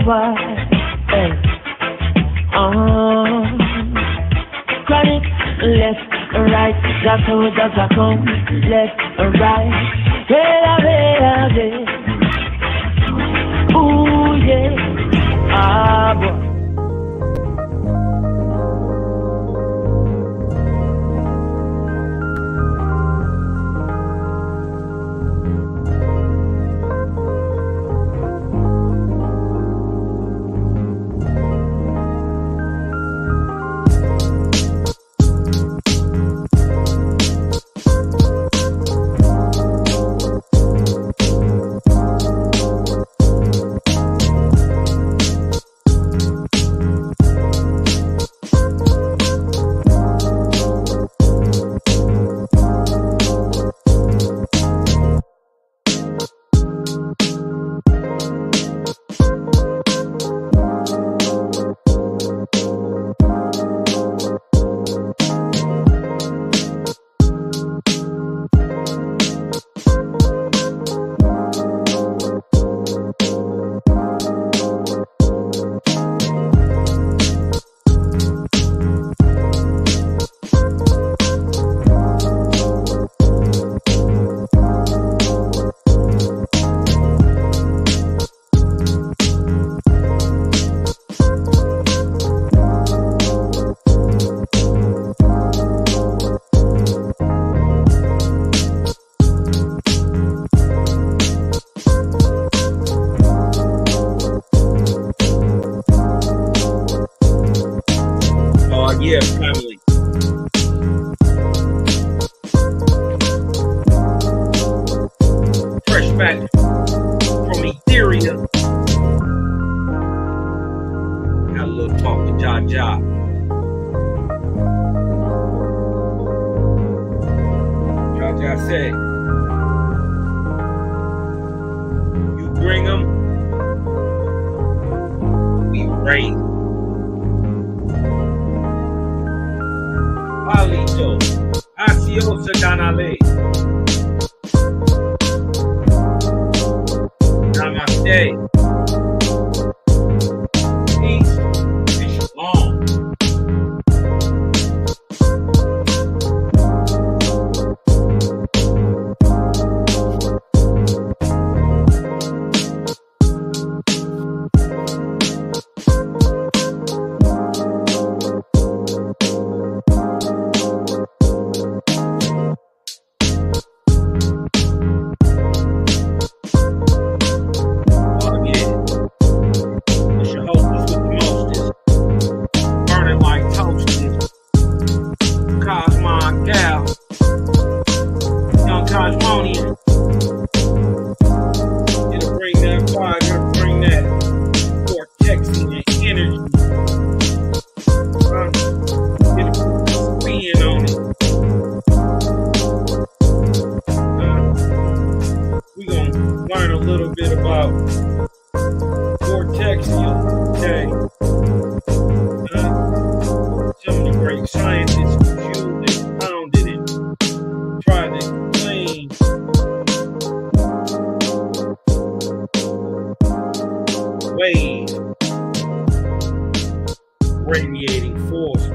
why. Hey. Chronic, left, right, Jaco, left, right. Ooh, yeah. Ah, boy. Yeah, family. Fresh back from Etheria. Got a little talk to Ja. Ja said, you bring them, we raise them. Palito, Asiosa Ganale. Namaste. Peace and shalom. It'll bring that fire, it'll bring that vortex and energy. It'll put spin on it. We're going to learn a little bit about vortexium today. Some of the great scientists who used it, founded it, tried to explain wave radiating force,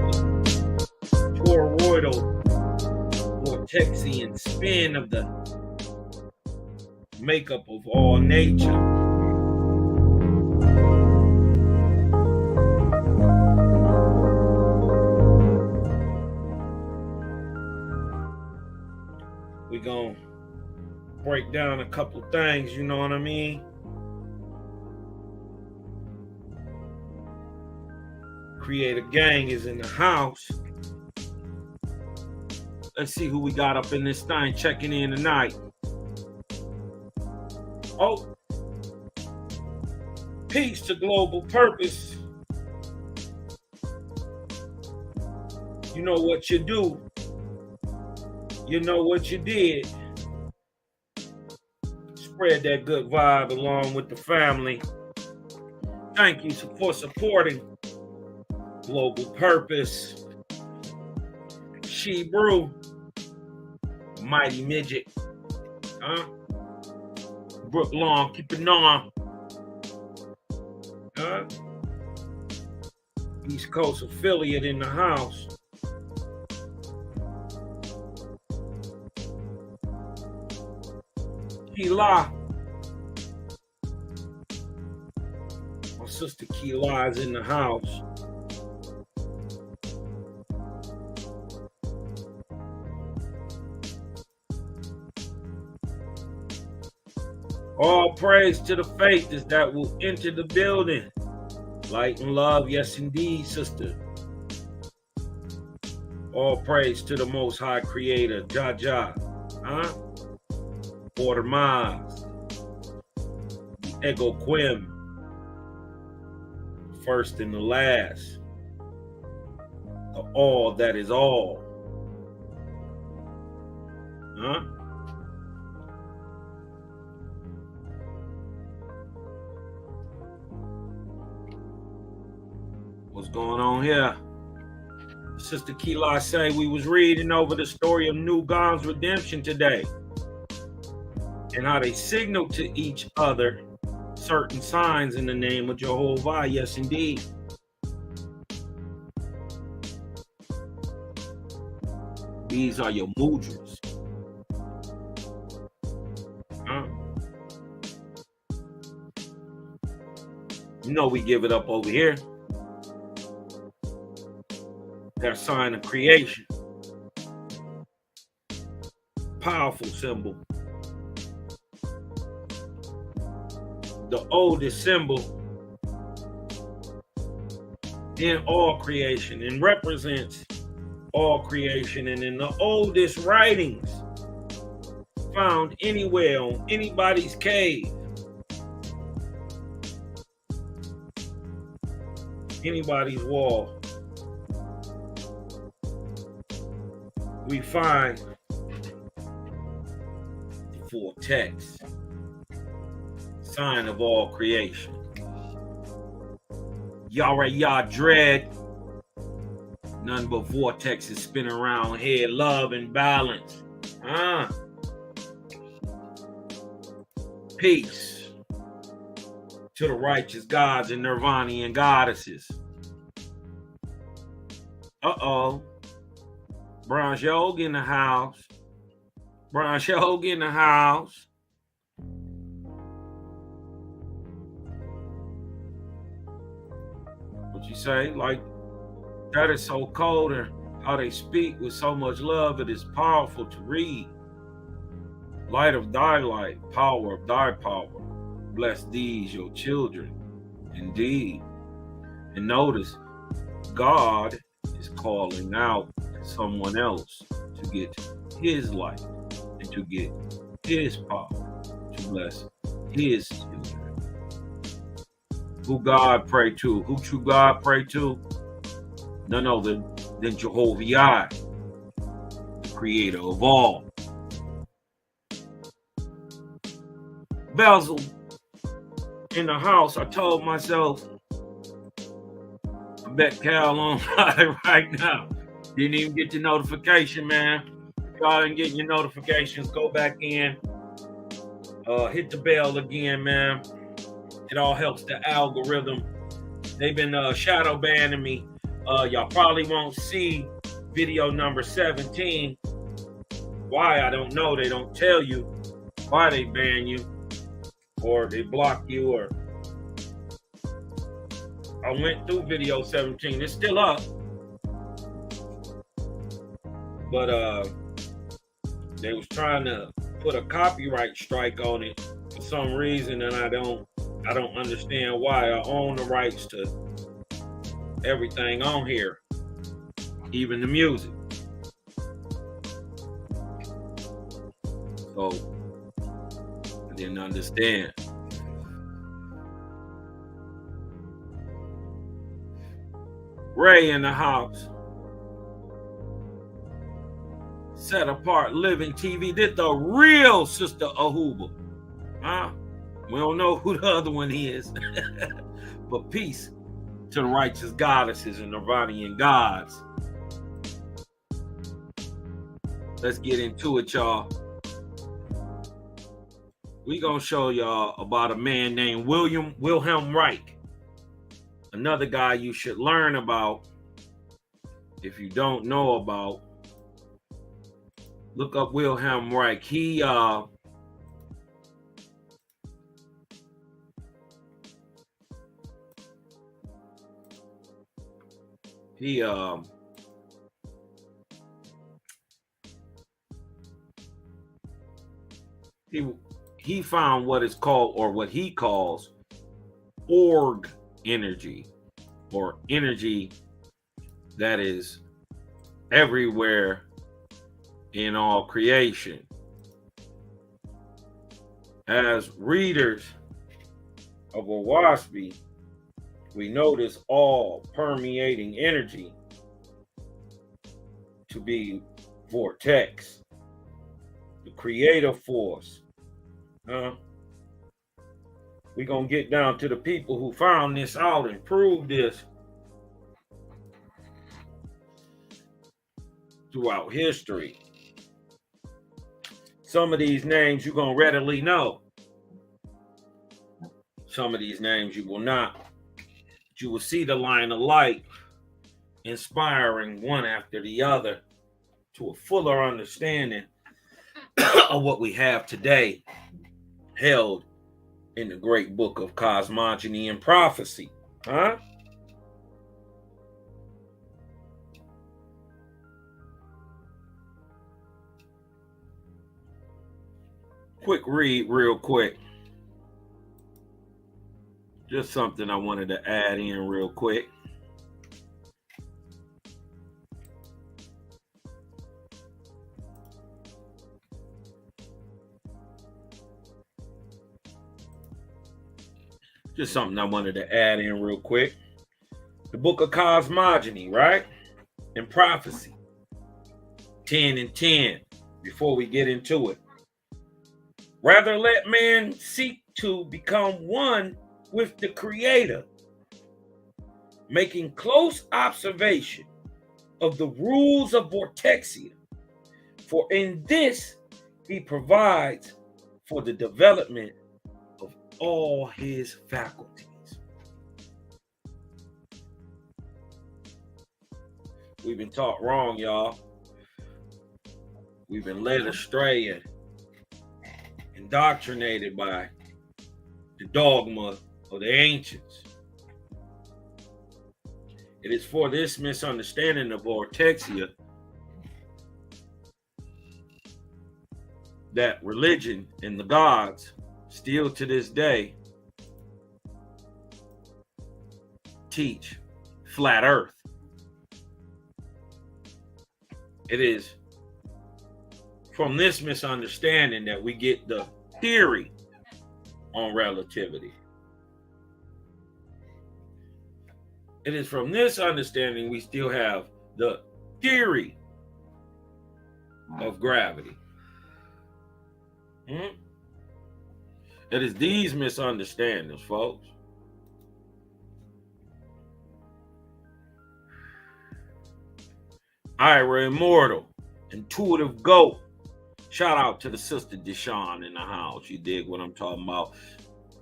toroidal vortexian spin of the makeup of all nature. We're gonna break down a couple things, you know what I mean? Creator Gang is in the house. Let's see who we got up in this thing checking in tonight. Oh, peace to global purpose. You know what you do. You know what you did. Spread that good vibe along with the family. Thank you for supporting Global Purpose. She Brew. Mighty Midget. Brook Long, keep it on. East Coast affiliate in the house. Kila. My sister Kila is in the house. All praise to the faithers that will enter the building. Light and love, yes indeed, sister. All praise to the Most High Creator, Jah. Order Maz, Ego Quim, first and the last, the all that is all. What's going on here? Sister Kila say we was reading over the story of New Gom's redemption today and how they signal to each other certain signs in the name of Jehovah. Yes, indeed. These are your mudras. You know we give it up over here. That sign of creation. Powerful symbol. The oldest symbol in all creation and represents all creation, and in the oldest writings found anywhere on anybody's cave, anybody's wall, we find the Vortex, sign of all creation. Yah dread, none but vortexes spinning around here, love and balance. Peace to the righteous gods and Nirvanian goddesses. Brown Shog in the house. Brown Shog in the house. What you say? Like, that is so cold, and how they speak with so much love, it is powerful to read. Light of thy light, power of thy power. Bless these, your children, indeed. And notice, God is calling out someone else to get his light and to get his power to bless his children. Who God pray to? Who true God pray to? None other than Jehovih, the creator of all. Bezel in the house. I told myself, I bet Cal on right now. Didn't even get the notification, man. If y'all didn't get your notifications, go back in. Hit the bell again, man. It all helps the algorithm. They've been shadow banning me. Y'all probably won't see video number 17. Why? I don't know. They don't tell you why they ban you or they block you. Or I went through video 17. It's still up. But they was trying to put a copyright strike on it for some reason, and I don't understand why. I own the rights to everything on here, even the music. So I didn't understand. Ray in the house. Set apart living TV. This the real Sister Ahuba. We don't know who the other one is. But peace to the righteous goddesses and Nirvanian gods. Let's get into it, y'all. We gonna show y'all about a man named Wilhelm Reich. Another guy you should learn about, if you don't know about, look up Wilhelm Reich. He he found what is called, or what he calls, org energy, or energy that is everywhere in all creation. As readers of Owaspy, we know this all permeating energy to be Vortex, the creative force. We're going to get down to the people who found this out and proved this throughout history. Some of these names you're going to readily know. Some of these names you will not. But you will see the line of light inspiring one after the other to a fuller understanding of what we have today, held in the great book of cosmogony and prophecy. Quick read, real quick. Just something I wanted to add in real quick. Just something I wanted to add in real quick. The book of cosmogony, right? And prophecy. 10 and 10, before we get into it. Rather let man seek to become one with the Creator, making close observation of the rules of Vortexia, for in this he provides for the development of all his faculties. We've been taught wrong, y'all. We've been led astray and indoctrinated by the dogma of the ancients. It is for this misunderstanding of Vortexia that religion and the gods, still to this day, teach flat earth. It is from this misunderstanding that we get the theory on relativity. It is from this understanding we still have the theory of gravity. It is these misunderstandings, folks. Ira Immortal, Intuitive Goat. Shout out to the sister Deshawn in the house. You dig what I'm talking about?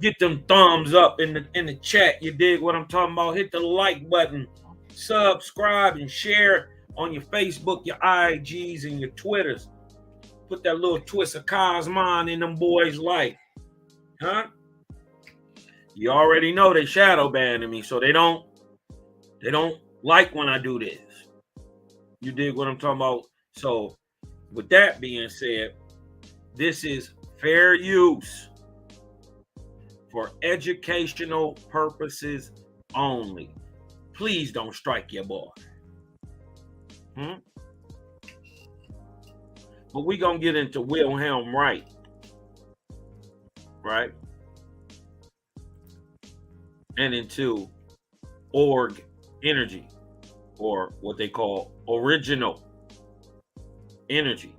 Get them thumbs up in the chat. You dig what I'm talking about? Hit the like button, subscribe, and share on your Facebook, your IGs, and your Twitters. Put that little twist of Cosmon in them boys' life. You already know they shadow banning me, so they don't like when I do this. You dig what I'm talking about? So with that being said, this is fair use for educational purposes only. Please don't strike your boy. But we're going to get into Wilhelm Reich, right? And into org energy, or what they call original energy.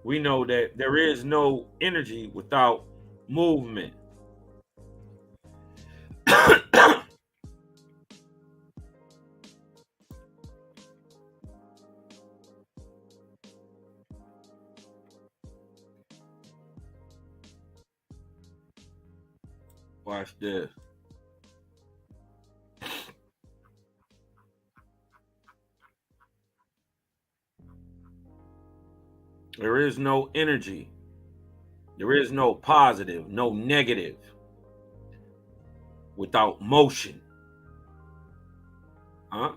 We know that there is no energy without movement. Watch this. There is no energy. There is no positive, no negative without motion. Huh?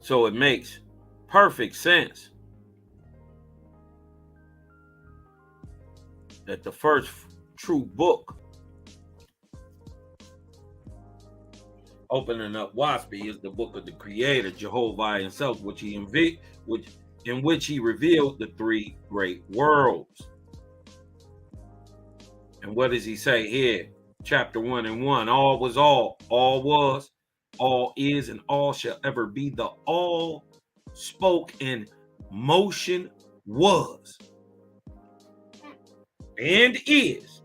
So it makes perfect sense that the first true book opening up Waspy is the book of the Creator, Jehovih himself, in which he revealed the three great worlds. And what does he say here? Chapter 1 and 1. All was, all is, and all shall ever be. The all spoke in motion was and is.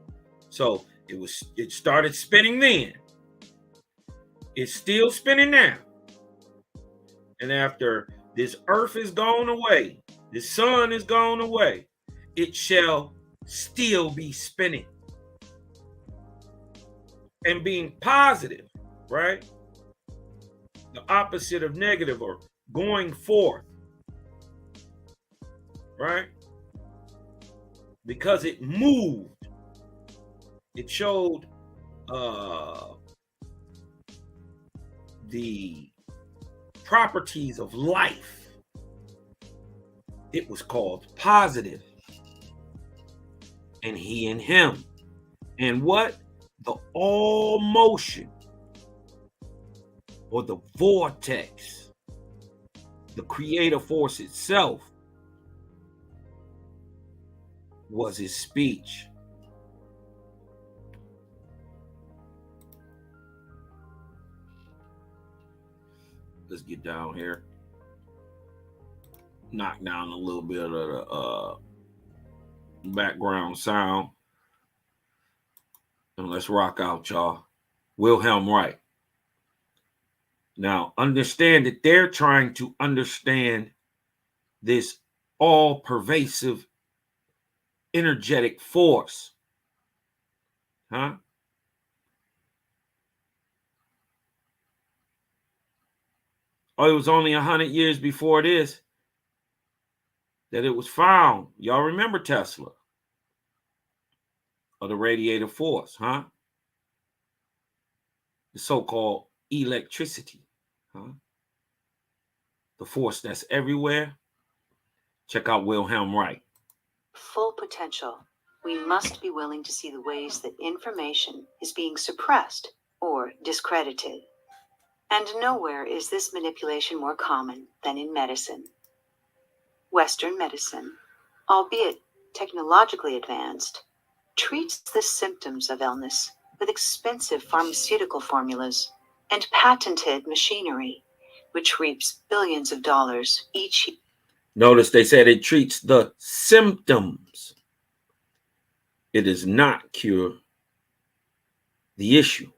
So it started spinning then. It's still spinning now. And after this earth is gone away, the sun is gone away, it shall still be spinning. And being positive, right? The opposite of negative, or going forth, right? Because it moved. It showed the properties of life. It was called positive. And he and him. And what? The all motion, or the vortex, the creative force itself, was his speech. Let's get down here. Knock down a little bit of the background sound. And let's rock out, y'all. Wilhelm Reich. Now, understand that they're trying to understand this all-pervasive energetic force. Huh? Oh, it was only 100 years before this that it was found. Y'all remember Tesla? Or the radiative force, huh? The so-called electricity, huh? The force that's everywhere. Check out Wilhelm Reich. Full potential. We must be willing to see the ways that information is being suppressed or discredited. And nowhere is this manipulation more common than in medicine. Western medicine, albeit technologically advanced, treats the symptoms of illness with expensive pharmaceutical formulas and patented machinery, which reaps billions of dollars each year. Notice they said it treats the symptoms. It does not cure the issue.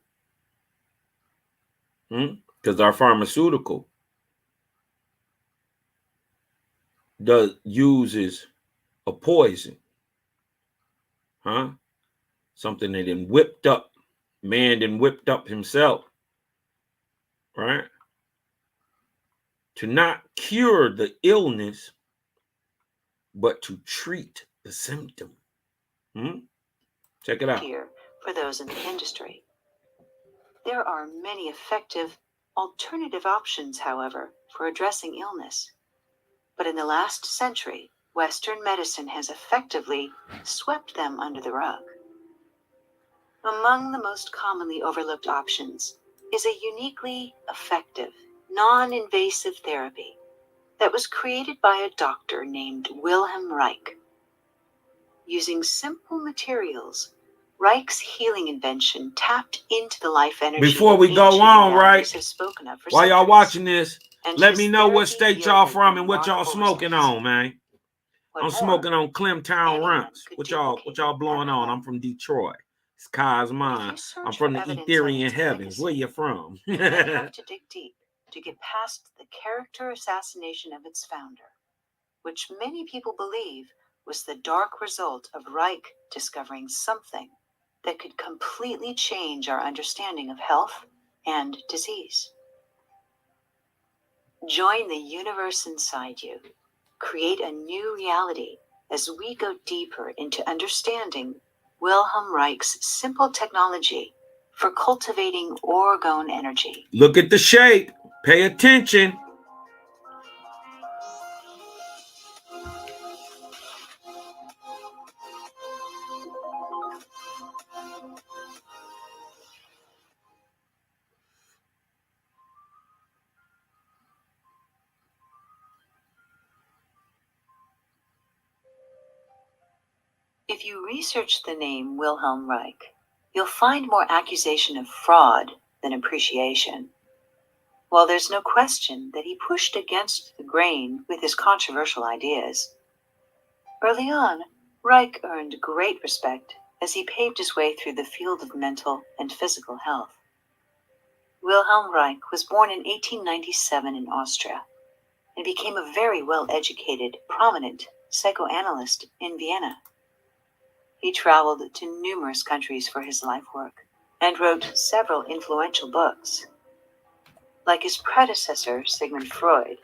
Because our pharmaceutical uses a poison. Huh? Something that then whipped up. Man then whipped up himself. Right? To not cure the illness, but to treat the symptom. Check it out. Here for those in the industry. There are many effective alternative options, however, for addressing illness. But in the last century, Western medicine has effectively swept them under the rug. Among the most commonly overlooked options is a uniquely effective, non-invasive therapy that was created by a doctor named Wilhelm Reich. Using simple materials, Reich's healing invention tapped into the life energy. Before we go on, right? While y'all watching this, and let me know what state y'all from and what remarkable y'all smoking results. on, man. I'm What smoking more, on Clemtown anyone Runts. could What y'all duplicate blowing that on? power. I'm from Detroit. It's Kai's If mine. you search I'm from for the evidence of Ethereal its heavens. efficacy, Where you from? you may have to dig deep to get past the character assassination of its founder, which many people believe was the dark result of Reich discovering something that could completely change our understanding of health and disease. Join the universe inside you. Create a new reality as we go deeper into understanding Wilhelm Reich's simple technology for cultivating orgone energy. Look at the shape. Pay attention. If you research the name Wilhelm Reich, you'll find more accusation of fraud than appreciation. While there's no question that he pushed against the grain with his controversial ideas, early on, Reich earned great respect as he paved his way through the field of mental and physical health. Wilhelm Reich was born in 1897 in Austria and became a very well-educated, prominent psychoanalyst in Vienna. He traveled to numerous countries for his life work and wrote several influential books. Like his predecessor, Sigmund Freud,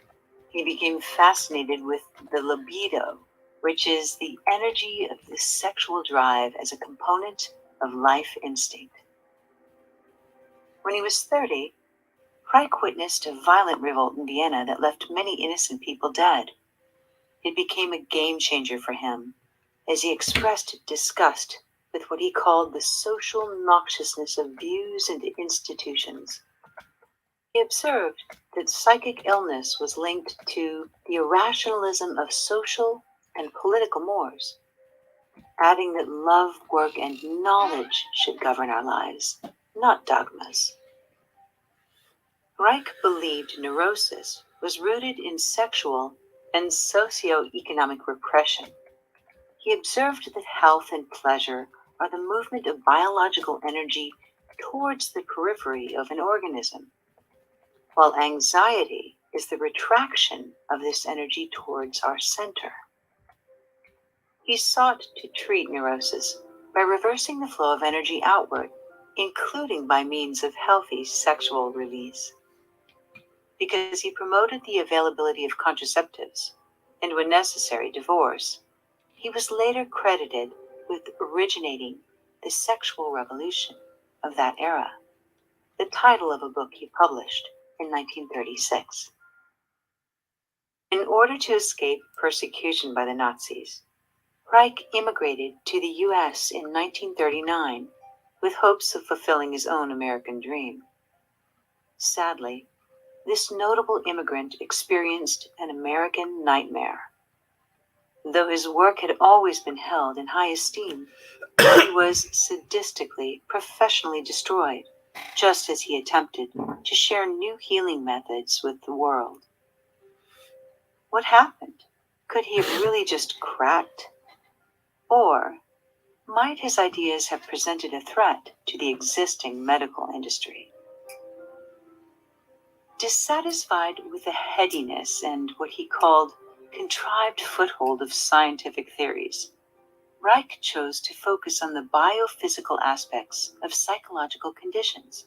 he became fascinated with the libido, which is the energy of the sexual drive as a component of life instinct. When he was 30, Reich witnessed a violent revolt in Vienna that left many innocent people dead. It became a game changer for him, as he expressed disgust with what he called the social noxiousness of views and institutions. He observed that psychic illness was linked to the irrationalism of social and political mores, adding that love, work, and knowledge should govern our lives, not dogmas. Reich believed neurosis was rooted in sexual and socio-economic repression. He observed that health and pleasure are the movement of biological energy towards the periphery of an organism, while anxiety is the retraction of this energy towards our center. He sought to treat neurosis by reversing the flow of energy outward, including by means of healthy sexual release. Because he promoted the availability of contraceptives and, when necessary, divorce, he was later credited with originating the sexual revolution of that era, the title of a book he published in 1936. In order to escape persecution by the Nazis, Reich immigrated to the U.S. in 1939 with hopes of fulfilling his own American dream. Sadly, this notable immigrant experienced an American nightmare. Though his work had always been held in high esteem, he was sadistically, professionally destroyed, just as he attempted to share new healing methods with the world. What happened? Could he have really just cracked? Or might his ideas have presented a threat to the existing medical industry? Dissatisfied with the headiness and what he called contrived foothold of scientific theories, Reich chose to focus on the biophysical aspects of psychological conditions.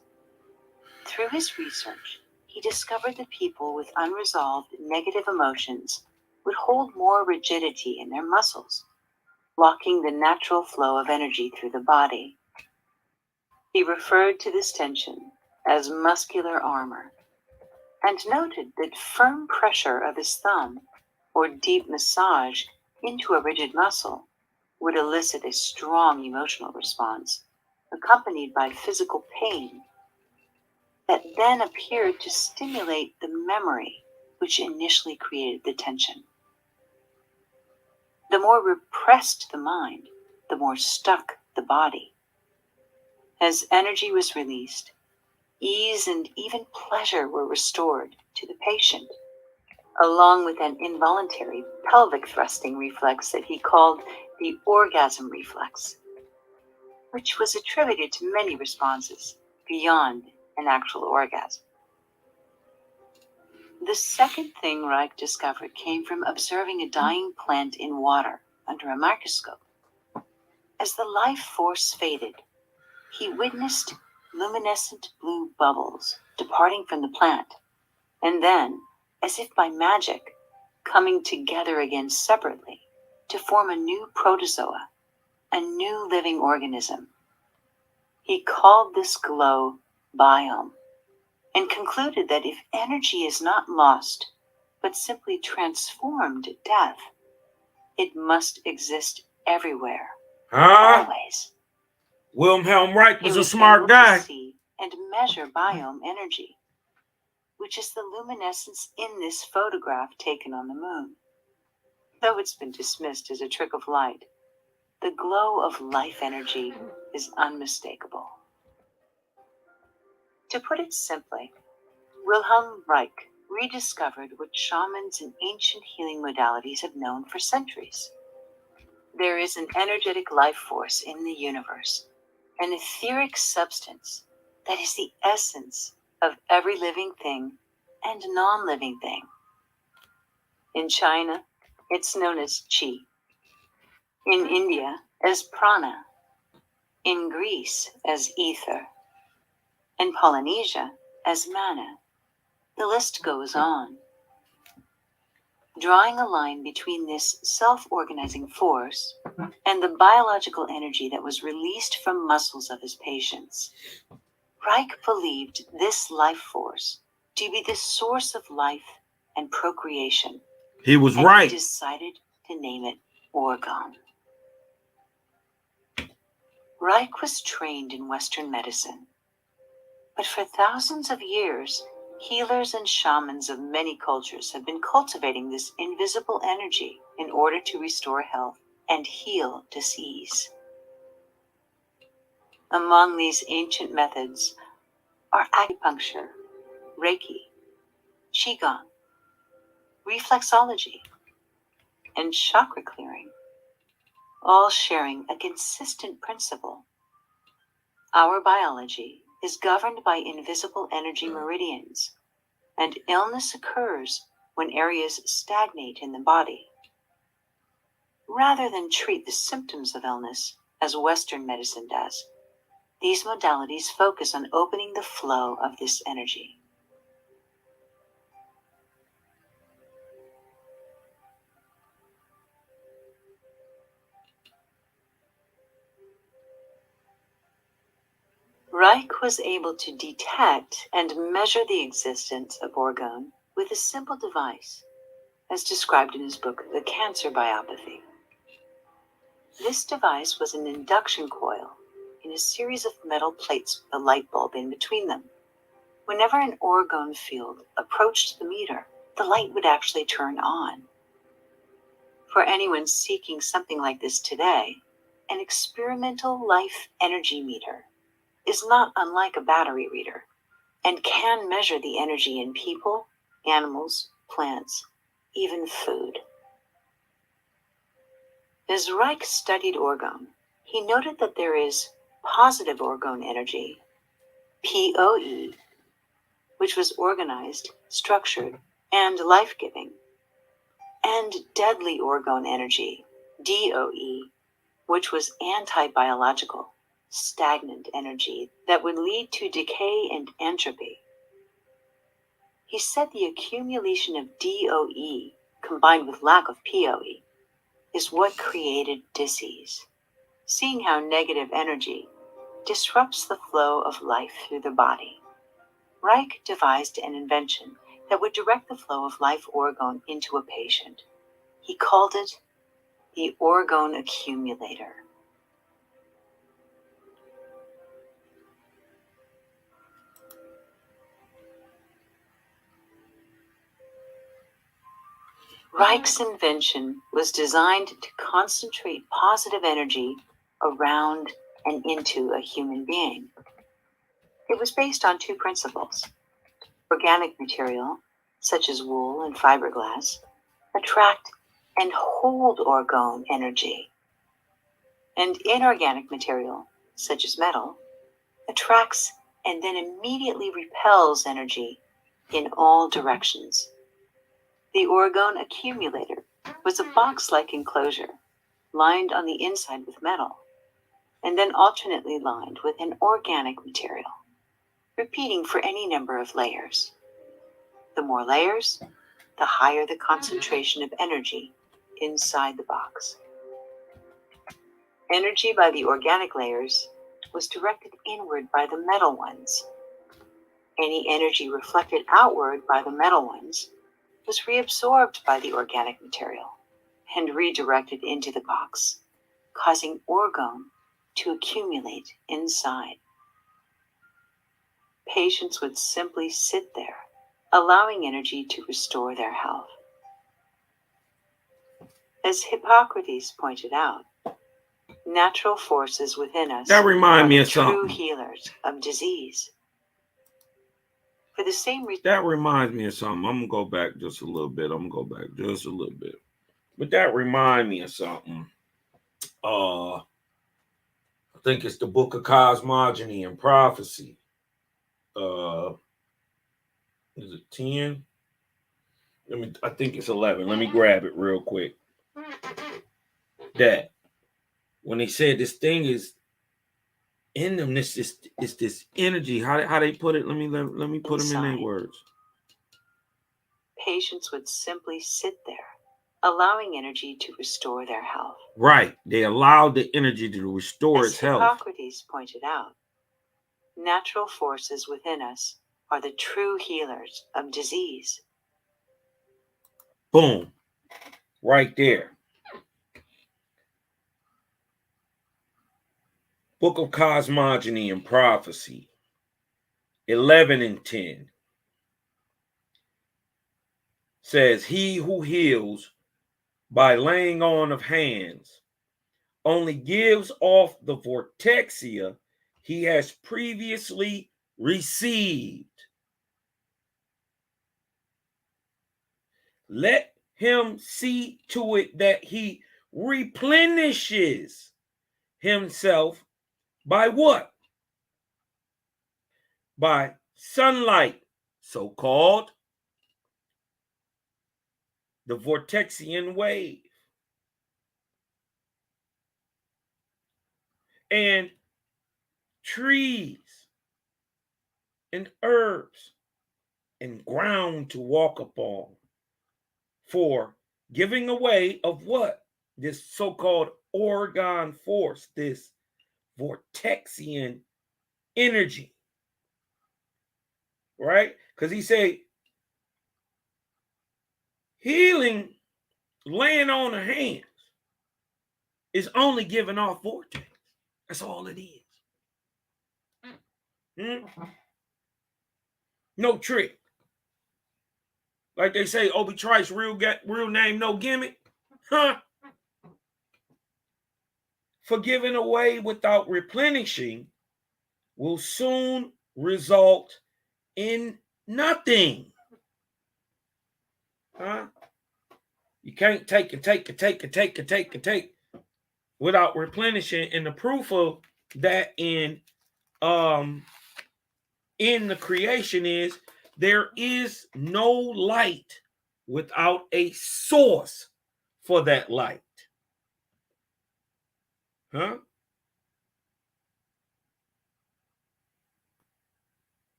Through his research, he discovered that people with unresolved negative emotions would hold more rigidity in their muscles, blocking the natural flow of energy through the body. He referred to this tension as muscular armor, and noted that firm pressure of his thumb or deep massage into a rigid muscle would elicit a strong emotional response, accompanied by physical pain, that then appeared to stimulate the memory which initially created the tension. The more repressed the mind, the more stuck the body. As energy was released, ease and even pleasure were restored to the patient, along with an involuntary pelvic thrusting reflex that he called the orgasm reflex, which was attributed to many responses beyond an actual orgasm. The second thing Reich discovered came from observing a dying plant in water under a microscope. As the life force faded, he witnessed luminescent blue bubbles departing from the plant, and then, as if by magic, coming together again separately to form a new protozoa, a new living organism. He called this glow biome, and concluded that if energy is not lost, but simply transformed at death, it must exist everywhere, always. Wilhelm Reich He was a was smart able guy. to see and measure biome energy, which is the luminescence in this photograph taken on the moon. Though it's been dismissed as a trick of light, the glow of life energy is unmistakable. To put it simply, Wilhelm Reich rediscovered what shamans and ancient healing modalities have known for centuries. There is an energetic life force in the universe, an etheric substance that is the essence of every living thing and non-living thing. In China, it's known as qi. In India, as prana. In Greece, as ether. In Polynesia, as mana. The list goes on. Drawing a line between this self-organizing force and the biological energy that was released from muscles of his patients, Reich believed this life force to be the source of life and procreation. He was and right. He decided to name it orgone. Reich was trained in Western medicine, but for thousands of years, healers and shamans of many cultures have been cultivating this invisible energy in order to restore health and heal disease. Among these ancient methods are acupuncture, Reiki, Qigong, reflexology, and chakra clearing, all sharing a consistent principle. Our biology is governed by invisible energy meridians, and illness occurs when areas stagnate in the body. Rather than treat the symptoms of illness, as Western medicine does, these modalities focus on opening the flow of this energy. Reich was able to detect and measure the existence of orgone with a simple device, as described in his book, The Cancer Biopathy. This device was an induction coil in a series of metal plates with a light bulb in between them. Whenever an orgone field approached the meter, the light would actually turn on. For anyone seeking something like this today, an experimental life energy meter is not unlike a battery reader and can measure the energy in people, animals, plants, even food. As Reich studied orgone, he noted that there is positive orgone energy, POE, which was organized, structured, and life-giving, and deadly orgone energy, DOE, which was anti-biological, stagnant energy that would lead to decay and entropy. He said the accumulation of DOE combined with lack of POE is what created disease, seeing how negative energy disrupts the flow of life through the body. Reich devised an invention that would direct the flow of life orgone into a patient. He called it the orgone accumulator. Reich's invention was designed to concentrate positive energy around and into a human being. It was based on two principles. Organic material, such as wool and fiberglass, attract and hold orgone energy. And inorganic material, such as metal, attracts and then immediately repels energy in all directions. The orgone accumulator was a box-like enclosure lined on the inside with metal and then alternately lined with an organic material, repeating for any number of layers. The more layers, the higher the concentration of energy inside the box. Energy by the organic layers was directed inward by the metal ones. Any energy reflected outward by the metal ones was reabsorbed by the organic material and redirected into the box, causing orgone to accumulate inside. Patients would simply sit there, allowing energy to restore their health. As Hippocrates pointed out, natural forces within us That remind are me the of true something. healers of disease. For the same reason, That reminds me of something. I'm gonna go back just a little bit. But that reminds me of something. I think it's the book of cosmogony and prophecy. Is it 10? I think it's 11. Let me grab it real quick. That when they said this thing is in them, this is this energy. How they put it? Let me put them in their words. patients would simply sit there, allowing energy to restore their health. Right. They allowed the energy to restore its health. Hippocrates pointed out, natural forces within us are the true healers of disease. Boom. Right there. Book of Cosmogony and Prophecy, 11 and 10. Says, he who heals by laying on of hands only gives off the vortexia he has previously received. Let him see to it that he replenishes himself by what? By sunlight, so-called the Vortexian wave. And trees and herbs and ground to walk upon for giving away of what? This so-called orgone force, this Vortexian energy, right? Because he said healing, laying on the hands, is only giving off vortex. That's all it is. No trick. Like they say, Obi Trice, real name, no gimmick. Huh? For giving away without replenishing will soon result in nothing. Huh? You can't take without replenishing. And the proof of that in the creation is there is no light without a source for that light. Huh?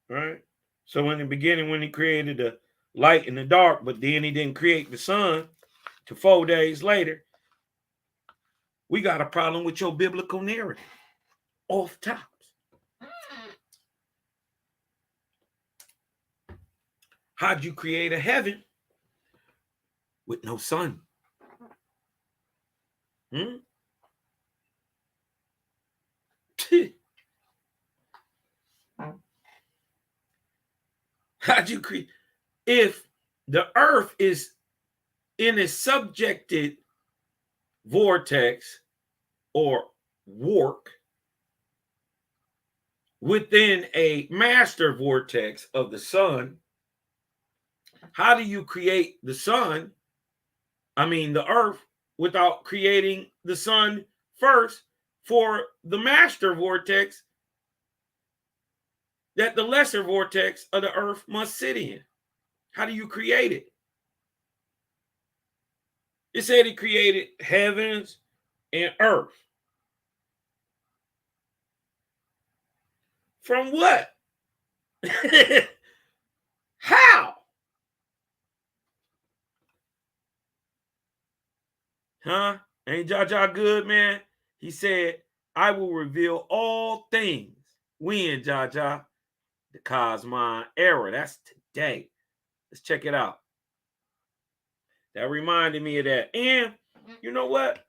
Right? So in the beginning, when he created the light and the dark, but then he didn't create the sun till 4 days later, we got a problem with your biblical narrative. Off tops. How'd you create a heaven with no sun? How'd you create? If the earth is in a subjected vortex or warp within a master vortex of the sun, how do you create the sun? The earth, without creating the sun first for the master vortex that the lesser vortex of the earth must sit in? How do you create it? It said he created heavens and earth. From what? How? Huh? Ain't Jaja good, man? He said, I will reveal all things. When, Jaja? The Cosmine era. That's today. Let's check it out. That reminded me of that. And you know what?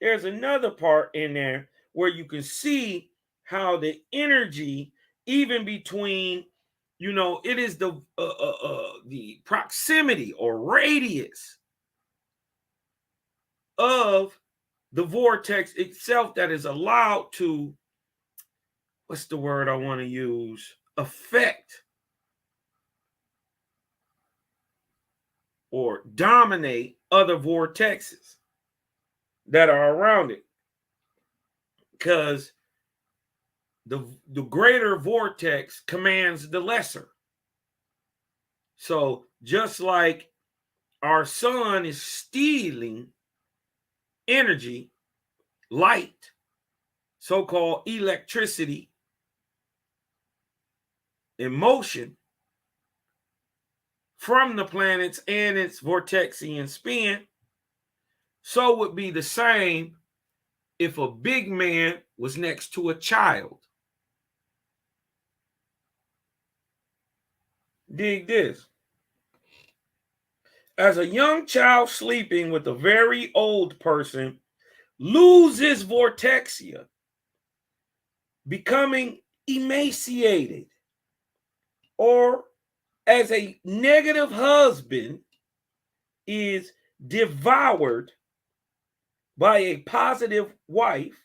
There's another part in there where you can see how the energy, even between, it is the proximity or radius of the vortex itself that is allowed to, what's the word I want to use? Affect or dominate other vortexes that are around it. Because the greater vortex commands the lesser. So just like our sun is stealing energy, light, so-called electricity, emotion from the planets and its vortexian spin, so would be the same if a big man was next to a child. Dig this. As a young child sleeping with a very old person loses vortexia, becoming emaciated, or as a negative husband is devoured by a positive wife,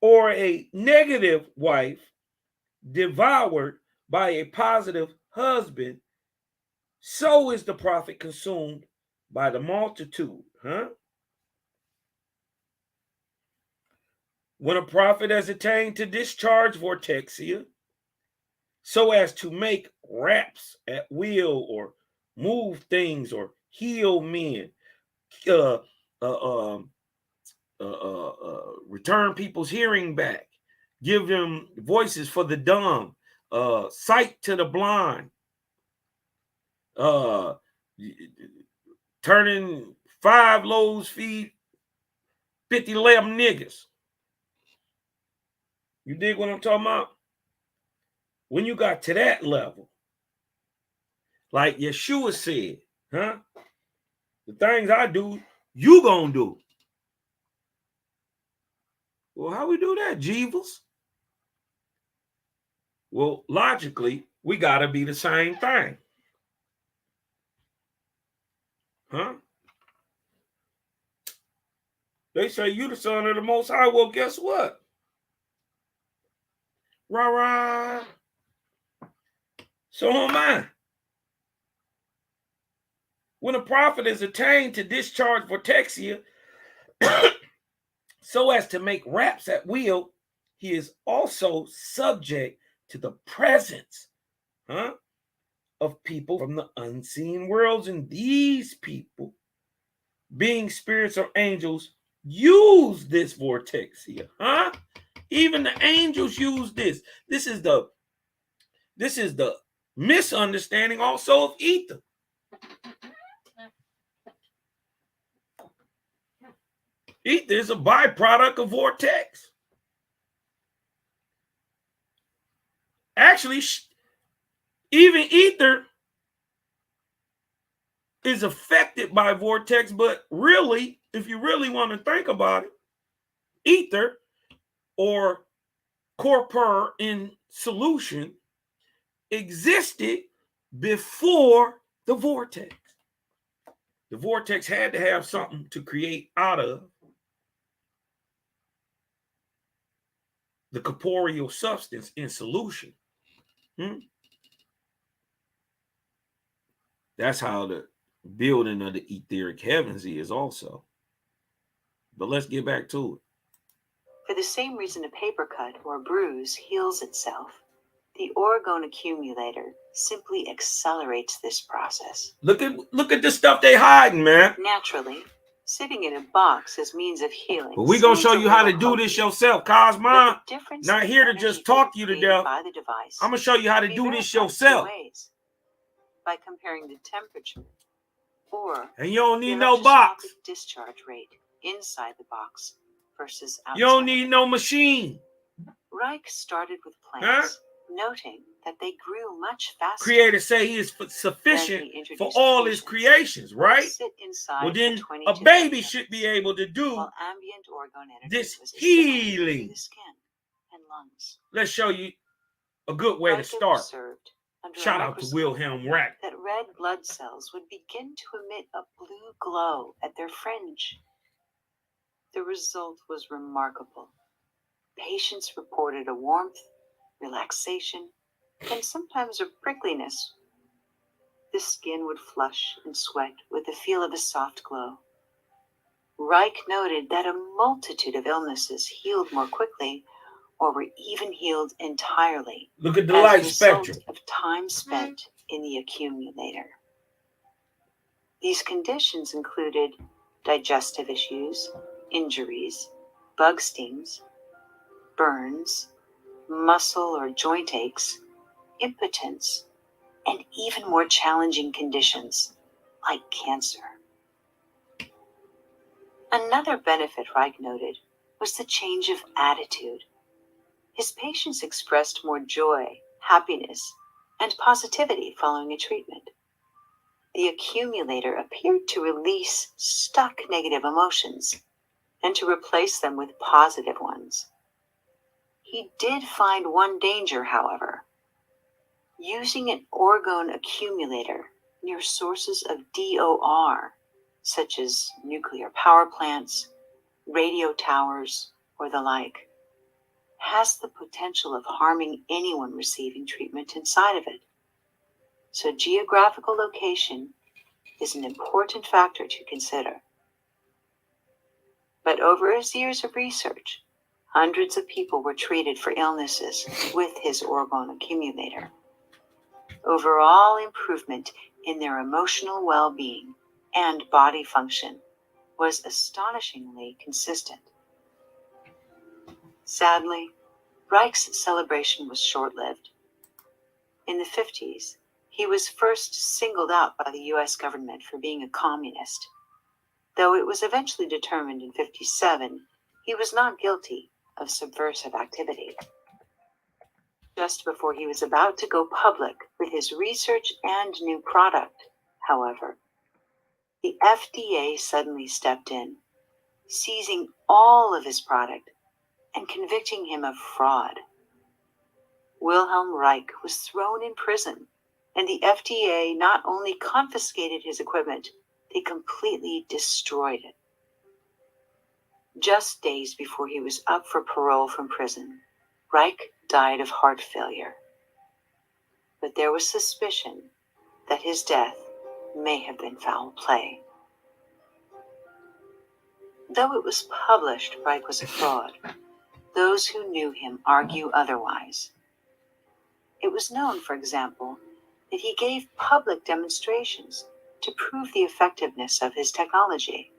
or a negative wife devoured by a positive husband, so is the prophet consumed by the multitude. When a prophet has attained to discharge vortexia, so as to make raps at will or move things or heal men, return people's hearing back, give them voices for the dumb, sight to the blind, turning 5 loaves feed 50 lamb niggas. You dig what I'm talking about? When you got to that level, like Yeshua said, the things I do, you gonna do. Well, how we do that, Jeevus? Well, logically, we gotta be the same thing. They say you the son of the Most High. Well, guess what? Rah. So am I. When a prophet is attained to discharge vortexia, so as to make raps at will, he is also subject to the presence of people from the unseen worlds. And these people, being spirits or angels, use this vortexia. Even the angels use this. This is the misunderstanding also of ether. Ether is a byproduct of vortex. Actually, even ether is affected by vortex, but really, if you really want to think about it, ether or corpor in solution existed before the vortex. The vortex had to have something to create out of the corporeal substance in solution. That's how the building of the etheric heavens is also. But let's get back to it. For the same reason a paper cut or bruise heals itself, the orgone accumulator simply accelerates this process. Look at the stuff they hiding, man. Naturally, Sitting in a box as means of healing. But we're going to sounds show a you how to little do this hokey, yourself, but Cosmo. the difference Not in here to energy just talk you to created death. by the device I'm going to show you how to can be do this verified two yourself. ways. By comparing the temperature or And you don't the need no box. electroscopic discharge rate inside the box versus outside. You don't need no machine. Reich started with plants, noting that they grew much faster. Creator say he is sufficient for all his creations, right? Sit inside Well, then for a 22 baby seconds, should be able to do while ambient orgone energy this was healing. through the skin and lungs. Let's show you a good way to Reich start. observed under a Shout out to microscope Wilhelm Reich. that red blood cells would begin to emit a blue glow at their fringe. The result was remarkable. Patients reported a warmth, relaxation, and sometimes a prickliness. The skin would flush and sweat with the feel of a soft glow. Reich noted that a multitude of illnesses healed more quickly or were even healed entirely. Look at the as light a result spectrum. of time spent in the accumulator. These conditions included digestive issues, injuries, bug stings, burns, muscle or joint aches, impotence, and even more challenging conditions like cancer. Another benefit Reich noted was the change of attitude. His patients expressed more joy, happiness, and positivity following a treatment. The accumulator appeared to release stuck negative emotions and to replace them with positive ones. He did find one danger, however. Using an orgone accumulator near sources of DOR, such as nuclear power plants, radio towers, or the like, has the potential of harming anyone receiving treatment inside of it. So geographical location is an important factor to consider. But over his years of research, hundreds of people were treated for illnesses with his orgone accumulator. Overall improvement in their emotional well-being and body function was astonishingly consistent. Sadly, Reich's celebration was short-lived. In the 50s, he was first singled out by the US government for being a communist. Though it was eventually determined in 1957, he was not guilty of subversive activity. Just before he was about to go public with his research and new product, however, the FDA suddenly stepped in, seizing all of his product and convicting him of fraud. Wilhelm Reich was thrown in prison, and the FDA not only confiscated his equipment, they completely destroyed it. Just days before he was up for parole from prison, Reich died of heart failure. But there was suspicion that his death may have been foul play. Though it was published Reich was a fraud, those who knew him argue otherwise. It was known, for example, that he gave public demonstrations to prove the effectiveness of his technology.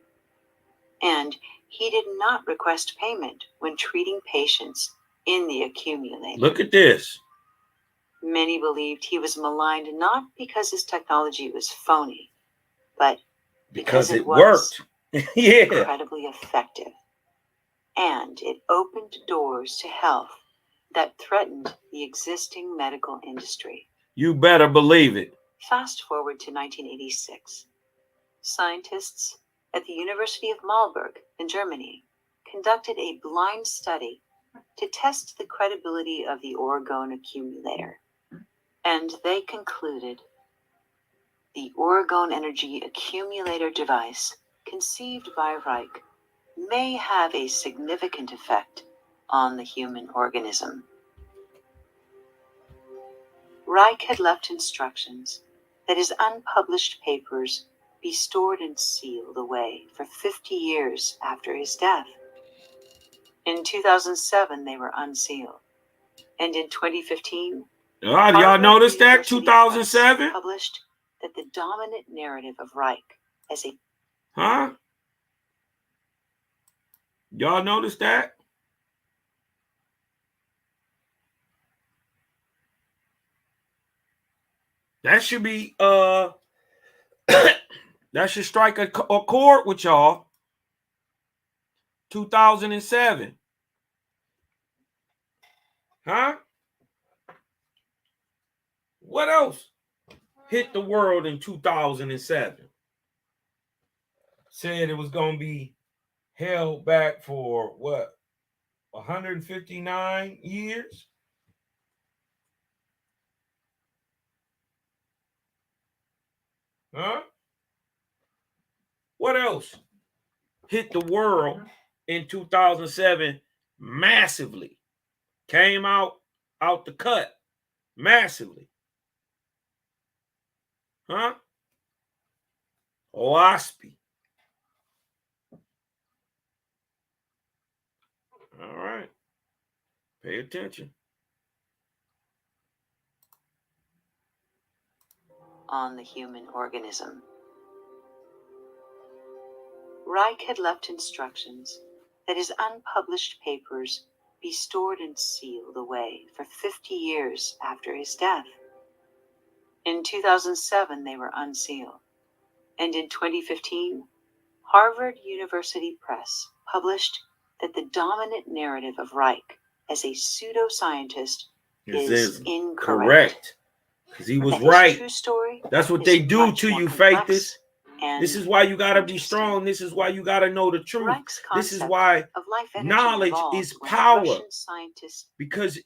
And he did not request payment when treating patients in the accumulator. Look at this. Many believed he was maligned not because his technology was phony, but because it worked. Yeah. incredibly effective. And it opened doors to health that threatened the existing medical industry. You better believe it. Fast forward to 1986. Scientists at the University of Marburg in Germany conducted a blind study to test the credibility of the orgone accumulator. And they concluded the orgone energy accumulator device conceived by Reich may have a significant effect on the human organism. Reich had left instructions that his unpublished papers be stored and sealed away for 50 years after his death. In 2007, they were unsealed. And in 2015, y'all noticed that? 2007? published that the dominant narrative of Reich as a Y'all notice that? That should be that should strike a chord with y'all. 2007. Huh? What else hit the world in 2007? Said it was going to be held back for what? 159 years? Huh? What else hit the world in 2007 massively? Came out the cut massively. Huh? OSPI. All right. Pay attention. On the human organism. Reich had left instructions that his unpublished papers be stored and sealed away for 50 years after his death. In 2007, they were unsealed. And in 2015, Harvard University Press published that the dominant narrative of Reich as a pseudoscientist is incorrect. Because he was right. True story. That's what they do to you, Faithist. This is why you got to be strong. This is why you got to know the truth. This is why knowledge is power. Because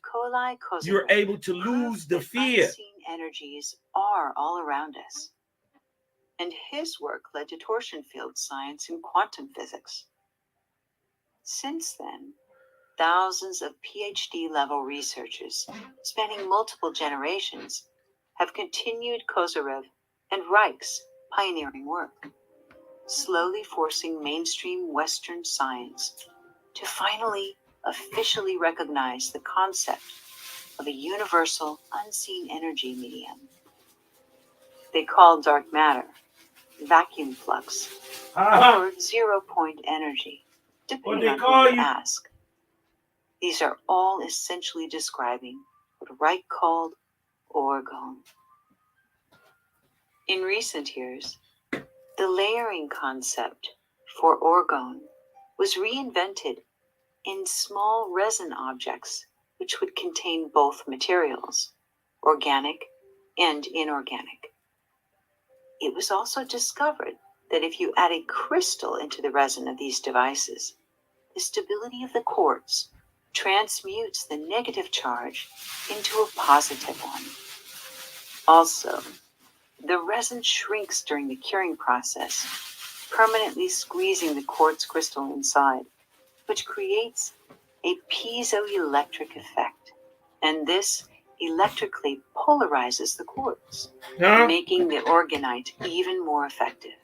you're able to lose the fear. Unseen energies are all around us. And his work led to torsion field science and quantum physics. Since then, thousands of PhD-level researchers spanning multiple generations have continued Kozyrev and Reich's pioneering work, slowly forcing mainstream Western science to finally officially recognize the concept of a universal unseen energy medium. They call dark matter vacuum flux or zero-point energy, depending on who you ask. These are all essentially describing what Reich called orgone. In recent years, the layering concept for orgone was reinvented in small resin objects which would contain both materials, organic and inorganic. It was also discovered that if you add a crystal into the resin of these devices, the stability of the quartz transmutes the negative charge into a positive one. Also, the resin shrinks during the curing process, permanently squeezing the quartz crystal inside, which creates a piezoelectric effect. And this electrically polarizes the quartz, making the orgonite even more effective.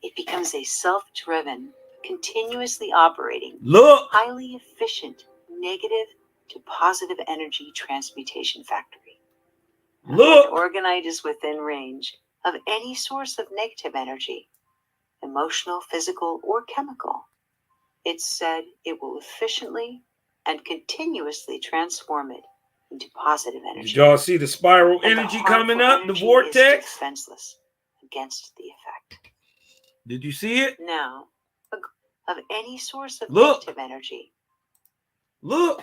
It becomes a self-driven, continuously operating, highly efficient negative to positive energy transmutation factory. When orgonite is within range of any source of negative energy, emotional, physical, or chemical, it's said it will efficiently and continuously transform it into positive energy. Did y'all see the spiral energy coming up, the vortex? Is defenseless against the effect. Did you see it? Now, of any source of negative energy. Look.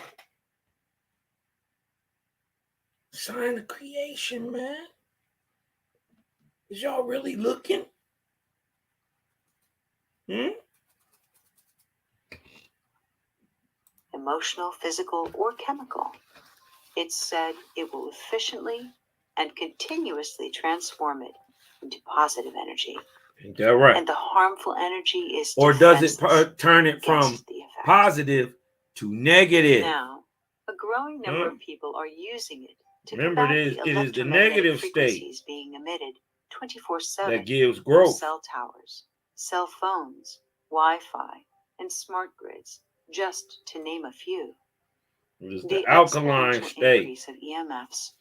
Sign of creation, man. Is y'all really looking? Emotional, physical, or chemical. It's said it will efficiently and continuously transform it into positive energy. Ain't that right? And the harmful energy is or does it turn it from positive to negative? Now, a growing number of people are using it to remember it is the negative state being emitted 24/7 that gives growth. Cell towers, cell phones, Wi-Fi, and smart grids, just to name a few. It is the alkaline state of EMFs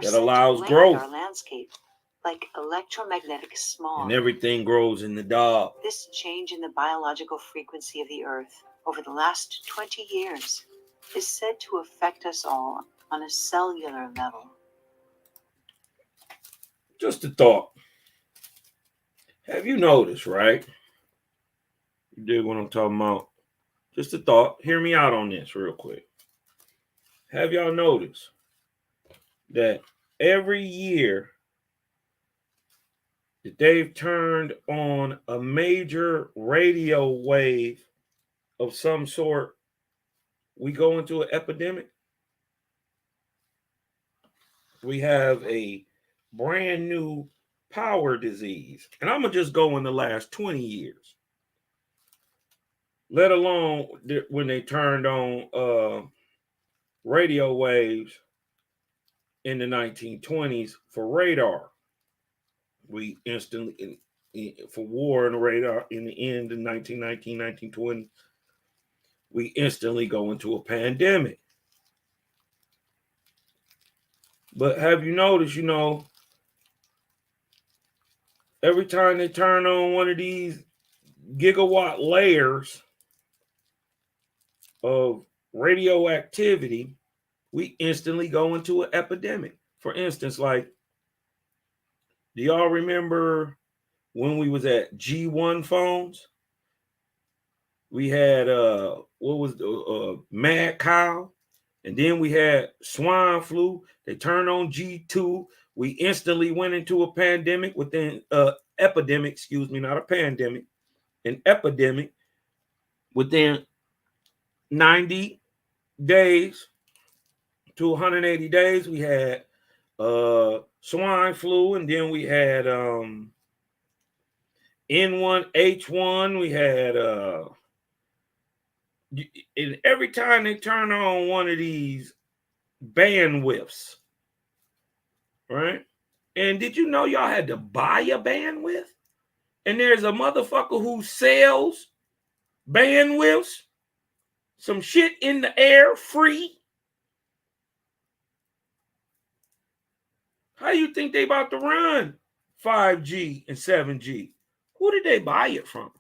that allows growth. our landscape like electromagnetic smog. And everything grows in the dark. This change in the biological frequency of the Earth over the last 20 years is said to affect us all on a cellular level. Just a thought. Have you noticed, right? You dig what I'm talking about? Just a thought. Hear me out on this real quick. Have y'all noticed that every year that they've turned on a major radio wave of some sort, we go into an epidemic? We have a brand new power disease. And I'm going to just go in the last 20 years. Let alone when they turned on radio waves in the 1920s for radar. We instantly, for war and radar in the end of 1919, 1920, we instantly go into a pandemic. But have you noticed, every time they turn on one of these gigawatt layers of radioactivity, we instantly go into an epidemic. For instance, like, do y'all remember when we was at G1 phones? We had mad cow, and then we had swine flu. They turned on G2. We instantly went into a pandemic within epidemic, excuse me, not a pandemic, an epidemic within 90 days to 180 days. We had swine flu, and then we had N1H1. We had and every time they turn on one of these bandwidths, right? And did you know y'all had to buy a bandwidth? And there's a motherfucker who sells bandwidths, some shit in the air, free. How you think they about to run 5G and 7G? Who did they buy it from?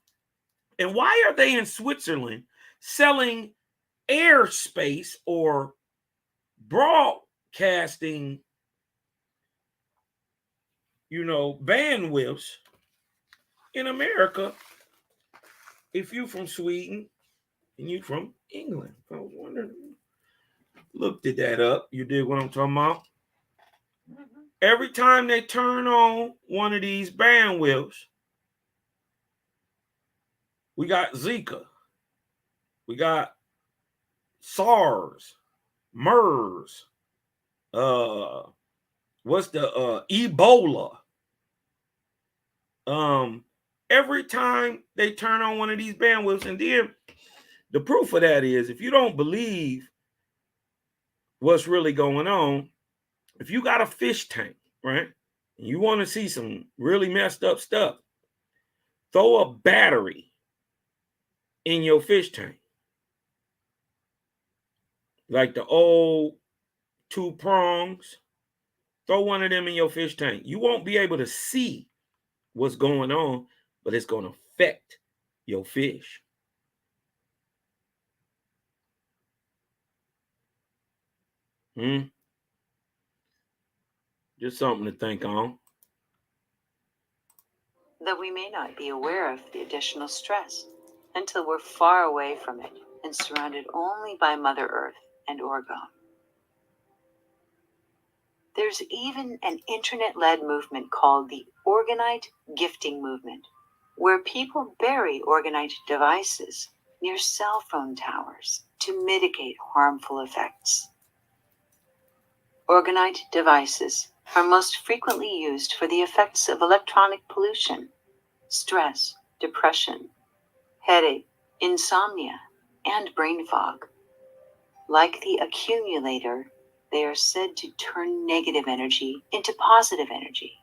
And why are they in Switzerland selling airspace or broadcasting, bandwidths in America if you from Sweden and you from England? I was wondering. Looked that up. You dig what I'm talking about? Every time they turn on one of these bandwidths, we got Zika. We got SARS, MERS, what's the Ebola? Every time they turn on one of these bandwidths, and then the proof of that is, if you don't believe what's really going on, if you got a fish tank, right, and you want to see some really messed up stuff, throw a battery in your fish tank, like the old 2 prongs. Throw one of them in your fish tank. You won't be able to see what's going on, but it's going to affect your fish. Just something to think on. Though we may not be aware of the additional stress until we're far away from it and surrounded only by Mother Earth and Orgone. There's even an internet-led movement called the Orgonite Gifting Movement, where people bury Orgonite devices near cell phone towers to mitigate harmful effects. Orgonite devices are most frequently used for the effects of electronic pollution, stress, depression, headache, insomnia, and brain fog. Like the accumulator, they are said to turn negative energy into positive energy,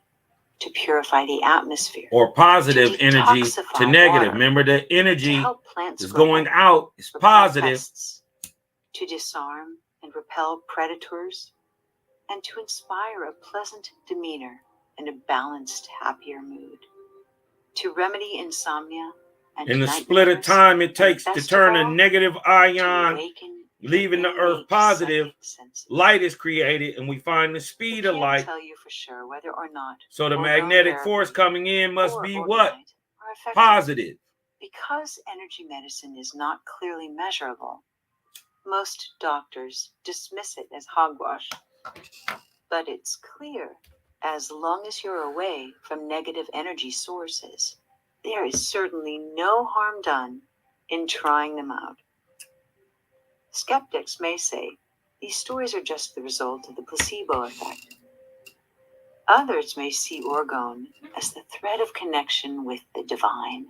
to purify the atmosphere. Or positive energy to negative. Remember, the energy is going out is positive. Pests, to disarm and repel predators, and to inspire a pleasant demeanor and a balanced, happier mood. To remedy insomnia and In the night split of nightmares, time it and takes to best of turn a all, negative to ion, awaken leaving the your earth innate positive, psychic senses. light is created, and we find the speed We of can't light. tell you for sure whether or not So the orgone magnetic therapy force coming in must or be what? orgonite are effective. Positive. Because energy medicine is not clearly measurable, most doctors dismiss it as hogwash. But it's clear, as long as you're away from negative energy sources, there is certainly no harm done in trying them out. Skeptics may say these stories are just the result of the placebo effect. Others may see orgone as the thread of connection with the divine.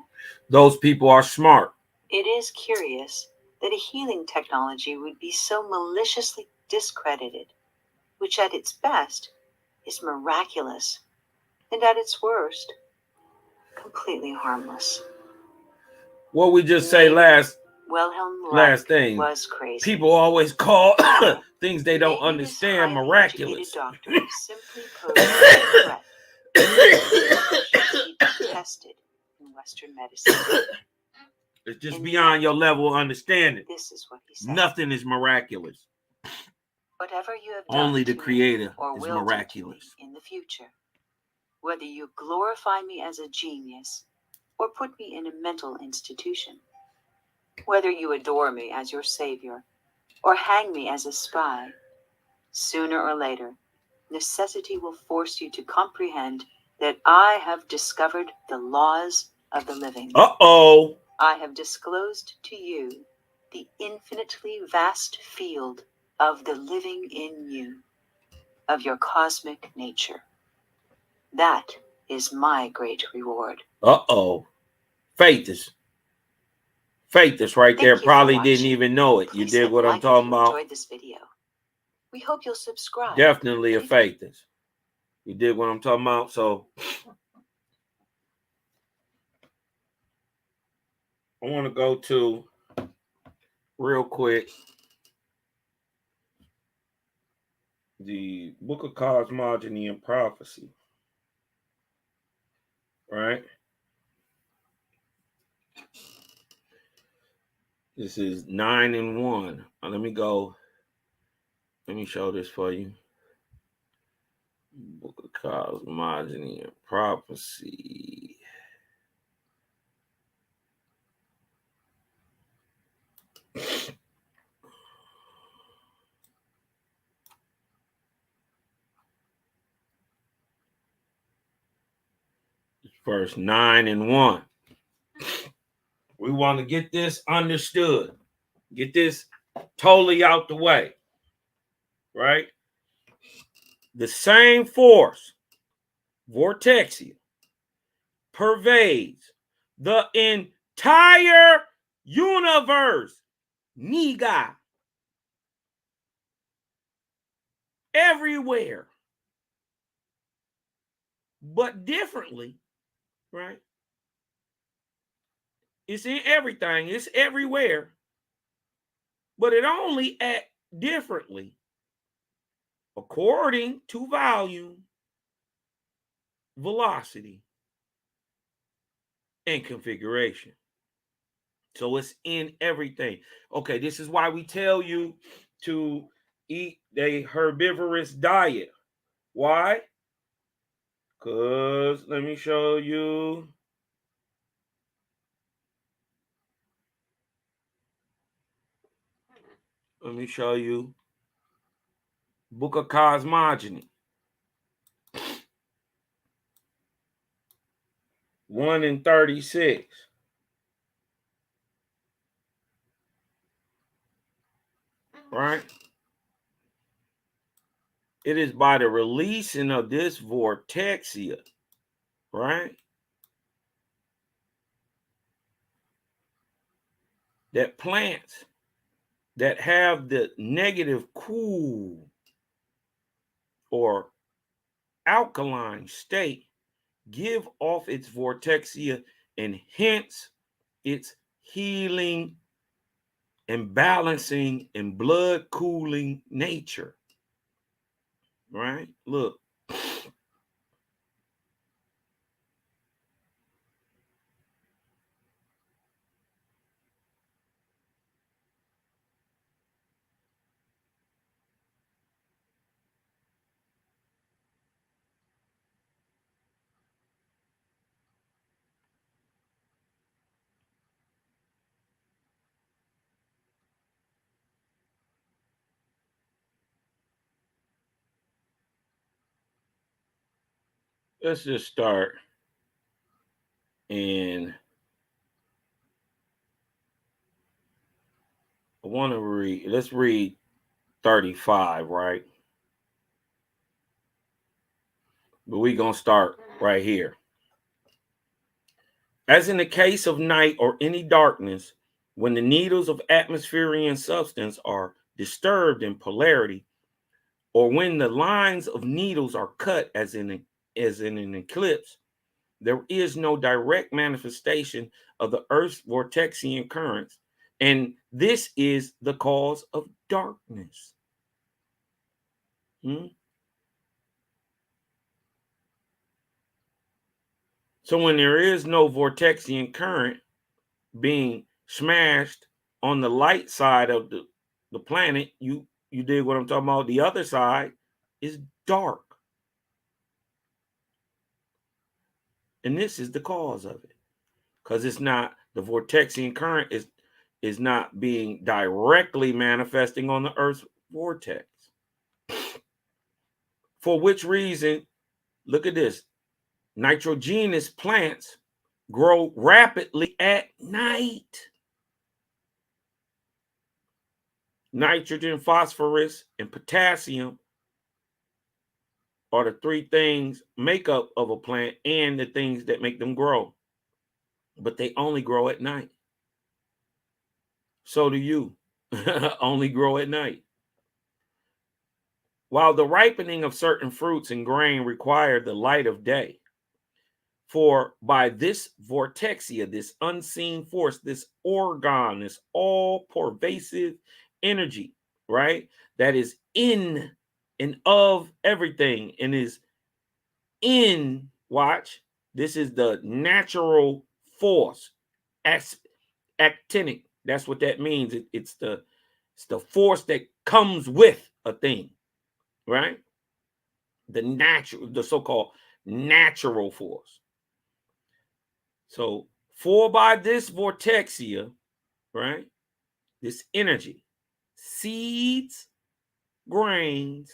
Those people are smart. It is curious that a healing technology would be so maliciously discredited, which at its best is miraculous, and at its worst, completely harmless. What we just say Maybe last Wilhelm last Reich thing. was crazy. People always call things they don't Maybe this understand highly miraculous. educated doctor simply posed a threat that should be tested in Western medicine. It's just And beyond yet, your level of understanding. This is what he said. Nothing is miraculous. Whatever you have done Only the to me Creator or is will do to me miraculous. in the future, whether you glorify me as a genius or put me in a mental institution, whether you adore me as your savior or hang me as a spy, sooner or later, necessity will force you to comprehend that I have discovered the laws of the living. Uh-oh. I have disclosed to you the infinitely vast field of the living in you, of your cosmic nature. That is my great reward. Uh-oh. Faith is right there. Probably didn't even know it. You dig what I'm talking about? Enjoyed this video. We hope you'll subscribe. Definitely a faith is. You dig what I'm talking about? So I want to go to real quick the Book of Cosmogony and Prophecy. Right? This is 9 and 1. Let me go. Let me show this for you. Book of Cosmogony and Prophecy. Verse 9 and 1. We want to get this understood. Get this totally out the way. Right? The same force, Vortexia, pervades the entire universe. Niga. Everywhere. But differently. Right? It's in everything. It's everywhere. But it only acts differently according to volume, velocity, and configuration. So it's in everything. Okay, this is why we tell you to eat a herbivorous diet. Why? Because let me show you. Let me show you. Book of Cosmogony. 1 and 36. Right? It is by the releasing of this vortexia, right, that plants that have the negative cool or alkaline state give off its vortexia and hence its healing and balancing and blood cooling nature. Right? Look. let's just start. And I want to read, let's read 35, right? But we're going to start right here. As in the case of night or any darkness, when the needles of atmospheric substance are disturbed in polarity, or when the lines of needles are cut as in an eclipse, there is no direct manifestation of the Earth's vortexian currents, and this is the cause of darkness. So when there is no vortexian current being smashed on the light side of the planet, you dig what I'm talking about? The other side is dark. And this is the cause of it. Because it's not, the vortexian current is not being directly manifesting on the Earth's vortex. For which reason, look at this, nitrogenous plants grow rapidly at night. Nitrogen, phosphorus, and potassium are the three things makeup of a plant and the things that make them grow. But they only grow at night. So do you. Only grow at night. While the ripening of certain fruits and grain require the light of day. For by this vortexia, this unseen force, this organ, this all-pervasive energy, right? That is in and of everything and is in, watch, this is the natural force, actinic. That's what that means. It's the force that comes with a thing, right? The so-called natural force. So, for by this vortexia, right, this energy, seeds, grains,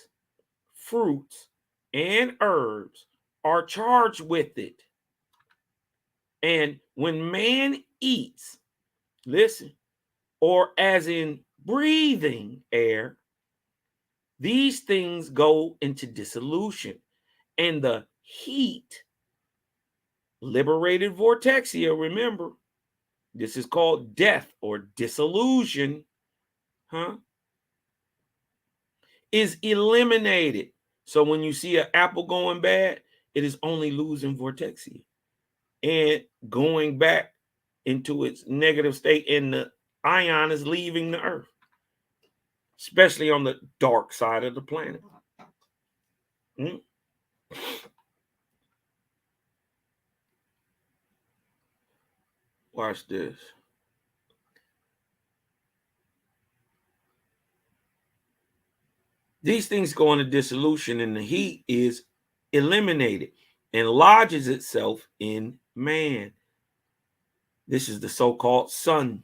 fruits, and herbs are charged with it. And when man eats, listen, or as in breathing air, these things go into dissolution, and the heat, liberated vortexia, remember, this is called death or dissolution, is eliminated. So when you see an apple going bad, it is only losing vortexia and going back into its negative state, and the ion is leaving the earth, especially on the dark side of the planet. Watch this. These things go into dissolution, and the heat is eliminated and lodges itself in man. This is the so-called sun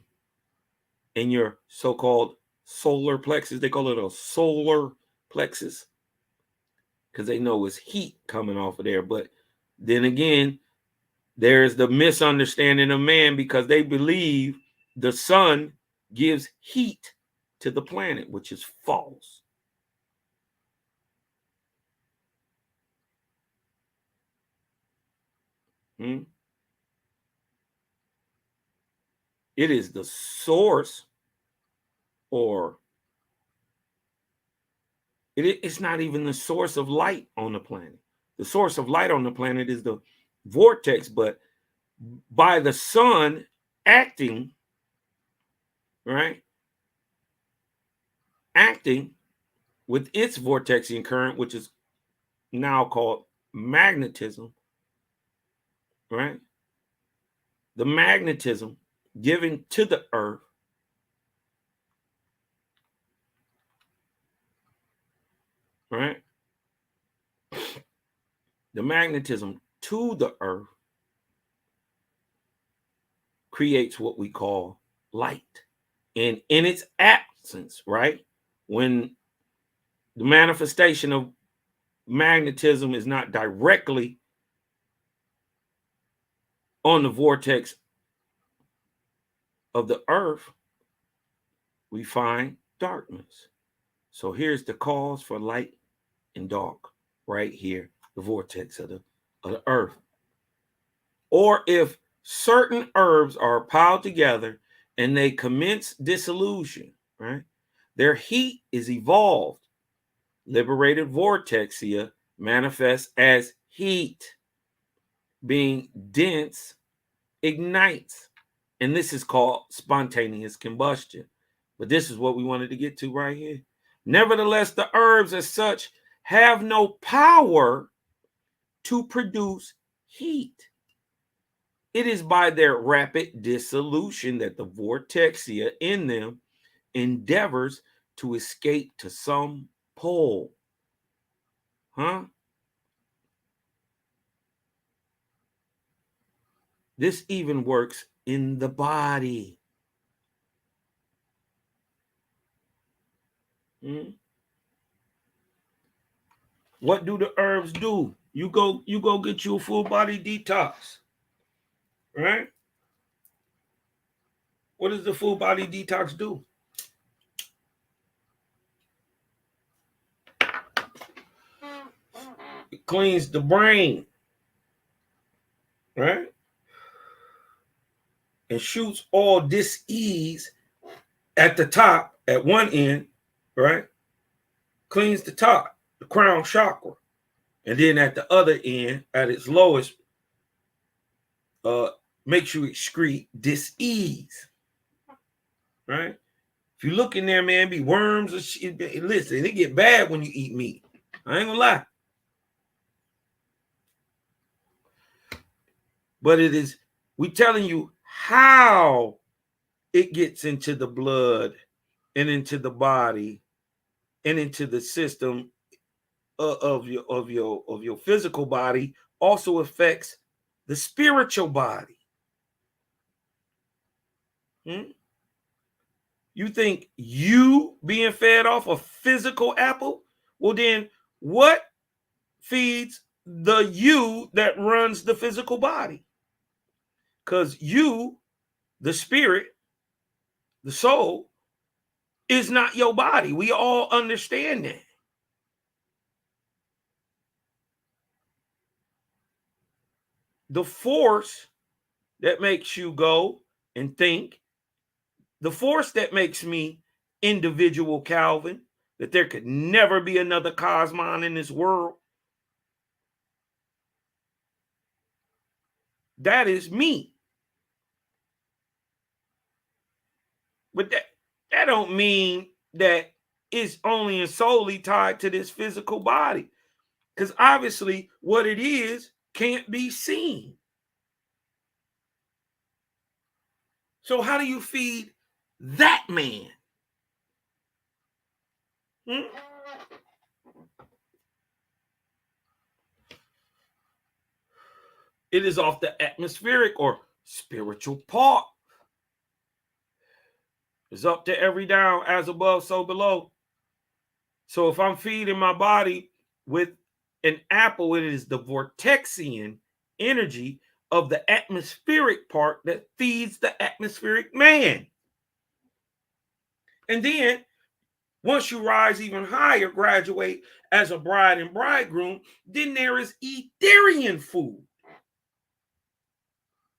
in your so-called solar plexus. They call it a solar plexus because they know it's heat coming off of there. But then again, there's the misunderstanding of man because they believe the sun gives heat to the planet, which is false. It is the source, or it's not even the source of light on the planet. The source of light on the planet is the vortex, but by the sun acting, right? Acting with its vortexian current, which is now called magnetism, right? The magnetism given to the earth, right? The magnetism to the earth creates what we call light. And in its absence, right? When the manifestation of magnetism is not directly on the vortex of the earth, we find darkness. So here's the cause for light and dark right here, the vortex of the earth. Or if certain herbs are piled together and they commence dissolution, right? Their heat is evolved. Liberated vortexia manifests as heat. Being dense ignites. And this is called spontaneous combustion. But this is what we wanted to get to right here. Nevertheless, the herbs as such have no power to produce heat. It is by their rapid dissolution that the vortexia in them endeavors to escape to some pole. This even works in the body. What do the herbs do? You go get you a full body detox, right? What does the full body detox do? It cleans the brain, right? And shoots all dis-ease at the top, at one end, right? Cleans the top, the crown chakra. And then at the other end, at its lowest, makes you excrete dis-ease, right? If you look in there, man, be worms or shit. Listen, it get bad when you eat meat. I ain't gonna lie. But it is, we telling you how it gets into the blood and into the body and into the system of your physical body, also affects the spiritual body. You think you being fed off a physical apple? Well, then what feeds the you that runs the physical body? Because you, the spirit, the soul, is not your body. We all understand that. The force that makes you go and think, the force that makes me individual Calvin, that there could never be another Cosmon in this world, that is me. But that don't mean that it's only and solely tied to this physical body. Because obviously what it is can't be seen. So how do you feed that man? It is off the atmospheric or spiritual part. It's up to every down, as above, so below. So if I'm feeding my body with an apple, it is the vortexian energy of the atmospheric part that feeds the atmospheric man. And then once you rise even higher, graduate as a bride and bridegroom, then there is etherian food.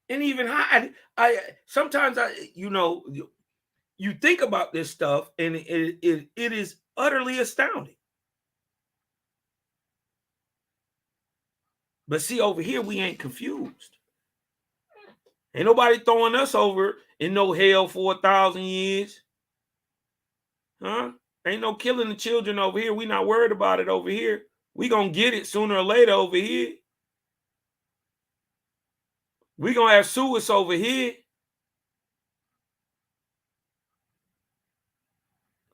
And even I sometimes you think about this stuff and it is utterly astounding. But see, over here, we ain't confused. Ain't nobody throwing us over in no hell for 1,000 years. Ain't no killing the children over here. We not worried about it over here. We gonna get it sooner or later over here. We gonna have suicide over here.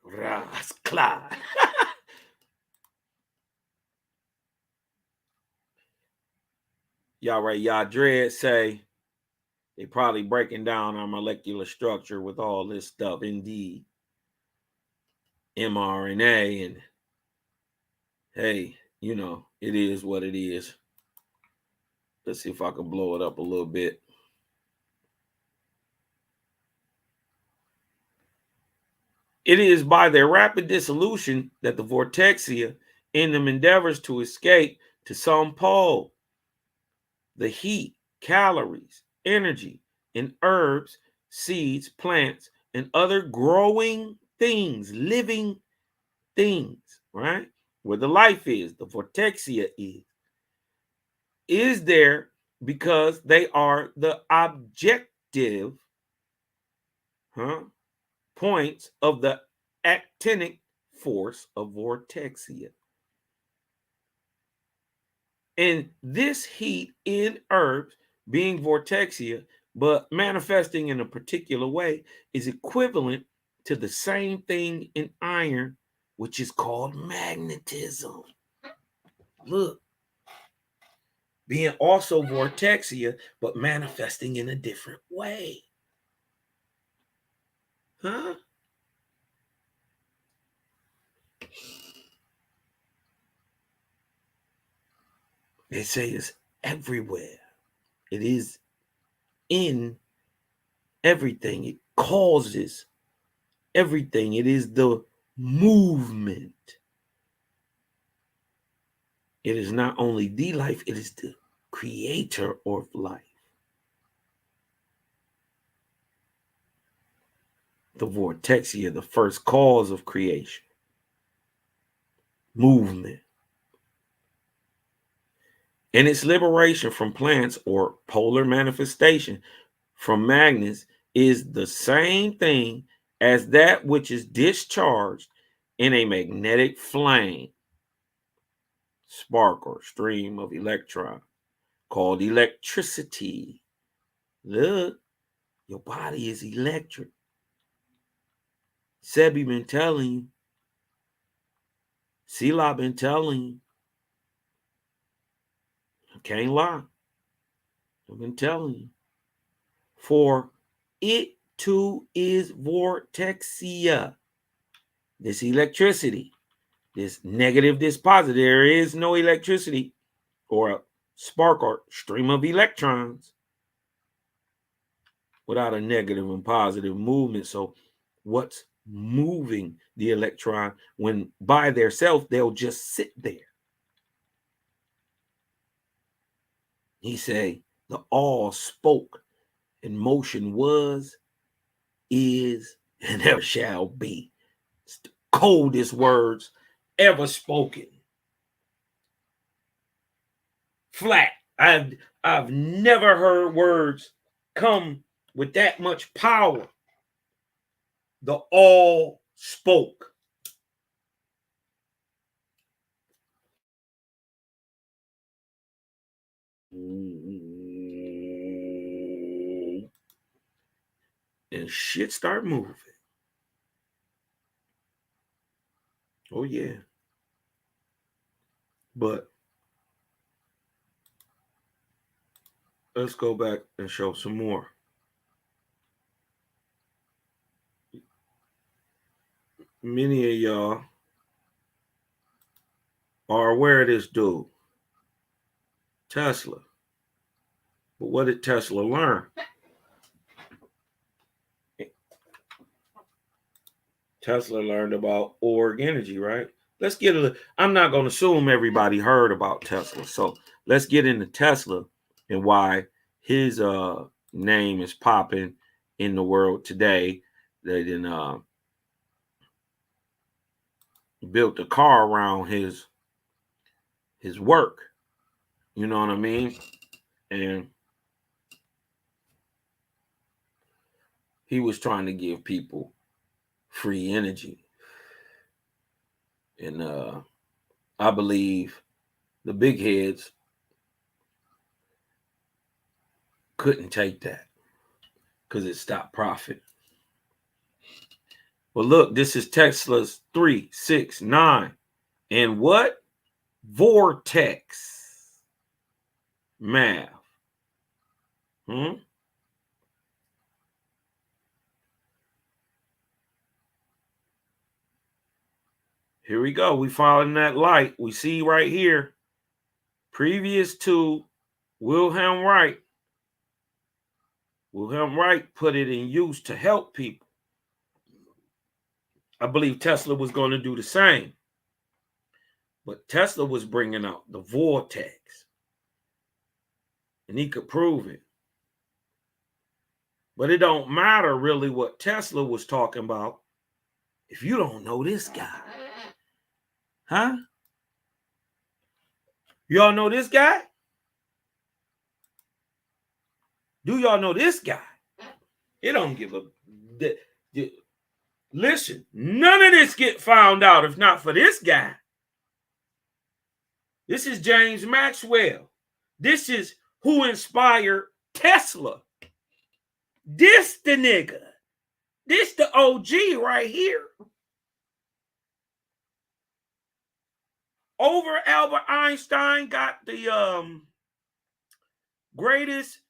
Rasklar. Y'all right, y'all dread say they probably breaking down our molecular structure with all this stuff. Indeed. mRNA, and hey, it is what it is. Let's see if I can blow it up a little bit. It is by their rapid dissolution that the vortexia, in them endeavors to escape to some pole, the heat, calories, energy in herbs, seeds, plants, and other growing things, living things, right? Where the life is, the vortexia is there because they are the objective points of the actinic force of vortexia. And this heat in herbs, being vortexia, but manifesting in a particular way, is equivalent to the same thing in iron, which is called magnetism. Look, being also vortexia, but manifesting in a different way. Huh? They say it's everywhere. It is in everything. It causes everything. It is the movement. It is not only the life, it is the creator of life. The vortexia, the first cause of creation. Movement. And its liberation from plants or polar manifestation from magnets is the same thing as that which is discharged in a magnetic flame, spark or stream of electron, called electricity. Look, your body is electric. Sebi been telling you. Sila been telling you. I can't lie. I've been telling you. For it too is vortexia. This electricity. This negative, this positive. There is no electricity or a spark or stream of electrons without a negative and positive movement. So what's moving the electron when by themselves they'll just sit there? He say the all spoke and motion was, is, and ever shall be. It's the coldest words ever spoken. Flat. I've never heard words come with that much power. The all spoke. And shit start moving. Oh yeah. But let's go back and show some more. Many of y'all are aware of this dude, Tesla. But what did Tesla learn? Tesla learned about org energy, right? Let's get a. I'm not going to assume everybody heard about Tesla. So let's get into Tesla and why his name is popping in the world today. They then built a car around his work. You know what I mean? And he was trying to give people free energy. And I believe the big heads couldn't take that because it stopped profit. Well, look, this is Tesla's 369. And what? Vortex math. Here we go. We following that light. We see right here, previous to Wilhelm Reich. Wilhelm Reich put it in use to help people. I believe Tesla was going to do the same. But Tesla was bringing out the Vortex. And he could prove it. But it don't matter really what Tesla was talking about if you don't know this guy. Huh? Y'all know this guy? Do y'all know this guy? It don't give a... Listen, none of this get found out if not for this guy. This is James Maxwell. This is who inspired Tesla. This the nigga. This the OG right here. Over Albert Einstein, got the greatest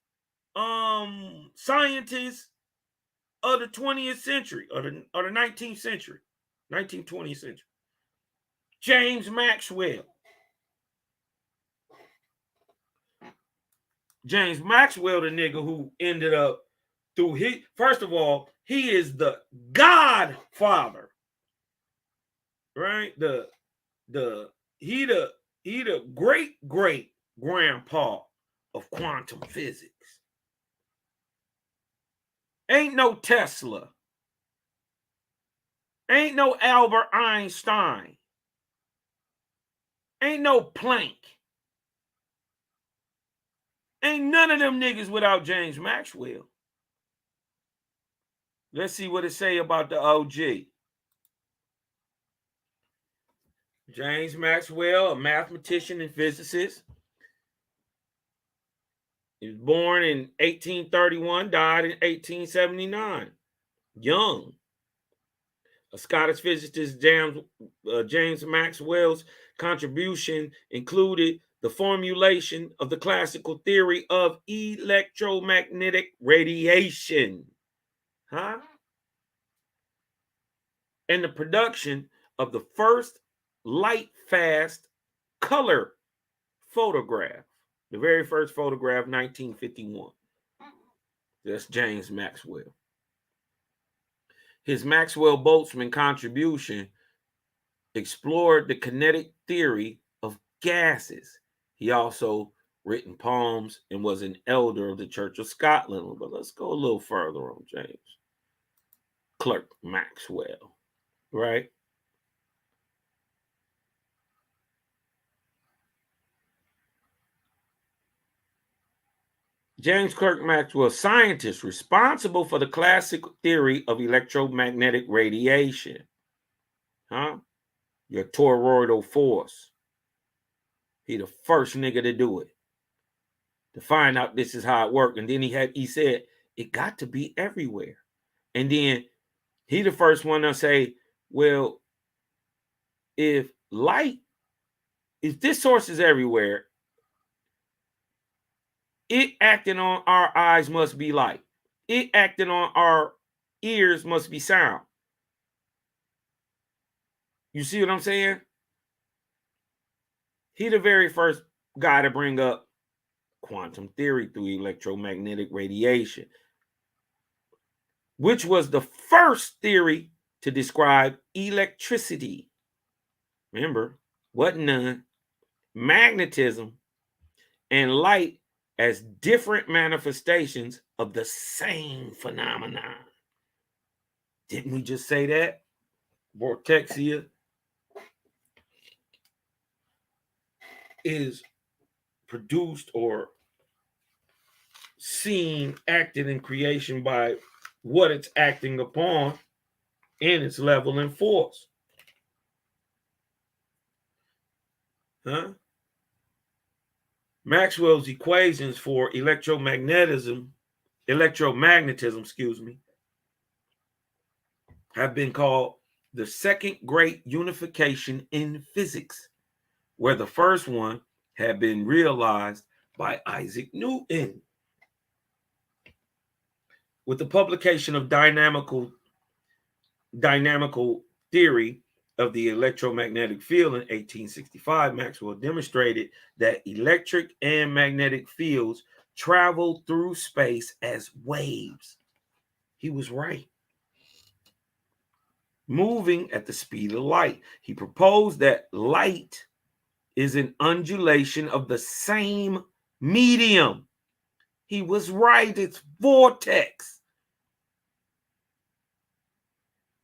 scientist of the 20th century, or the 19th century, 19th, 20th century. James Maxwell. James Maxwell, the nigga who ended up through first of all, he is the godfather. Right? He the great grandpa of quantum physics. Ain't no Tesla. Ain't no Albert Einstein. Ain't no Planck. Ain't none of them niggas without James Maxwell. Let's see what it say about the OG. James Maxwell, a mathematician and physicist. He was born in 1831, died in 1879. Young. A Scottish physicist, James Maxwell's contribution included the formulation of the classical theory of electromagnetic radiation. And the production of the first light-fast color photograph. The very first photograph, 1951. That's James Maxwell. His Maxwell-Boltzmann contribution explored the kinetic theory of gases. He also written poems and was an elder of the Church of Scotland. But let's go a little further on James Clerk Maxwell, right? James Clerk Maxwell, scientist responsible for the classic theory of electromagnetic radiation. Your toroidal force. He the first nigga to do it. To find out this is how it worked. And then he said, it got to be everywhere. And then he the first one to say, well, if this source is everywhere, it acting on our eyes must be light. It acting on our ears must be sound. You see what I'm saying? He the very first guy to bring up quantum theory through electromagnetic radiation, which was the first theory to describe electricity. Remember, wasn't none. Magnetism and light as different manifestations of the same phenomenon. Didn't we just say that? Vortexia is produced or seen, acted in creation by what it's acting upon and its level and force. Maxwell's equations for electromagnetism, have been called the second great unification in physics, where the first one had been realized by Isaac Newton. With the publication of dynamical theory of the electromagnetic field in 1865, Maxwell demonstrated that electric and magnetic fields travel through space as waves. He was right. moving at the speed of light. He proposed that light is an undulation of the same medium. He was right. It's vortex.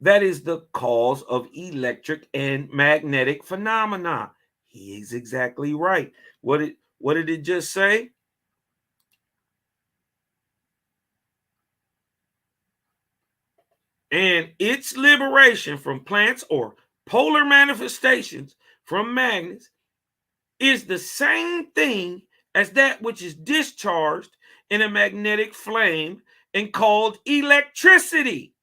That is the cause of electric and magnetic phenomena. He is exactly right. What did it just say? And its liberation from plants or polar manifestations from magnets is the same thing as that which is discharged in a magnetic flame and called electricity.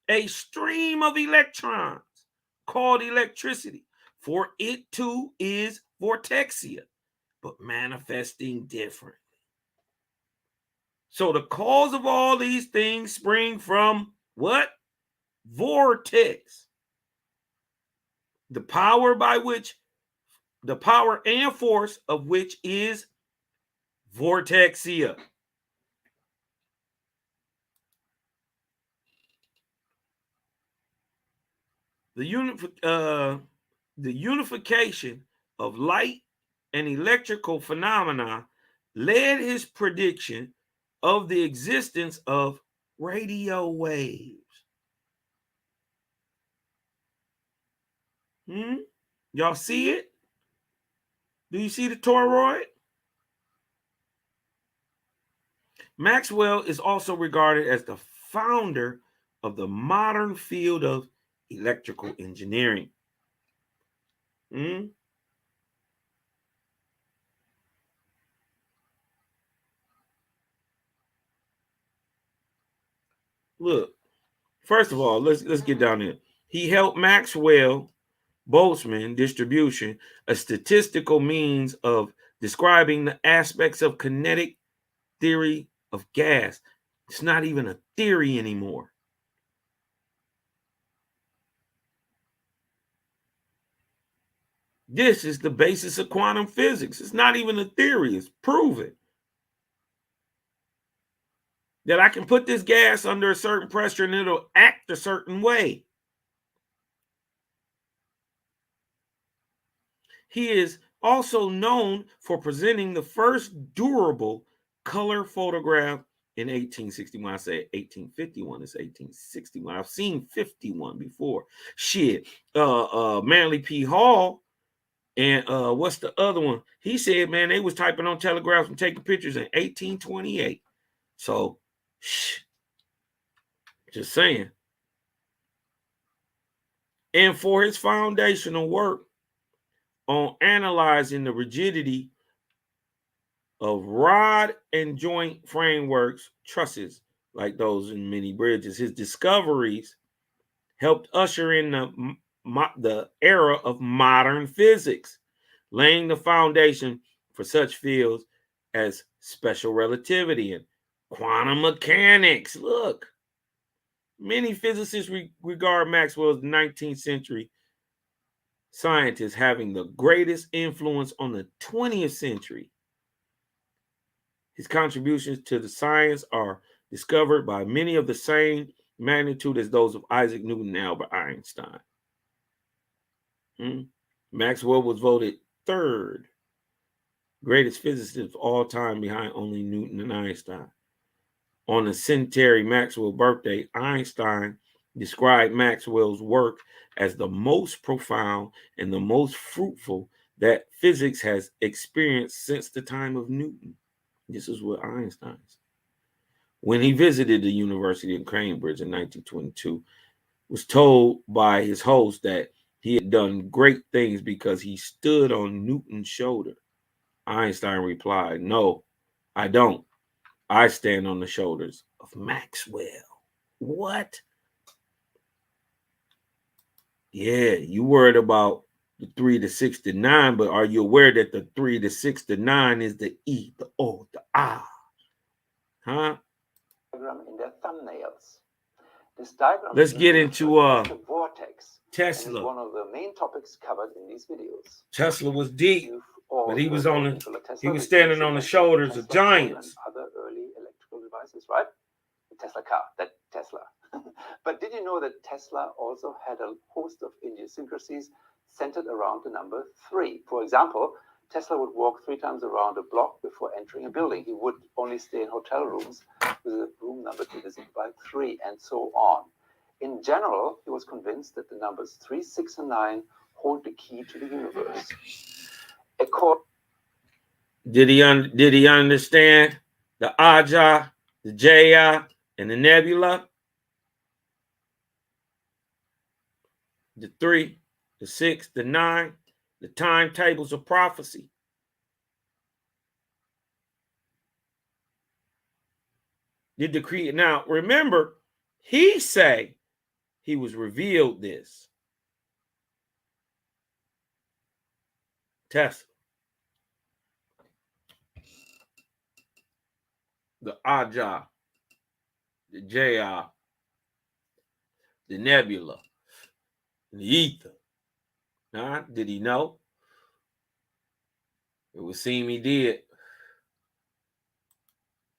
A stream of electrons called electricity, for it too is vortexia, but manifesting differently. So the cause of all these things spring from what? Vortex. The power and force of which is vortexia. The unification of light and electrical phenomena led his prediction of the existence of radio waves. Y'all see it? Do you see the toroid? Maxwell is also regarded as the founder of the modern field of electrical engineering. Look, first of all, let's get down there. He helped Maxwell Boltzmann distribution, a statistical means of describing the aspects of kinetic theory of gas. It's not even a theory anymore. This is the basis of quantum physics. It's not even a theory. It's proven that I can put this gas under a certain pressure and it'll act a certain way. He is also known for presenting the first durable color photograph in 1861. I say 1851, it's 1861. I've seen 51 before. Shit. Manly P. Hall and what's the other one? He said, man, they was typing on telegraphs and taking pictures in 1828. So, just saying. And for his foundational work on analyzing the rigidity of rod and joint frameworks, trusses like those in many bridges, his discoveries helped usher in the era of modern physics, laying the foundation for such fields as special relativity and quantum mechanics. Look, many physicists regard Maxwell as the 19th century scientist having the greatest influence on the 20th century. His contributions to the science are discovered by many of the same magnitude as those of Isaac Newton and Albert Einstein. Maxwell was voted third greatest physicist of all time, behind only Newton and Einstein. On the centenary Maxwell birthday, Einstein described Maxwell's work as the most profound and the most fruitful that physics has experienced since the time of Newton. This is what Einstein said. When he visited the University of Cambridge in 1922, was told by his host that he had done great things because he stood on Newton's shoulder. Einstein replied, "No, I don't. I stand on the shoulders of Maxwell." What? Yeah, you worried about the 3 to 6 to 9, but are you aware that the 3 to 6 to 9 is the E, the O, the A? Huh? In their thumbnails. This diagram Let's get into the vortex. Tesla. Is one of the main topics covered in these videos. Tesla was deep, but he was standing on the shoulders of giants. Other early electrical devices, right? The Tesla car, that Tesla. But did did you know that Tesla also had a host of idiosyncrasies centered around the number 3? For example, Tesla would walk 3 times around a block before entering a building. He would only stay in hotel rooms with a room number to visit by 3, and so on. In general, he was convinced that the numbers 3, 6, and 9 hold the key to the universe. Did he understand the Aja, the Jaya, and the Nebula? The 3, the 6, the 9, the timetables of prophecy. Did the creator now remember? He say he was revealed this. Tesla, the Aja, the Jaya, the Nebula, the ether. Did he know? It would seem he did.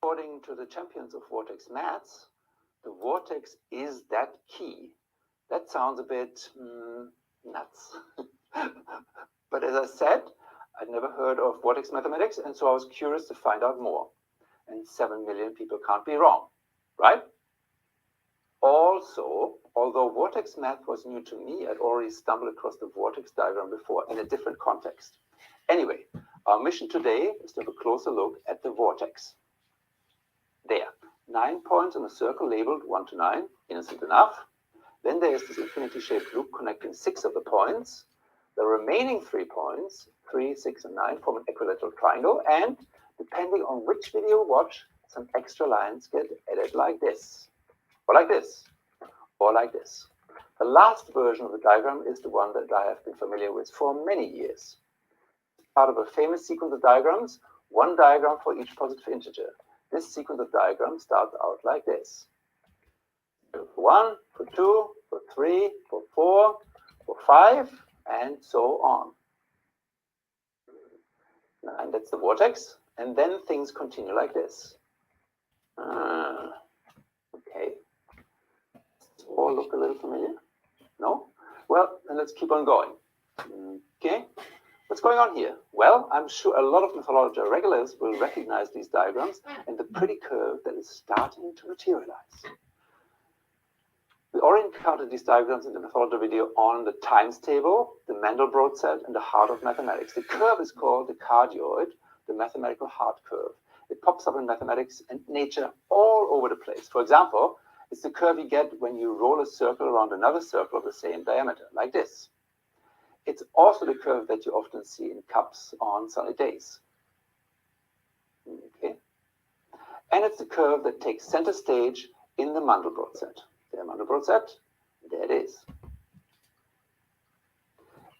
According to the champions of Vortex maths, the vortex is that key. That sounds a bit nuts. But as I said, I'd never heard of vortex mathematics, and so I was curious to find out more. And 7 million people can't be wrong, right? Also, although vortex math was new to me, I'd already stumbled across the vortex diagram before in a different context. Anyway, our mission today is to have a closer look at the vortex. There, 9 points on a circle labeled 1 to 9, innocent enough. Then there is this infinity-shaped loop connecting 6 of the points. The remaining 3 points, 3, 6, and 9, form an equilateral triangle, and depending on which video you watch, some extra lines get added like this, or like this, or like this. The last version of the diagram is the one that I have been familiar with for many years. Part of a famous sequence of diagrams, 1 diagram for each positive integer. This sequence of diagrams starts out like this. For 1, for 2, for 3, for 4, for 5, and so on. And that's the vortex. And then things continue like this. Okay. Does all look a little familiar? No? Well, then let's keep on going. Okay. What's going on here? Well, I'm sure a lot of mythology regulars will recognize these diagrams and the pretty curve that is starting to materialize. We already encountered these diagrams in the mythology video on the times table, the Mandelbrot set, and the heart of mathematics. The curve is called the cardioid, the mathematical heart curve. It pops up in mathematics and nature all over the place. For example, it's the curve you get when you roll a circle around another circle of the same diameter, like this. It's also the curve that you often see in cups on sunny days. Okay. And it's the curve that takes center stage in the Mandelbrot set. The Mandelbrot set, there it is.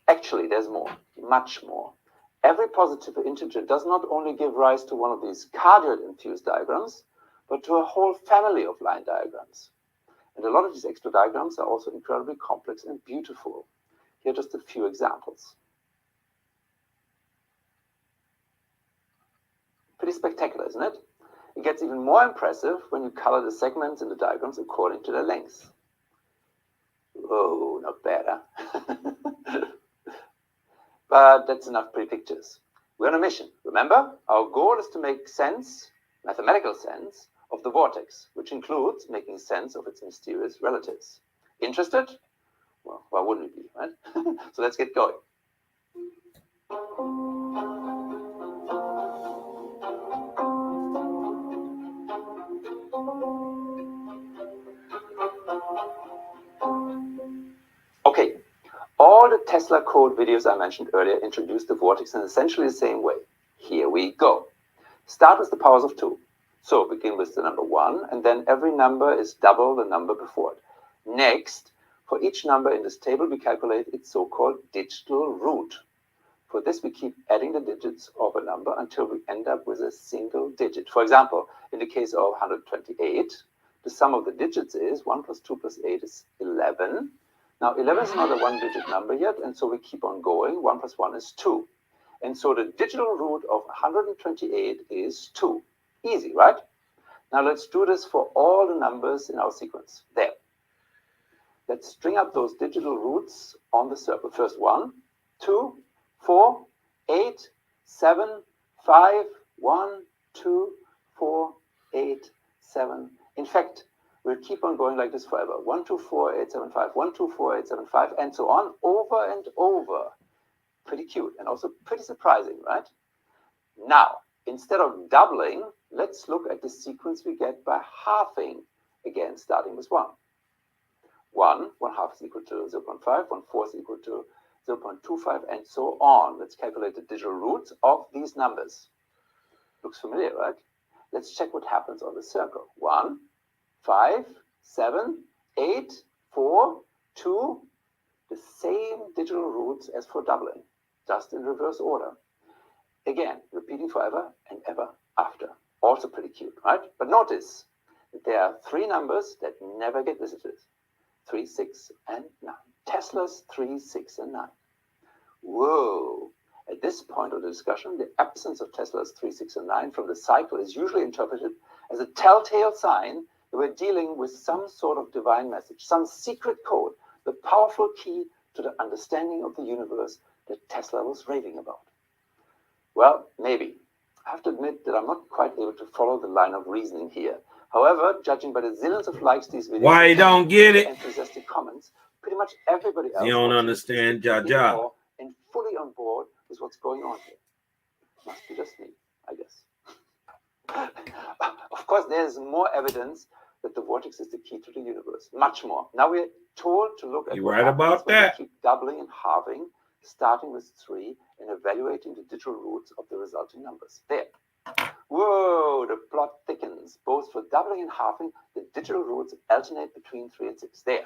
Actually, there's more, much more. Every positive integer does not only give rise to one of these cardioid-infused diagrams, but to a whole family of line diagrams. And a lot of these extra diagrams are also incredibly complex and beautiful. Here are just a few examples. Pretty spectacular, isn't it? It gets even more impressive when you color the segments in the diagrams according to their lengths. Oh, not bad, huh? But that's enough pretty pictures. We're on a mission. Remember, our goal is to make sense, mathematical sense, of the vortex, which includes making sense of its mysterious relatives. Interested? Well, why wouldn't we be, right? So let's get going. Okay, all the Tesla code videos I mentioned earlier introduced the vortex in essentially the same way. Here we go. Start with the powers of 2. So begin with the number 1, and then every number is double the number before it. Next, for each number in this table, we calculate its so-called digital root. For this, we keep adding the digits of a number until we end up with a single digit. For example, in the case of 128, the sum of the digits is 1 plus 2 plus 8 is 11. Now, 11 is not a one-digit number yet, and so we keep on going. 1 plus 1 is 2. And so the digital root of 128 is 2. Easy, right? Now let's do this for all the numbers in our sequence. There. let's string up those digital roots on the circle. First 1, 2, 4, 8, 7, 5, 1, 2, 4, 8, 7. In fact, we'll keep on going like this forever. 1, 2, 4, 8, 7, 5, 1, 2, 4, 8, 7, 5, and so on, over and over. Pretty cute and also pretty surprising, right? Now, instead of doubling, let's look at the sequence we get by halving, again, starting with 1. 1 half is equal to 0.5, 1/4 is equal to 0.25, and so on. Let's calculate the digital roots of these numbers. Looks familiar, right? Let's check what happens on the circle. 1, 5, 7, 8, 4, 2, the same digital roots as for doubling, just in reverse order. Again, repeating forever and ever after. Also pretty cute, right? But notice that there are 3 numbers that never get visited. 3, 6, and 9. Tesla's 3, 6, and 9. Whoa! At this point of the discussion, the absence of Tesla's 3, 6, and 9 from the cycle is usually interpreted as a telltale sign that we're dealing with some sort of divine message, some secret code, the powerful key to the understanding of the universe that Tesla was raving about. Well, maybe. I have to admit that I'm not quite able to follow the line of reasoning here. However, judging by the zillions of likes these videos Why you don't get it? enthusiastic comments, pretty much everybody else You don't understand Jaja. and fully on board with what's going on here. Must be just me, I guess. Of course, there's more evidence that the vortex is the key to the universe. Much more. Now we're told to look at You what right happens about when we that. keep doubling and halving, starting with 3 and evaluating the digital roots of the resulting numbers. There. Whoa, the plot thickens. Both for doubling and halving, the digital roots alternate between 3 and 6. There.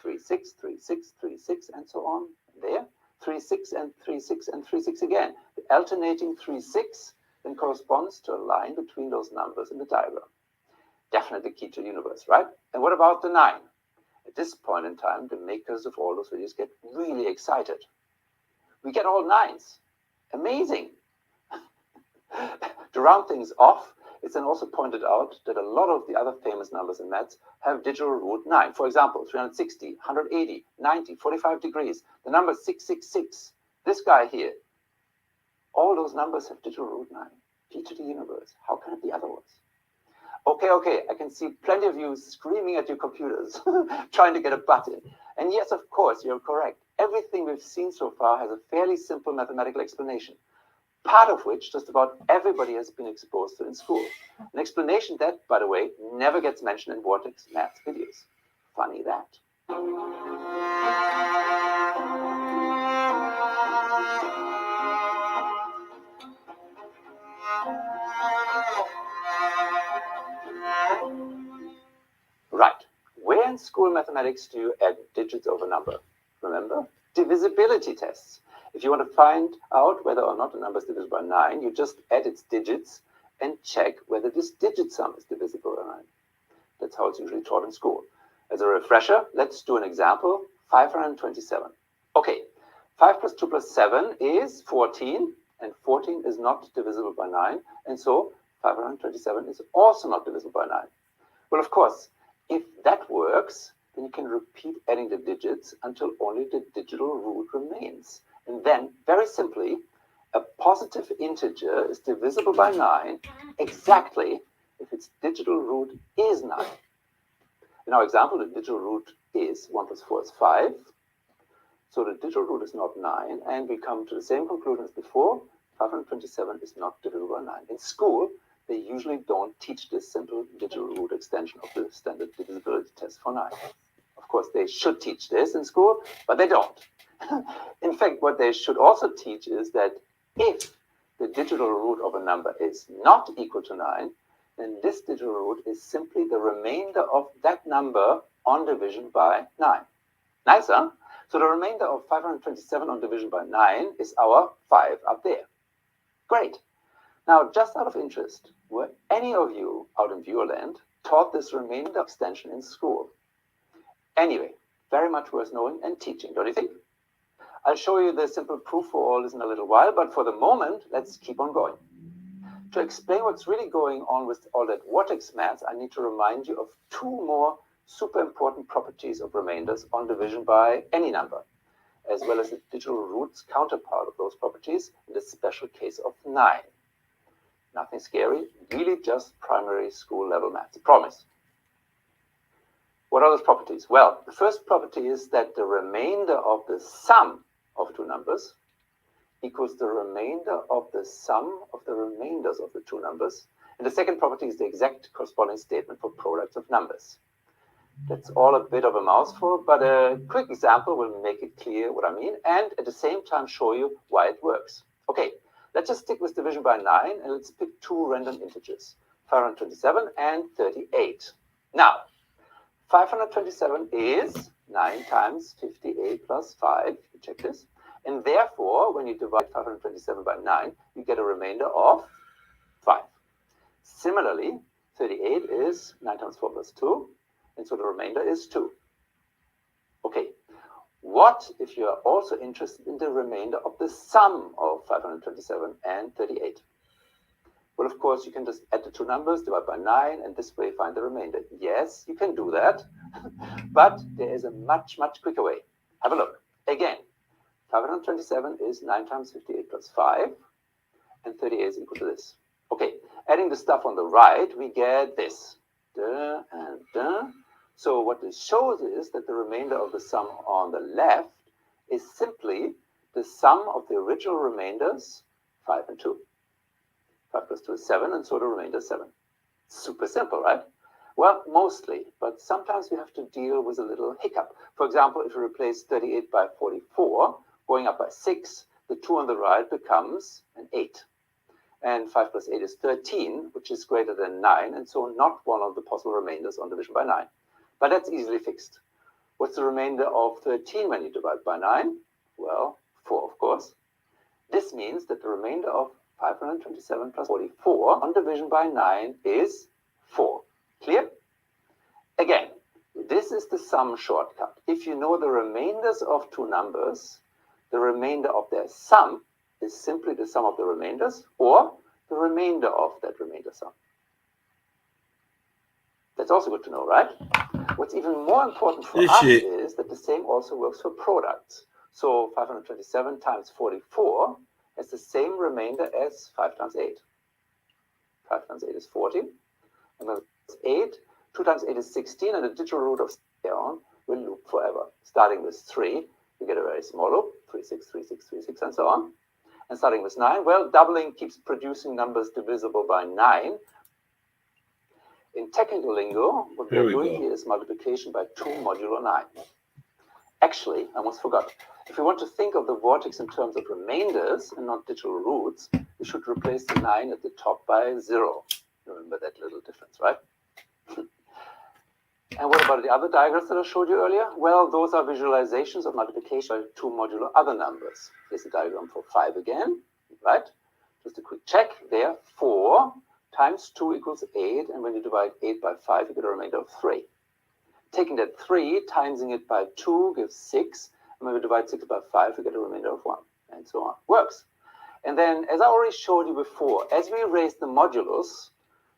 3, 6, 3, 6, 3, 6, and so on. There. 3, 6, and 3, 6, and 3, 6 again. The alternating 3, 6 then corresponds to a line between those numbers in the diagram. Definitely key to the universe, right? And what about the 9? At this point in time, the makers of all those videos get really excited. We get all 9s. Amazing. To round things off, it's then also pointed out that a lot of the other famous numbers in maths have digital root 9. For example, 360, 180, 90, 45 degrees. The number 666, this guy here. All those numbers have digital root 9. Key to the universe. How can it be otherwise? Okay, I can see plenty of you screaming at your computers, trying to get a button. And yes, of course, you're correct. Everything we've seen so far has a fairly simple mathematical explanation, part of which just about everybody has been exposed to in school. An explanation that, by the way, never gets mentioned in Vortex math videos. Funny that. Right. Where in school mathematics do you add digits over number? Remember? Divisibility tests. If you want to find out whether or not a number is divisible by 9, you just add its digits and check whether this digit sum is divisible by 9. That's how it's usually taught in school. As a refresher, let's do an example. 527. Okay, 5 plus 2 plus 7 is 14, and 14 is not divisible by 9, and so 527 is also not divisible by 9. Well, of course, if that works, then you can repeat adding the digits until only the digital root remains. And then, very simply, a positive integer is divisible by 9 exactly if its digital root is 9. In our example, the digital root is 1 plus 4 is 5. So the digital root is not 9, and we come to the same conclusion as before. 527 is not divisible by 9. In school, they usually don't teach this simple digital root extension of the standard divisibility test for 9. Of course, they should teach this in school, but they don't. In fact, what they should also teach is that if the digital root of a number is not equal to 9, then this digital root is simply the remainder of that number on division by 9. Nice, huh? So the remainder of 527 on division by 9 is our 5 up there. Great. Now, just out of interest, were any of you out in Viewerland taught this remainder extension in school? Anyway, very much worth knowing and teaching, don't you think? I'll show you the simple proof for all this in a little while, but for the moment, let's keep on going. To explain what's really going on with all that vortex maths, I need to remind you of 2 more super important properties of remainders on division by any number, as well as the digital roots counterpart of those properties in the special case of 9. Nothing scary, really just primary school level maths, promise. What are those properties? Well, the first property is that the remainder of the sum of two numbers equals the remainder of the sum of the remainders of the two numbers. And the second property is the exact corresponding statement for products of numbers. That's all a bit of a mouthful, but a quick example will make it clear what I mean and at the same time show you why it works. Okay, let's just stick with division by 9 and let's pick two random integers, 527 and 38. Now, 527 is 9 times 58 plus 5. Check this. And therefore, when you divide 527 by 9, you get a remainder of 5. Similarly, 38 is 9 times 4 plus 2. And so the remainder is 2. Okay. What if you are also interested in the remainder of the sum of 527 and 38? Well, of course, you can just add the two numbers, divide by 9, and this way find the remainder. Yes, you can do that, but there is a much, much quicker way. Have a look. Again, 527 is 9 times 58 plus 5, and 38 is equal to this. Okay, adding the stuff on the right, we get this. Duh and duh. So what this shows is that the remainder of the sum on the left is simply the sum of the original remainders, 5 and 2. 5 plus 2 is 7, and so the remainder is 7. Super simple, right? Well, mostly, but sometimes we have to deal with a little hiccup. For example, if you replace 38 by 44, going up by 6, the 2 on the right becomes an 8. And 5 plus 8 is 13, which is greater than 9, and so not one of the possible remainders on division by 9. But that's easily fixed. What's the remainder of 13 when you divide by 9? Well, 4, of course. This means that the remainder of 527 plus 44 on division by 9 is 4. Clear? Again, this is the sum shortcut. If you know the remainders of two numbers, the remainder of their sum is simply the sum of the remainders or the remainder of that remainder sum. That's also good to know, right? What's even more important for us is that the same also works for products. So 527 times 44 has the same remainder as 5 times 8. 5 times 8 is 40. And then 8, 2 times 8 is 16, and the digital root of 7 will loop forever. Starting with 3, you get a very small loop, 3, 6, 3, 6, 3, 6, and so on. And starting with 9, well, doubling keeps producing numbers divisible by 9. In technical lingo, what we're doing here is multiplication by 2 modulo 9. Actually, I almost forgot. If we want to think of the vortex in terms of remainders and not digital roots, we should replace the 9 at the top by 0. Remember that little difference, right? And what about the other diagrams that I showed you earlier? Well, those are visualizations of multiplication by 2 modulo other numbers. Here's the diagram for 5 again, right? Just a quick check there. 4 times 2 equals 8, and when you divide 8 by 5, you get a remainder of 3. Taking that 3, timesing it by 2 gives 6, and when we divide 6 by 5, we get a remainder of 1, and so on. Works. And then, as I already showed you before, as we raise the modulus,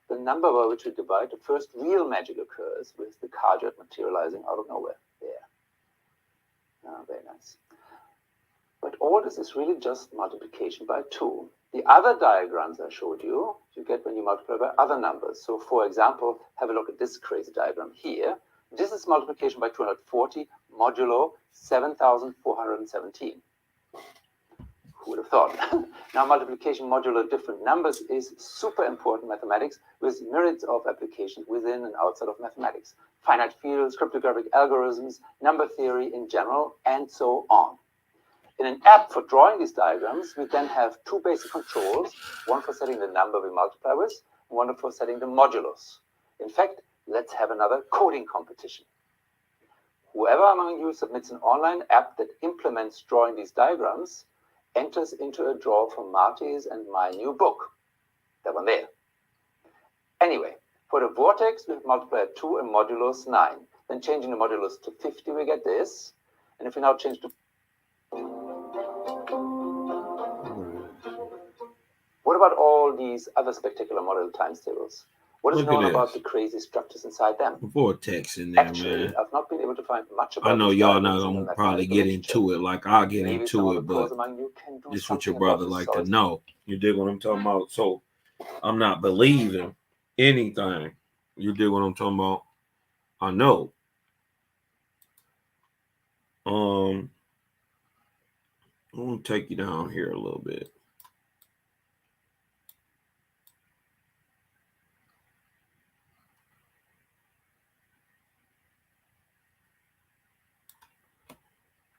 the number by which we divide, the first real magic occurs with the cardioid materializing out of nowhere. There. Oh, very nice. But all this is really just multiplication by 2. The other diagrams I showed you, you get when you multiply by other numbers. So, for example, have a look at this crazy diagram here. This is multiplication by 240 modulo 7,417. Who would have thought? Now, multiplication modulo different numbers is super important mathematics with myriads of applications within and outside of mathematics. Finite fields, cryptographic algorithms, number theory in general, and so on. In an app for drawing these diagrams, we then have 2 basic controls, one for setting the number we multiply with, and one for setting the modulus. In fact, let's have another coding competition. Whoever among you submits an online app that implements drawing these diagrams enters into a draw from Marty's and my new book. That one there. Anyway, for the vortex, we have multiplied 2 and modulus 9. Then changing the modulus to 50, we get this. And if we now change to... What about all these other spectacular model times tables? What is Look at known this. about the crazy structures inside them? Vortex in there, Actually, man. I've not been able to find much about I know these y'all not diagrams in the gonna probably mathematical get literature. into it like I'll get Maybe some into of it, the pros but among you can do this is what your something brother about this like to solid. know. You dig what I'm talking about? So I'm not believing anything. You dig what I'm talking about? I know. I'm gonna take you down here a little bit.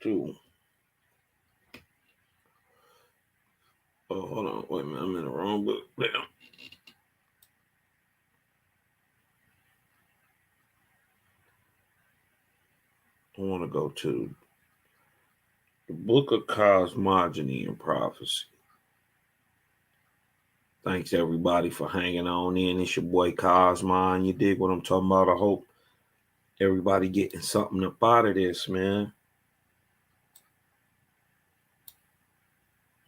Two. Oh, hold on. Wait a minute. I'm in the wrong book. Damn. I want to go to the Book of Cosmogony and Prophecy. Thanks everybody for hanging on in. It's your boy Cosmon. You dig what I'm talking about? I hope everybody getting something up out of this, man.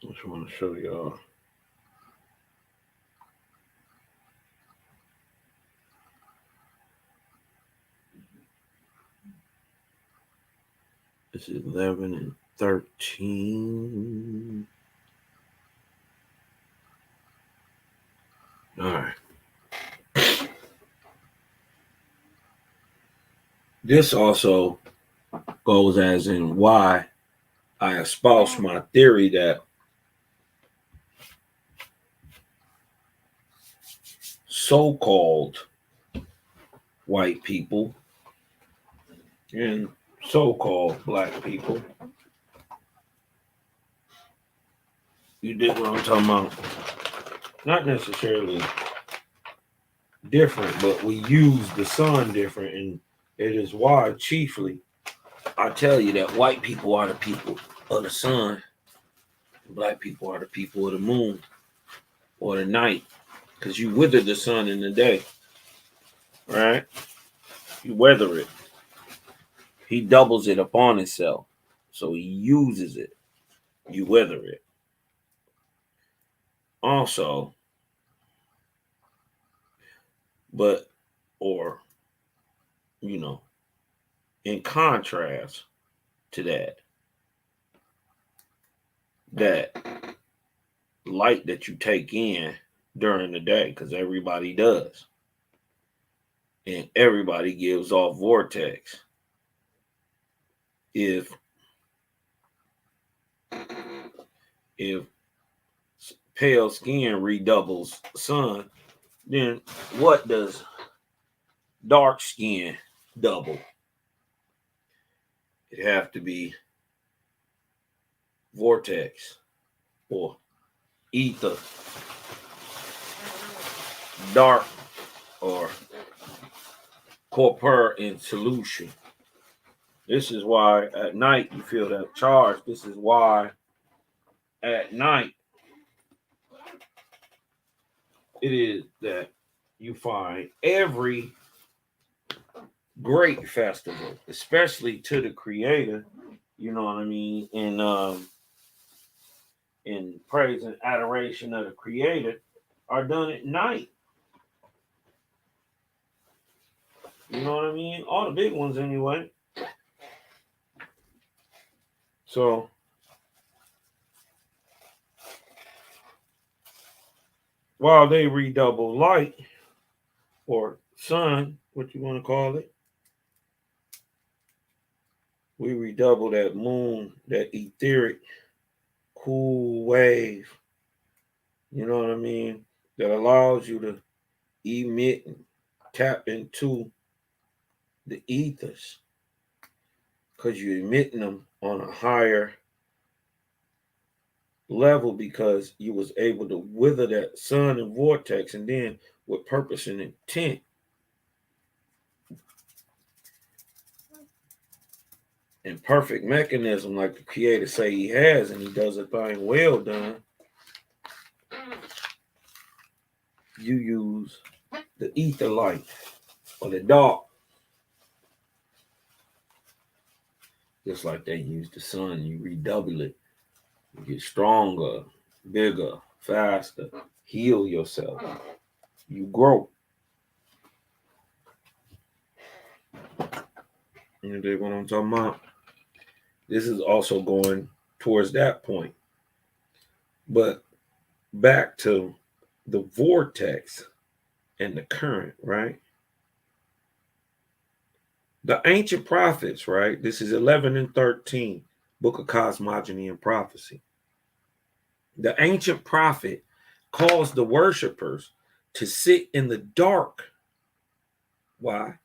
I just want to show y'all. This is 11 and 13. All right. This also goes as in why I espouse my theory that so-called white people and so-called black people, you dig what I'm talking about? Not necessarily different, but we use the sun different, and it is why chiefly I tell you that white people are the people of the sun, and black people are the people of the moon or the night, because you wither the sun in the day, right? You weather it. He doubles it upon himself, so he uses it. You weather it. Also, but, or, you know, in contrast to that light that you take in during the day, because everybody does, and everybody gives off vortex. If pale skin redoubles sun, then what does dark skin double? It have to be vortex or ether, dark or corpore in solution. This is why at night you feel that charge. This is why at night it is that you find every great festival, especially to the creator, you know what I mean, in praise and adoration of the creator, are done at night. You know what I mean? All the big ones anyway. So while they redouble light or sun, what you want to call it, we redouble that moon, that etheric cool wave, you know what I mean, that allows you to emit and tap into the ethers, because you're emitting them on a higher level because you was able to wither that sun and vortex, and then with purpose and intent. And perfect mechanism like the creator say he has, and he does a thing well done, you use the ether light or the dark, just like they use the sun. You redouble it, you get stronger, bigger, faster, heal yourself, you grow. You dig what I'm talking about? This is also going towards that point. But back to the vortex and the current, right? The ancient prophets, right? This is 11 and 13, Book of Cosmogony and Prophecy. The ancient prophet caused the worshipers to sit in the dark. Why?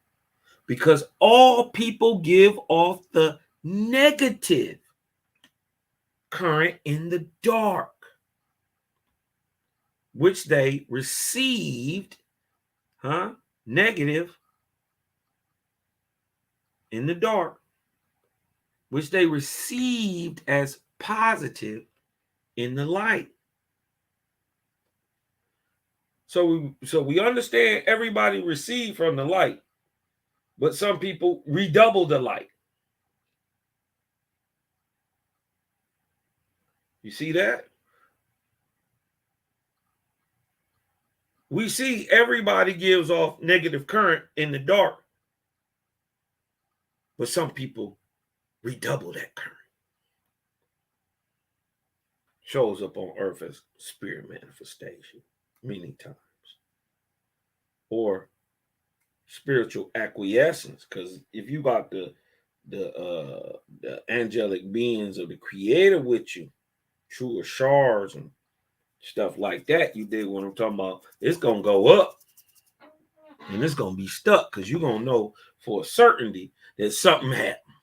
Because all people give off the negative current in the dark, which they received, negative in the dark, which they received as positive in the light. So we understand everybody received from the light, but some people redouble the light. You see that? We see everybody gives off negative current in the dark, but some people redouble that current. Shows up on earth as spirit manifestation many times. Or spiritual acquiescence, because if you got the angelic beings of the creator with you, true shards and stuff like that, you dig what I'm talking about, it's gonna go up and it's gonna be stuck, because you're gonna know for a certainty that something happened.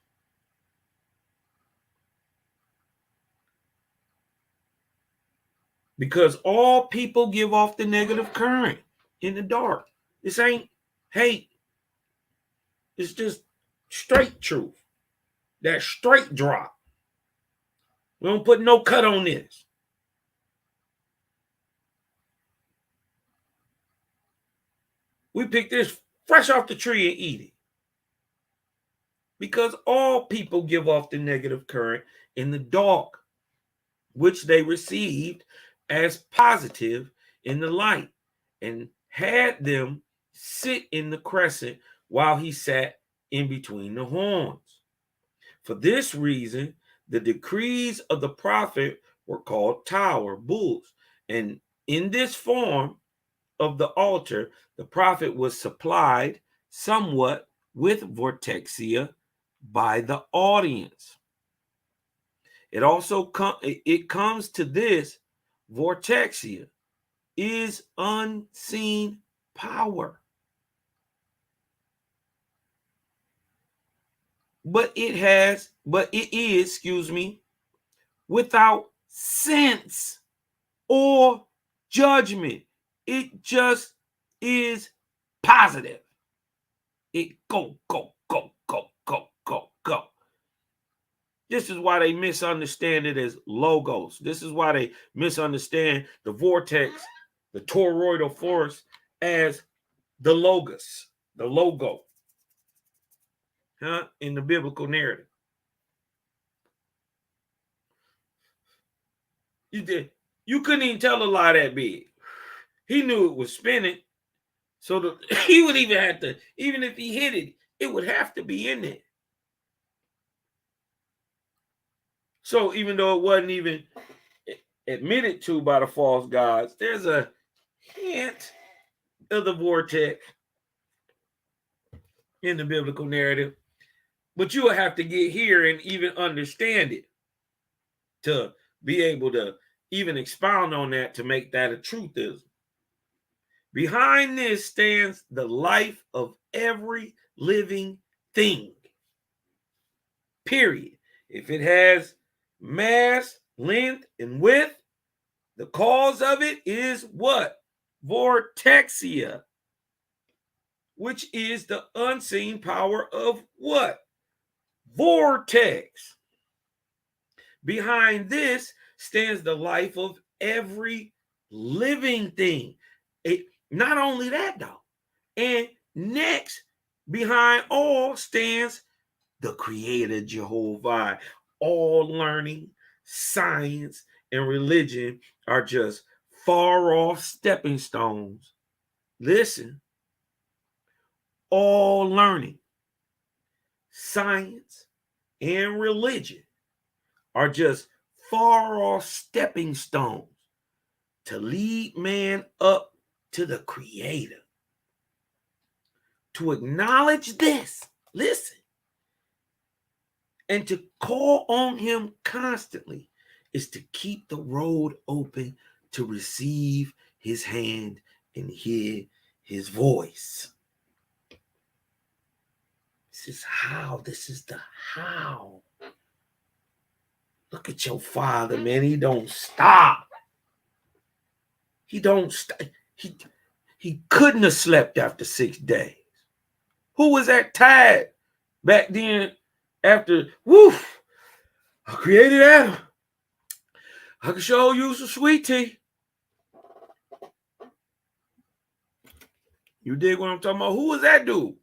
Because all people give off the negative current in the dark. This ain't hate. It's just straight truth. That straight drop. We don't put no cut on this. We pick this fresh off the tree and eat it. Because all people give off the negative current in the dark, which they received as positive in the light, and had them sit in the crescent while he sat in between the horns. For this reason, the decrees of the prophet were called tower, bulls. And in this form of the altar, the prophet was supplied somewhat with vortexia by the audience. It also comes to this: vortexia is unseen power. But it is, without sense or judgment. It just is positive. It go. This is why they misunderstand it as logos. This is why they misunderstand the vortex, the toroidal force, as the logos, the logo, in the biblical narrative. You couldn't even tell a lie that big. He knew it was spinning, so he would even have to, even if he hit it, it would have to be in there. So even though it wasn't even admitted to by the false gods, there's a hint of the vortex in the biblical narrative. But you will have to get here and even understand it to be able to even expound on that, to make that a truthism. Behind this stands the life of every living thing. Period. If it has mass, length, and width, the cause of it is what? Vortexia, which is the unseen power of what? Vortex. Behind this stands the life of every living thing. Not only that, though. And next, behind all stands the creator Jehovih. All learning, science, and religion are just far off stepping stones. Listen, all learning, science, and religion are just far off stepping stones to lead man up to the Creator. To acknowledge this, listen, and to call on him constantly is to keep the road open to receive his hand and hear his voice. This is how. This is the how. Look at your father, man. He don't stop. He don't stop. He couldn't have slept after 6 days. Who was that tired back then after, woof, I created Adam. I can show you some sweet tea. You dig what I'm talking about? Who was that dude?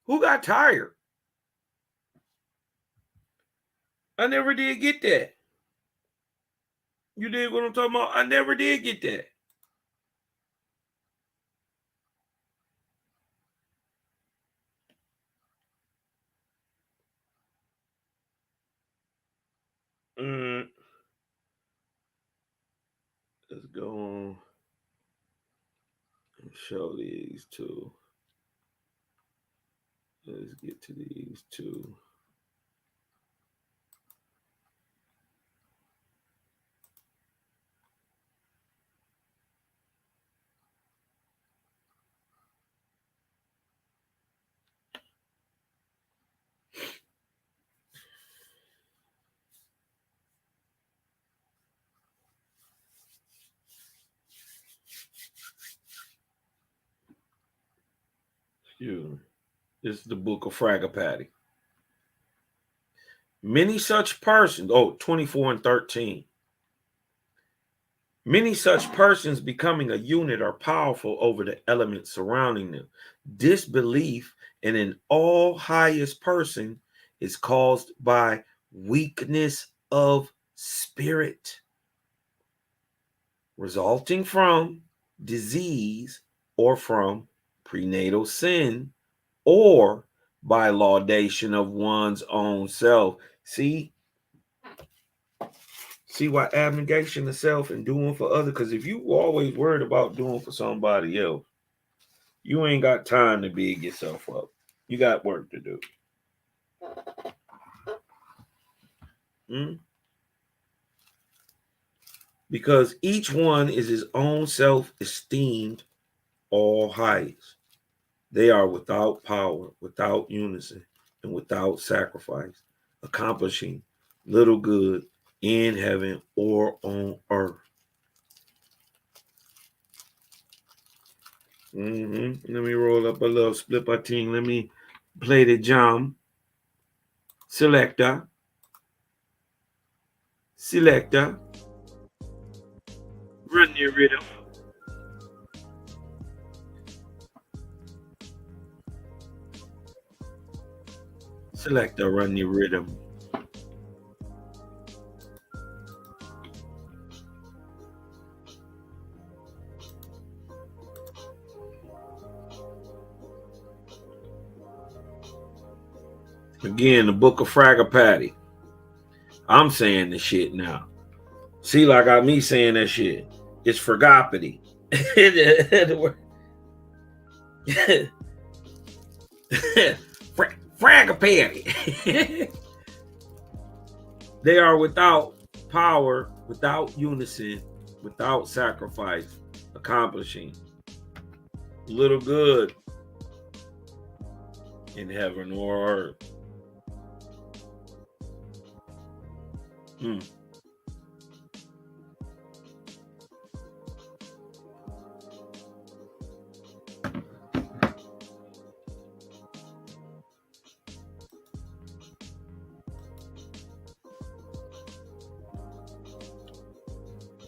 Who got tired? I never did get that. You dig what I'm talking about? I never did get that. Let's go on and show these two. Let's get to these two. This is the book of Fragapati. Many such persons, 24 and 13. Many such persons becoming a unit are powerful over the elements surrounding them. Disbelief in an all highest person is caused by weakness of spirit, resulting from disease or from prenatal sin, or by laudation of one's own self. See why abnegation of self and doing for others? Because if you always worried about doing for somebody else, you ain't got time to big yourself up. You got work to do. Because each one is his own self-esteemed all highest. They are without power, without unison, and without sacrifice, accomplishing little good in heaven or on earth. Let me roll up a little split by team. Let me play the jam. Selector. Run your rhythm. Selector, run your rhythm. Again, the book of Fragapati. I'm saying the shit now. See, like got me saying that shit. It's Fragapati. Fragapati. They are without power, without unison, without sacrifice, accomplishing little good in heaven or earth.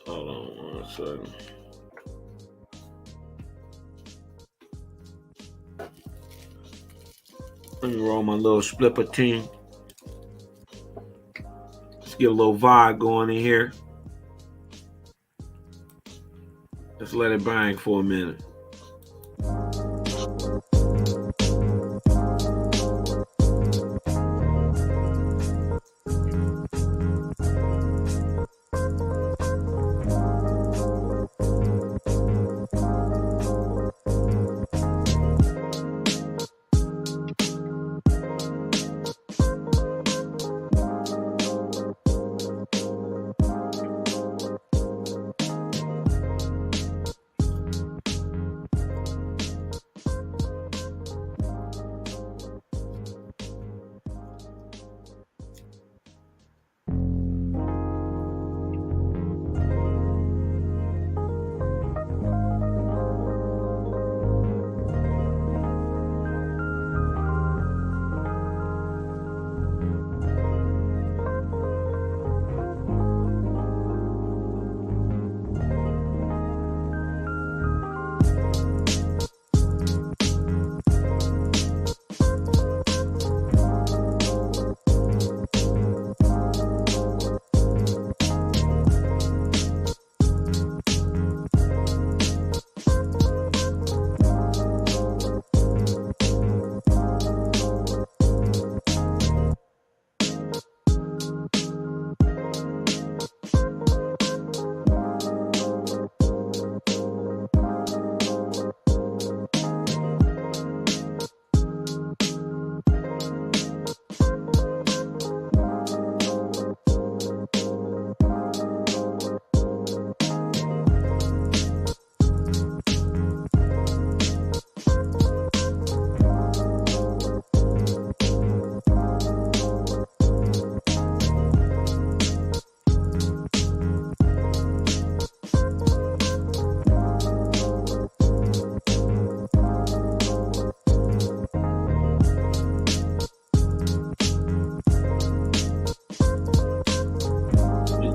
Hold on 1 second. Let me roll my little splipper team. Let's get a little vibe going in here. Let's let it bang for a minute.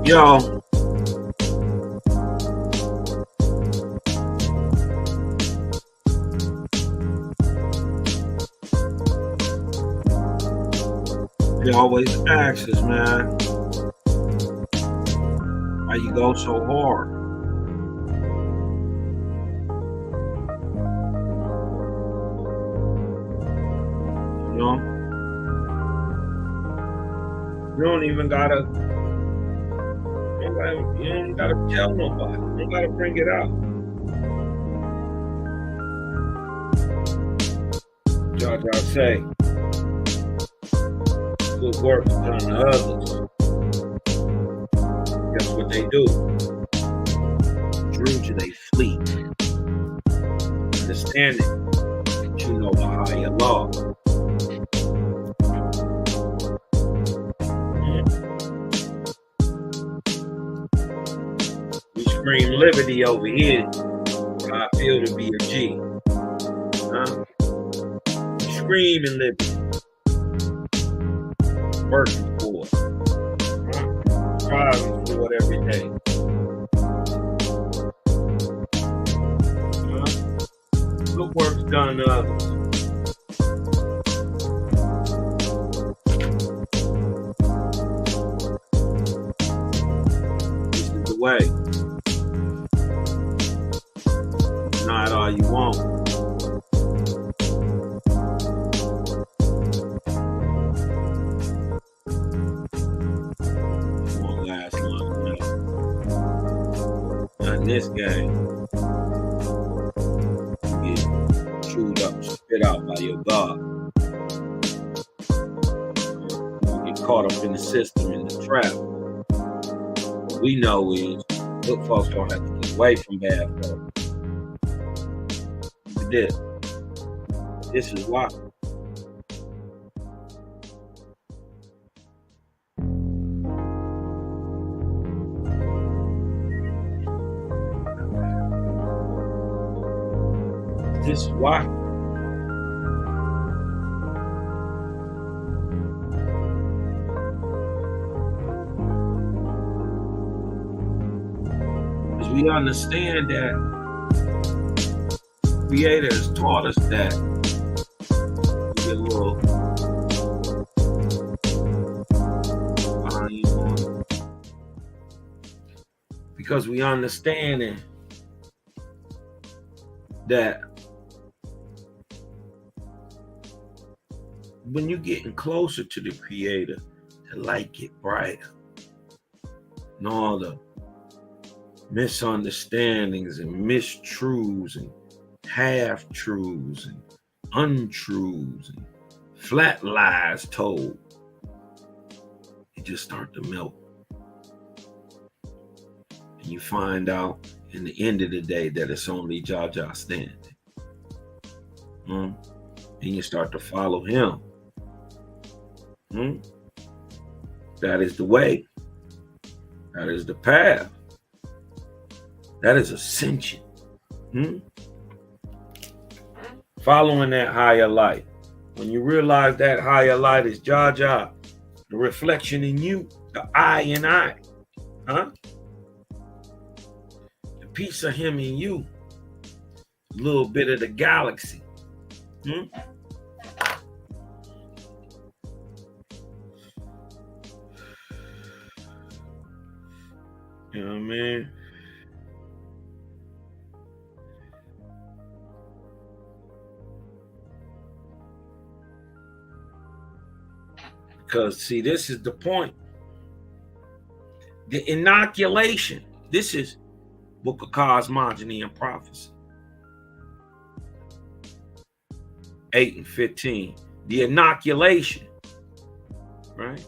Yo. He always asks us, man, why you go so hard? You know? You don't even gotta, you don't gotta tell nobody. You don't gotta bring it out. Jaja say, good work is done to others. Guess what they do? Drew to they flee. Understanding that you know the higher law. We scream liberty over here. How I feel to be a G. Huh? Screaming liberty. Working for it. Striving for it every day. Good work's done to others. This is the way. It's not all you want. This game, you get chewed up, spit out by your God. You get caught up in the system, in the trap. What we know is good folks don't have to get away from bad folks. This is why. This is why. Because we understand that Creator has taught us that we get a little behind on. Because we understand that when you're getting closer to the Creator, the light get brighter. And all the misunderstandings and mistruths and half-truths and untruths and flat lies told, it just start to melt. And you find out in the end of the day that it's only Jaja standing. And you start to follow him. That is the way. That is the path. That is ascension. Following that higher light. When you realize that higher light is Jaja, the reflection in you, the I in I. The piece of him in you, a little bit of the galaxy. You know what I mean? Because, see, this is the point. The inoculation. This is Book of Cosmogony and Prophecy. 8 and 15. The inoculation. Right?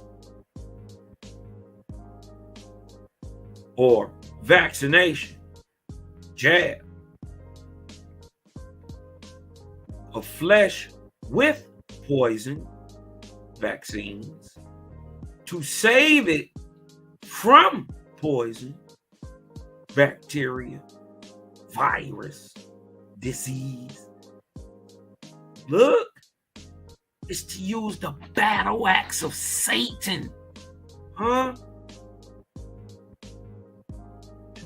Or vaccination, jab of flesh with poison, vaccines, to save it from poison, bacteria, virus, disease. Look, it's to use the battle axe of Satan.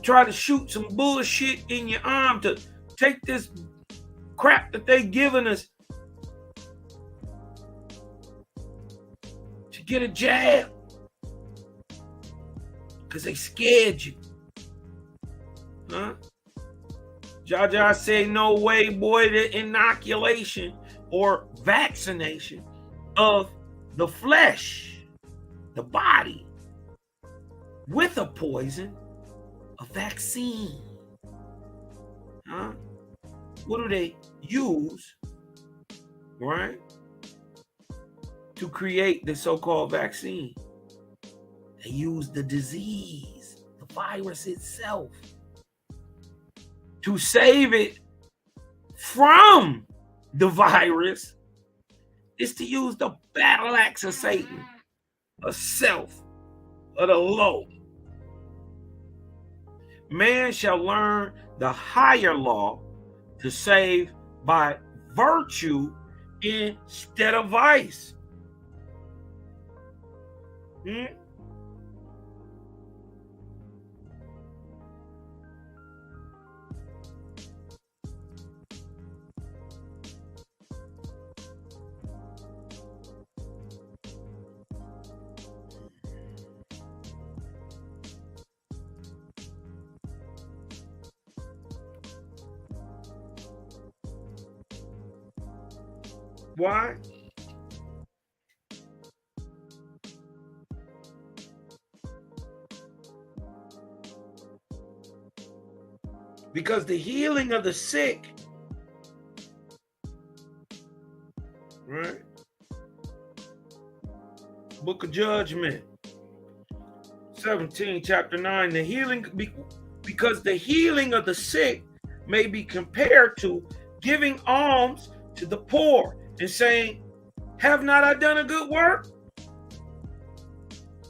try to shoot some bullshit in your arm, to take this crap that they giving us to get a jab, because they scared you. Huh? Jaja say no way, boy, the inoculation or vaccination of the flesh, the body, with a poison, a vaccine. Huh? What do they use, right, to create the so-called vaccine? They use the disease, the virus itself, to save it from the virus. Is to use the battle axe of Satan, of self, of the low. Man shall learn the higher law to save by virtue instead of vice. Why? Because the healing of the sick, right? Book of Judgment, 17, chapter 9, the healing, because the healing of the sick may be compared to giving alms to the poor and saying, have not I done a good work?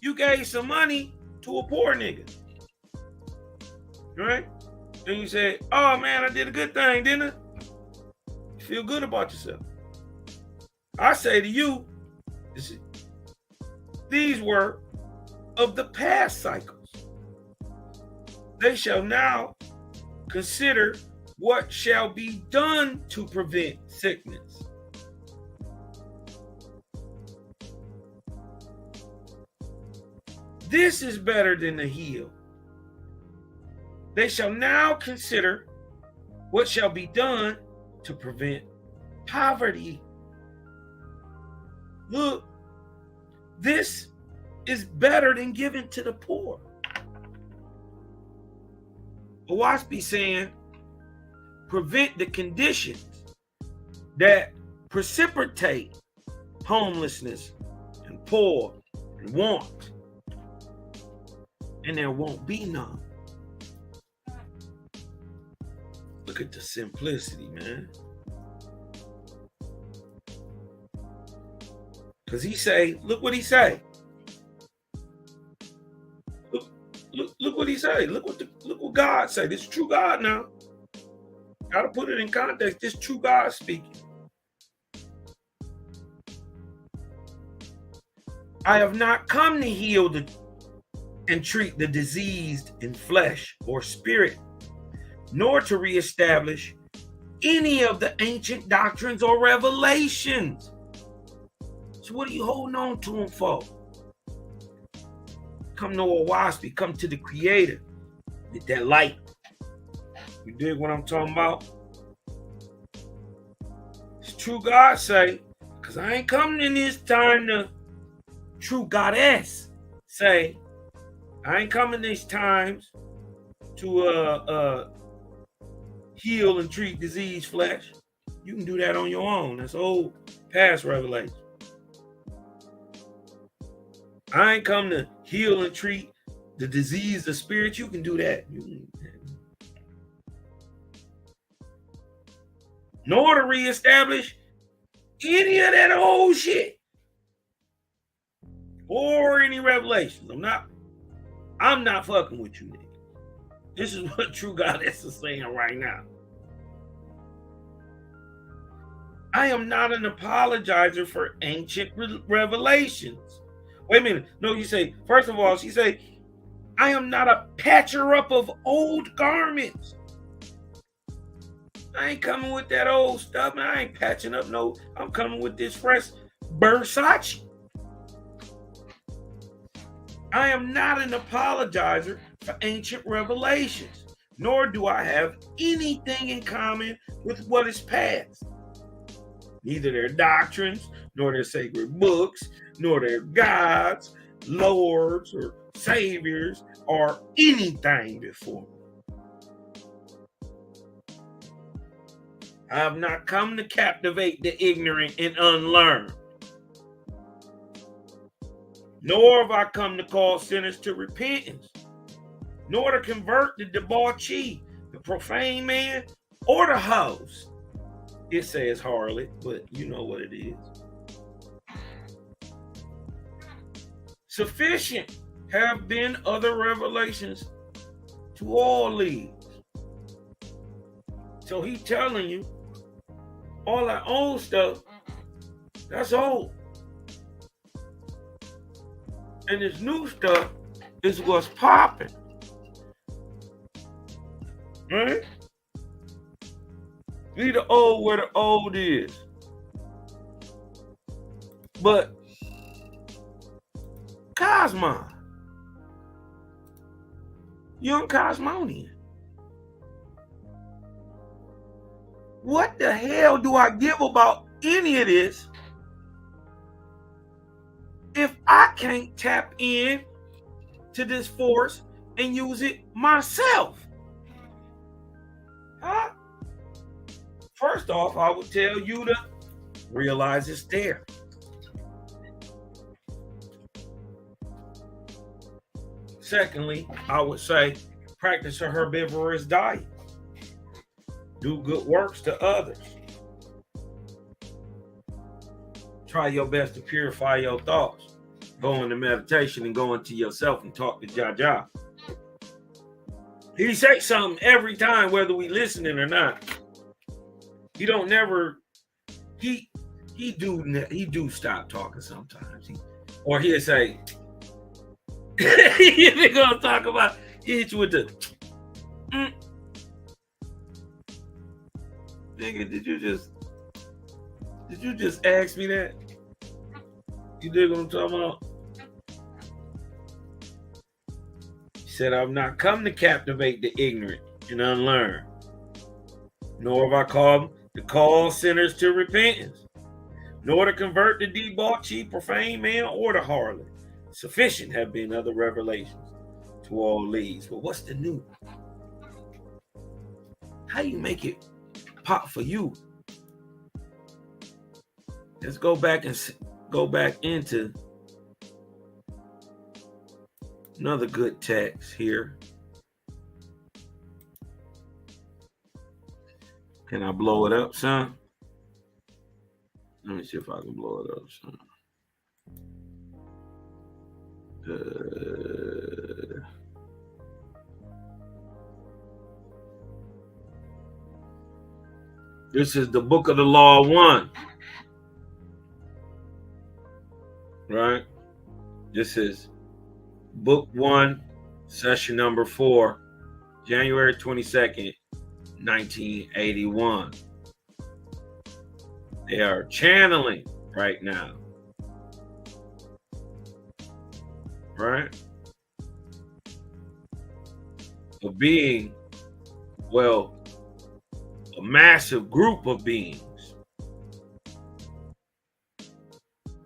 You gave some money to a poor nigga, right? And you say, oh man, I did a good thing, didn't I? You feel good about yourself. I say to you, these were of the past cycles. They shall now consider what shall be done to prevent sickness. This is better than the heal. They shall now consider what shall be done to prevent poverty. Look, this is better than giving to the poor. Owaspi saying, prevent the conditions that precipitate homelessness and poor and want. And there won't be none. Look at the simplicity, man. Because he say, look what he say. Look what he say. Look what God say. This is true God now. Gotta put it in context. This true God speaking. I have not come to heal and treat the diseased in flesh or spirit, nor to reestablish any of the ancient doctrines or revelations. So what are you holding on to them for? Come to Owaspi, come to the Creator, get that light. You dig what I'm talking about? It's true God say, because I ain't coming in this time to true Goddess say, I ain't coming these times to heal and treat diseased flesh. You can do that on your own. That's old past revelation. I ain't come to heal and treat the disease of spirit. You can do that. Nor to reestablish any of that old shit or any revelations. I'm not fucking with you, nigga. This is what True Goddess is saying right now. I am not an apologizer for ancient revelations. Wait a minute. No, you say, first of all, she say, I am not a patcher up of old garments. I ain't coming with that old stuff, man. I ain't patching up no. I'm coming with this fresh Versace. I am not an apologizer for ancient revelations, nor do I have anything in common with what is past. Neither their doctrines, nor their sacred books, nor their gods, lords, or saviors, or anything before me. I have not come to captivate the ignorant and unlearned, nor have I come to call sinners to repentance, nor to convert the debauchee, the profane man, or the host. It says harlot, but you know what it is. Sufficient have been other revelations to all these. So he's telling you, all that old stuff, that's old. And this new stuff is what's popping. Right? Be the old where the old is. But Cosmon, young Cosmonian, what the hell do I give about any of this if I can't tap in to this force and use it myself? Huh? First off, I would tell you to realize it's there. Secondly, I would say practice a herbivorous diet. Do good works to others. Try your best to purify your thoughts. Go into meditation and go into yourself and talk to Jah. He say something every time, whether we listening or not. He don't never. He do stop talking sometimes. Or he'll say, "You're gonna talk about." He hit you with the. Nigga, did you just ask me that? You dig what I'm talking about? He said, I've not come to captivate the ignorant and unlearned, nor have I come to call sinners to repentance, nor to convert the debauchee, profane man, or the harlot. Sufficient have been other revelations to all these. But what's the new? How you make it pop for you? Let's go back into another good text here. Can I blow it up, son? Let me see if I can blow it up, son. This is the Book of the Law 1. Right? This is Book 1, Session number 4, January 22nd, 1981. They are channeling right now. Right? A being, well, a massive group of beings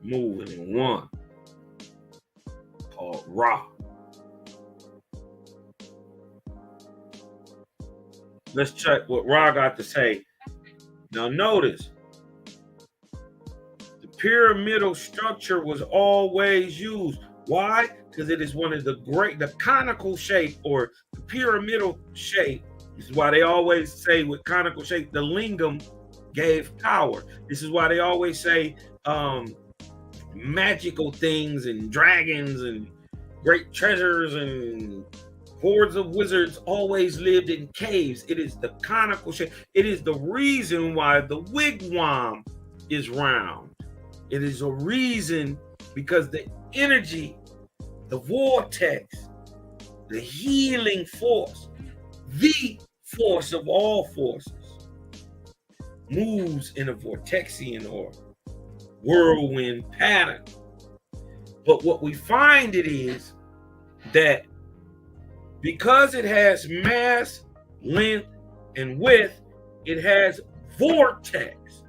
moving in one called Ra. Let's check what Ra got to say. Now notice, the pyramidal structure was always used. Why? Because it is one of the conical shape, or the pyramidal shape. This is why they always say with conical shape, the lingam gave power. This is why they always say magical things and dragons and great treasures and hordes of wizards always lived in caves. It is the conical shape. It is the reason why the wigwam is round. It is a reason because the energy, the vortex, the healing force, the force of all forces, moves in a vortexian or whirlwind pattern. But what we find it is that because it has mass, length, and width, it has vortex.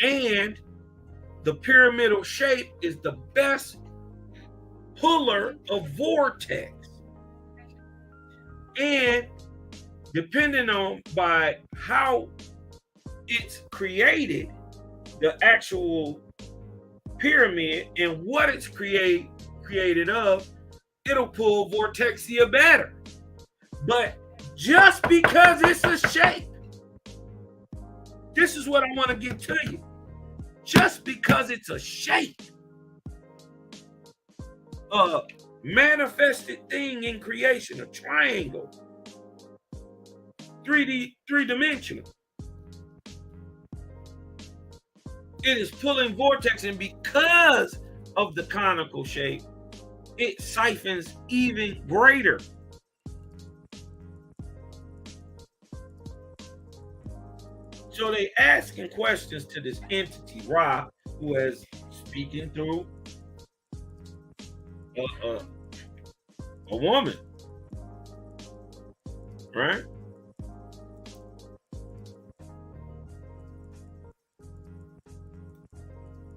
And the pyramidal shape is the best puller of vortex. And depending on by how it's created, the actual pyramid and what it's created of, it'll pull vortexia better. But just because it's a shape, this is what I want to get to you. Just because it's a shape, a manifested thing in creation, a triangle, 3-dimensional, it is pulling vortex, and because of the conical shape, it siphons even greater. So they asking questions to this entity, Ra, who is speaking through a woman, right?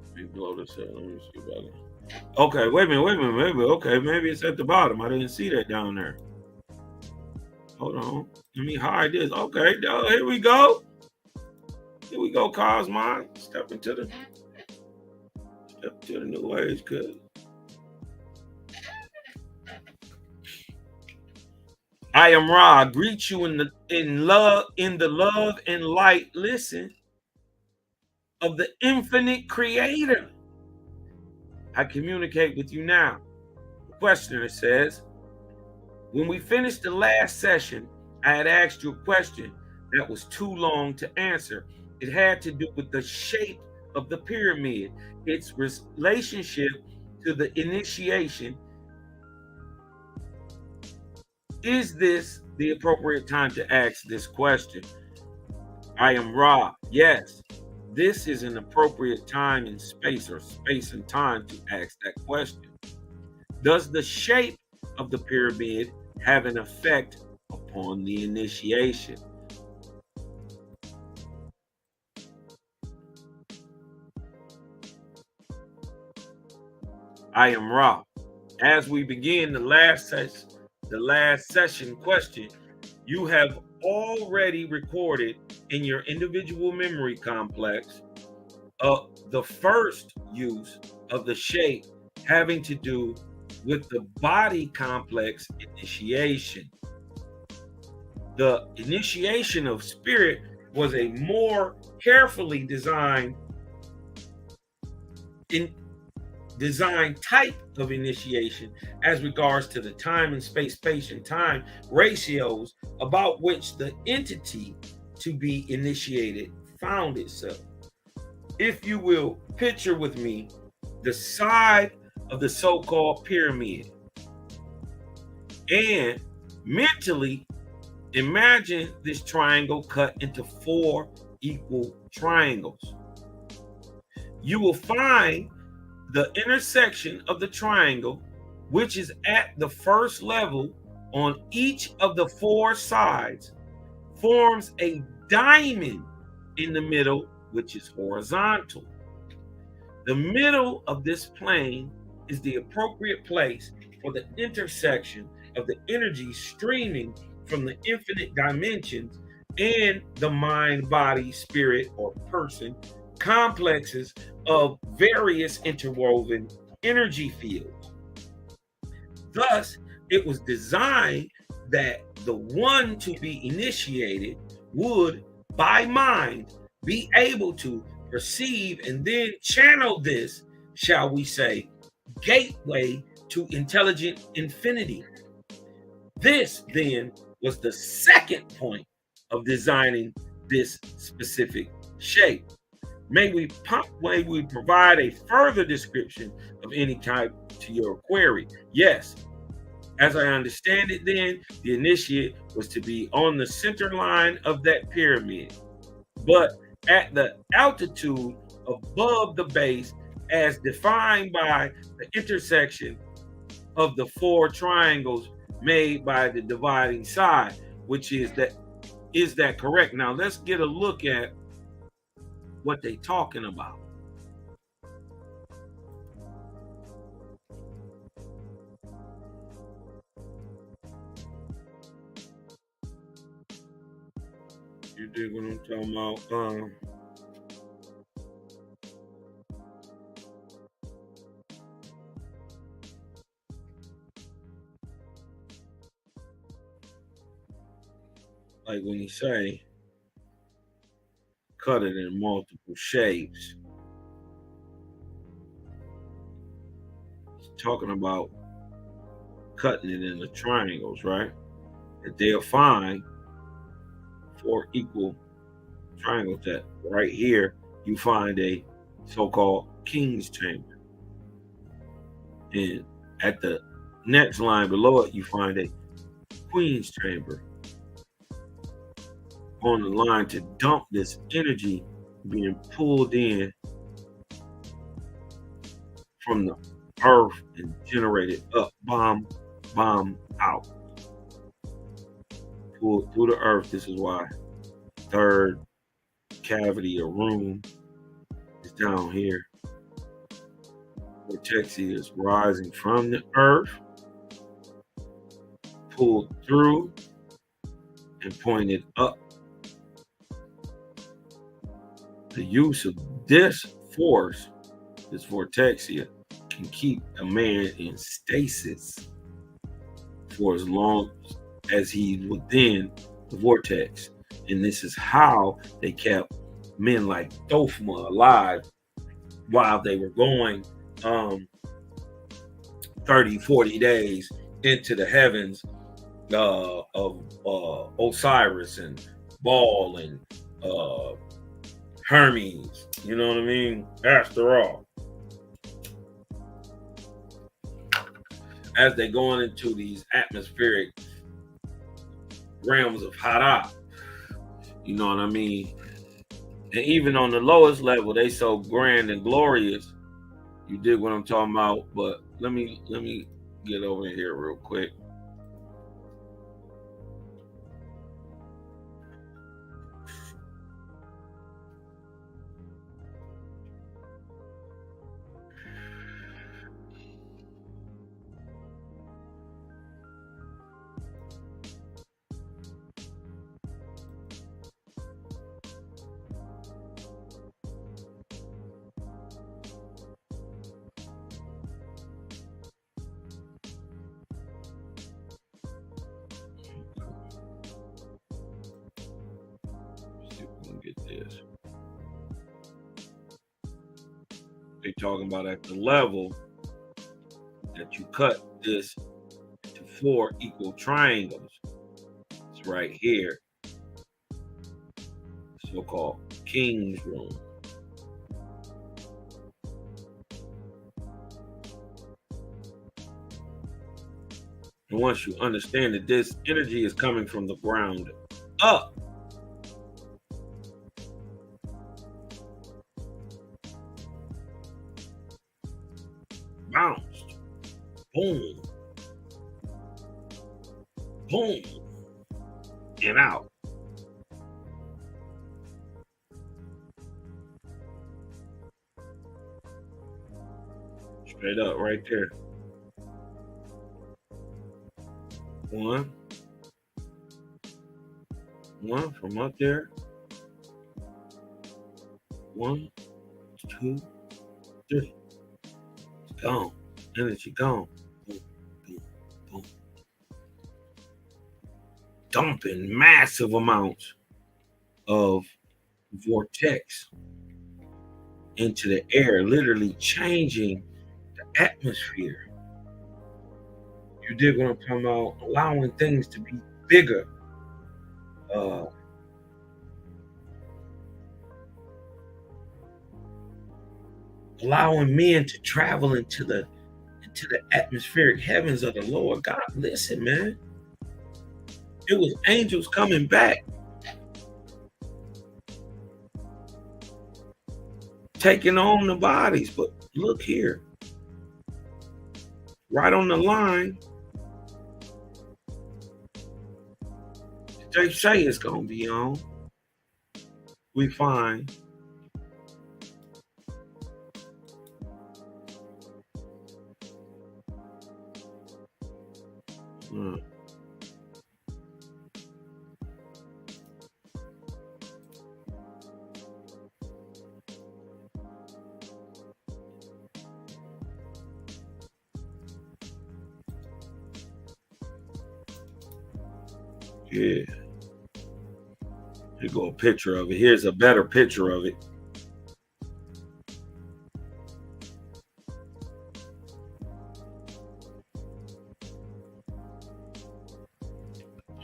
Let me blow this up. Let me see about it. Okay, wait a minute. Okay, maybe it's at the bottom. I didn't see that down there. Hold on. Let me hide this. Okay, here we go. Here we go, Cosmon. Step into the new age, cuz. I am Ra. Greet you in the love and light. Listen, of the infinite creator. I communicate with you now. The questioner says, when we finished the last session, I had asked you a question that was too long to answer. It had to do with the shape of the pyramid, its relationship to the initiation. Is this the appropriate time to ask this question? I am Ra. Yes, this is an appropriate time and space, or space and time, to ask that question. Does the shape of the pyramid have an effect upon the initiation? I am Ra. As we begin the last session question, you have already recorded in your individual memory complex the first use of the shape having to do with the body complex initiation. The initiation of spirit was a more carefully designed type of initiation as regards to the time and space and time ratios about which the entity to be initiated found itself. If you will picture with me the side of the so-called pyramid, and mentally imagine this triangle cut into 4 equal triangles. You will find the intersection of the triangle, which is at the first level on each of the 4 sides, forms a diamond in the middle, which is horizontal. The middle of this plane is the appropriate place for the intersection of the energy streaming from the infinite dimensions and the mind, body, spirit, or person complexes of various interwoven energy fields. Thus, it was designed that the one to be initiated would, by mind, be able to perceive and then channel this, shall we say, gateway to intelligent infinity. This then was the second point of designing this specific shape. May we provide a further description of any type to your query? Yes. As I understand it, then, the initiate was to be on the center line of that pyramid, but at the altitude above the base, as defined by the intersection of the four triangles made by the dividing side, which is that correct? Now let's get a look at what they talking about. You dig what I'm talking about? Like when you say cut it in multiple shapes, it's talking about cutting it into triangles, right? That they'll find four equal triangles. That right here you find a so-called king's chamber, and at the next line below it you find a queen's chamber, on the line to dump this energy being pulled in from the earth and generated up, bomb out, pulled through the earth. This is why third cavity or room is down here. Vortex is rising from the earth, pulled through and pointed up. The use of this force, this vortexia, can keep a man in stasis for as long as he's within the vortex. And this is how they kept men like Dofma alive while they were going 30, 40 days into the heavens of Osiris and Baal and Hermes, you know what I mean? After all, as they're going into these atmospheric realms of Hara, you know what I mean? And even on the lowest level, they so grand and glorious. You dig what I'm talking about? But let me get over here real quick. Get this. They're talking about at the level that you cut this to four equal triangles. It's right here, so-called king's room. And once you understand that this energy is coming from the ground up, bounced, boom, boom, and out. Straight up right there. One from up there. 1, 2, 3. It's gone. Energy gone. Boom, boom, boom. Dumping massive amounts of vortex into the air, literally changing the atmosphere. You dig what I'm talking about? Allowing things to be bigger. allowing men to travel into the atmospheric heavens of the Lord God. Listen, man, it was angels coming back, taking on the bodies. But look here, right on the line, they say it's gonna be on. We find yeah. Here go a picture of it. Here's a better picture of it.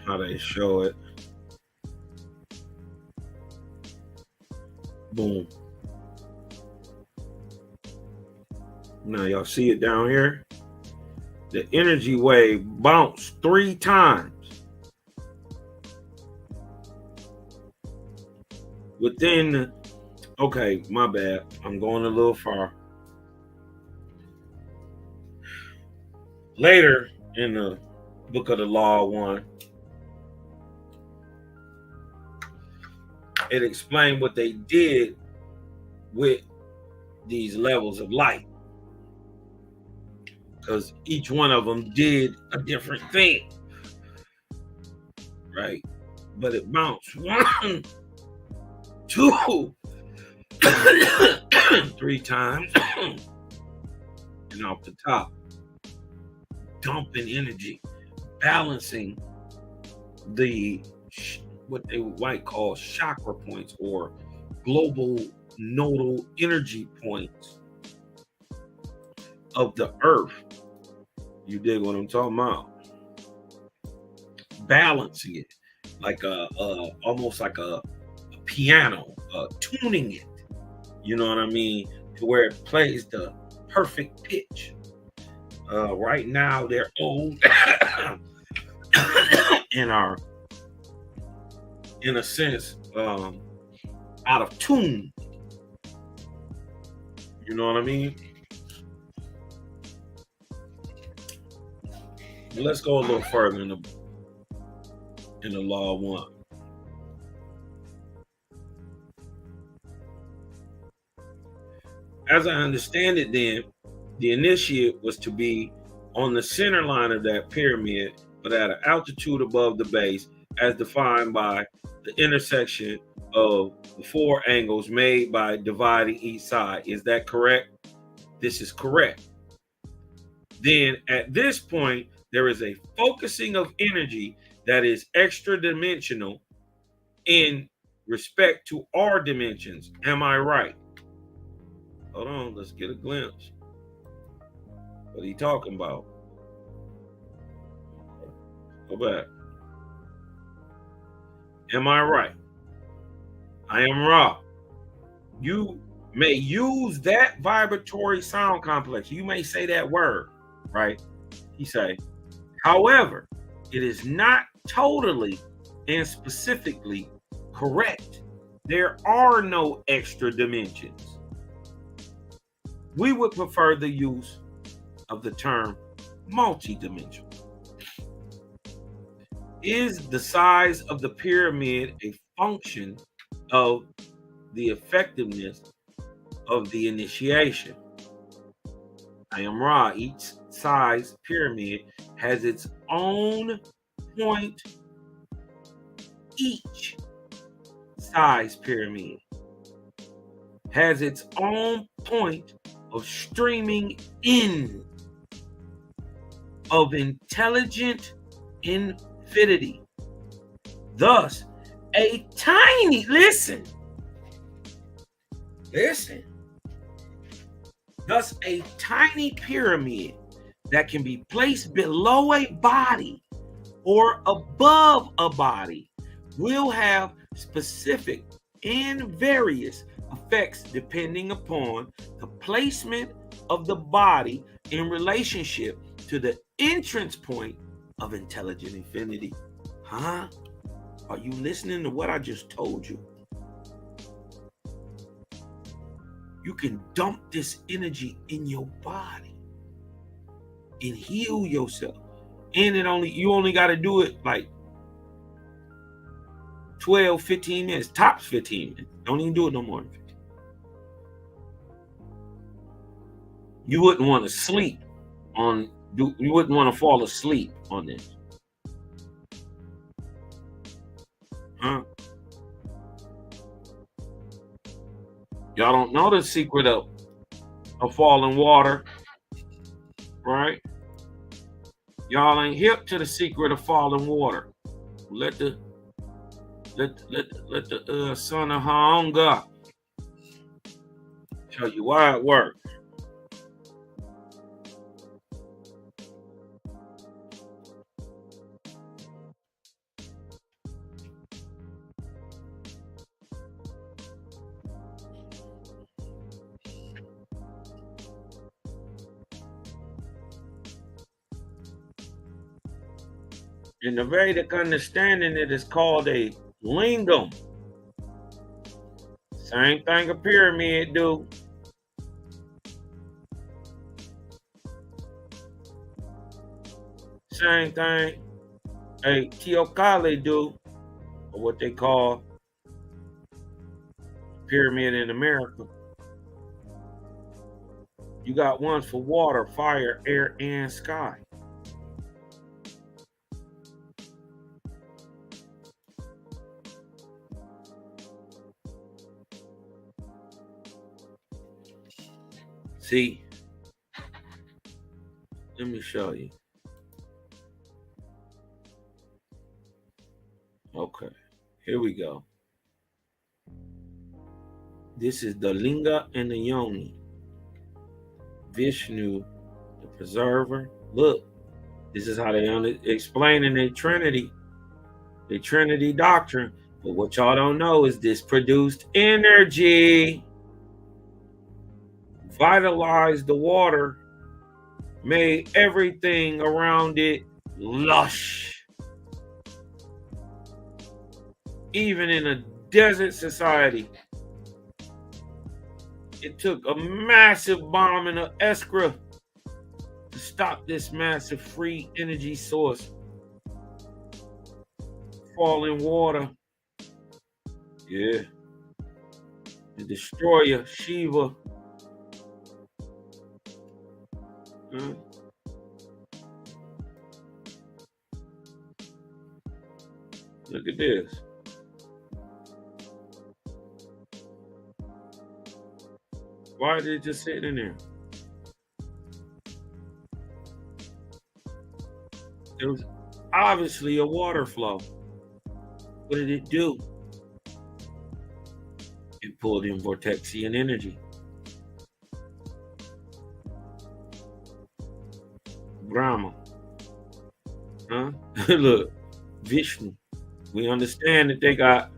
How they show it. Boom. Now y'all see it down here? The energy wave bounced 3 times. Within, okay, my bad. I'm going a little far. Later in the book of the Law 1, it explained what they did with these levels of light. Because each one of them did a different thing. Right? But it bounced 1, 2, 3 times. And off the top, dumping energy, balancing the what they might call chakra points or global nodal energy points of the earth. You dig what I'm talking about? Balancing it like almost like a piano, tuning it. You know what I mean? To where it plays the perfect pitch. Right now they're old and are, in a sense, out of tune. You know what I mean? But let's go a little further in the Law 1. As I understand it, then, the initiate was to be on the center line of that pyramid, but at an altitude above the base, as defined by the intersection of the 4 angles made by dividing each side. Is that correct? This is correct. Then at this point, there is a focusing of energy that is extra dimensional in respect to our dimensions. Am I right? Hold on, let's get a glimpse. What are you talking about? Go back. Am I right? I am Ra. You may use that vibratory sound complex. You may say that word, right? He say, however, it is not totally and specifically correct. There are no extra dimensions. We would prefer the use of the term multidimensional. Is the size of the pyramid a function of the effectiveness of the initiation? I am Ra. Each size pyramid has its own point. Each size pyramid has its own point of streaming in of intelligent infinity. Thus, a tiny, listen, thus a tiny pyramid that can be placed below a body or above a body will have specific and various effects depending upon the placement of the body in relationship to the entrance point of intelligent infinity. Huh? Are you listening to what I just told you? You can dump this energy in your body and heal yourself. And you only got to do it like 12, 15 minutes, tops 15 minutes. Don't even do it no more than 15. You wouldn't want to sleep you wouldn't want to fall asleep on this. Huh? Y'all don't know the secret of falling water, right? Y'all ain't hip to the secret of falling water. Let the son of hunger tell you why it works. In the Vedic understanding, it is called a lingam. Same thing a pyramid do. Same thing a teocalli do, or what they call pyramid in America. You got ones for water, fire, air, and sky. See, let me show you. Okay, here we go. This is the linga and the yoni. Vishnu, the preserver. Look, this is how they explain in their Trinity doctrine. But what y'all don't know is this produced energy, vitalized the water, made everything around it lush. Even in a desert society, it took a massive bomb in an Eskra to stop this massive free energy source. Falling water. Yeah. The destroyer, Shiva. Look at this. Why did it just sit in there? There was obviously a water flow. What did it do? It pulled in Vortexian energy. Brahma. Huh? Look, Vishnu. We understand that they got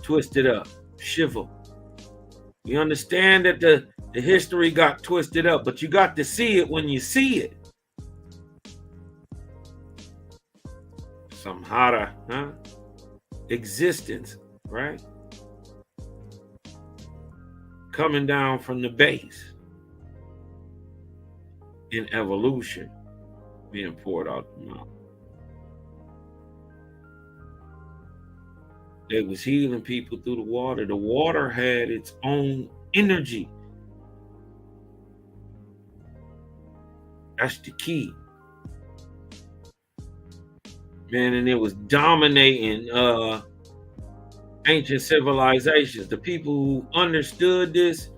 twisted up. Shiva. We understand that the history got twisted up, but you got to see it when you see it. Samhara, huh? Existence, right? Coming down from the base in evolution, being poured out the mouth. They was healing people through the water. The water had its own energy. That's the key. Man, and it was dominating ancient civilizations. The people who understood this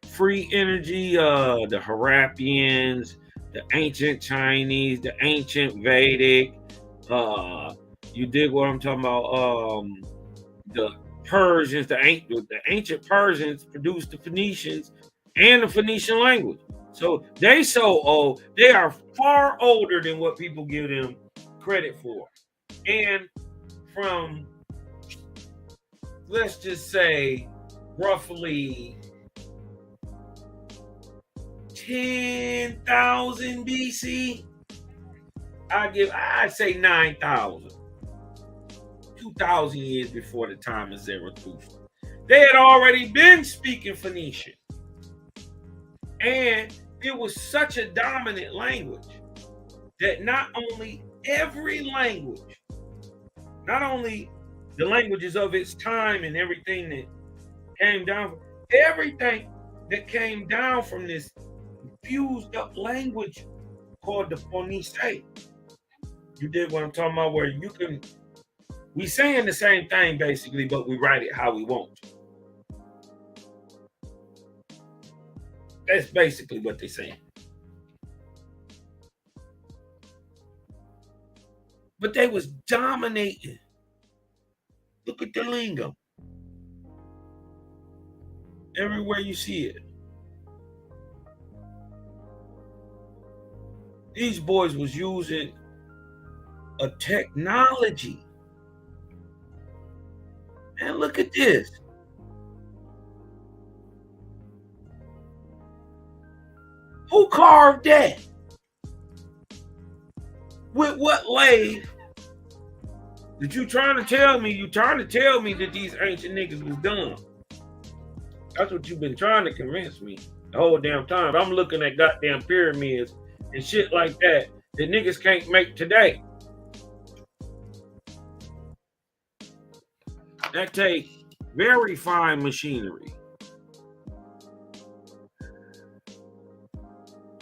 free energy, the Harappians, the ancient Chinese, the ancient Vedic, you dig what I'm talking about? The Persians, the ancient Persians produced the Phoenicians and the Phoenician language. So they so old, they are far older than what people give them credit for. And from let's just say, roughly 10,000 BC. I'd say 9,000. 2,000 years before the time of Zarathustra. They had already been speaking Phoenician. And it was such a dominant language that not only every language, not only the languages of its time and everything that came down, everything that came down from this fused up language called the Phoenician. You did what I'm talking about, where we saying the same thing basically, but we write it how we want to. That's basically what they're saying. But they was dominating. Look at the lingo. Everywhere you see it. These boys was using a technology. And look at this. Who carved that? With what lathe? That you trying to tell me? You trying to tell me that these ancient niggas was dumb? That's what you've been trying to convince me the whole damn time. I'm looking at goddamn pyramids and shit like that niggas can't make today. That takes very fine machinery.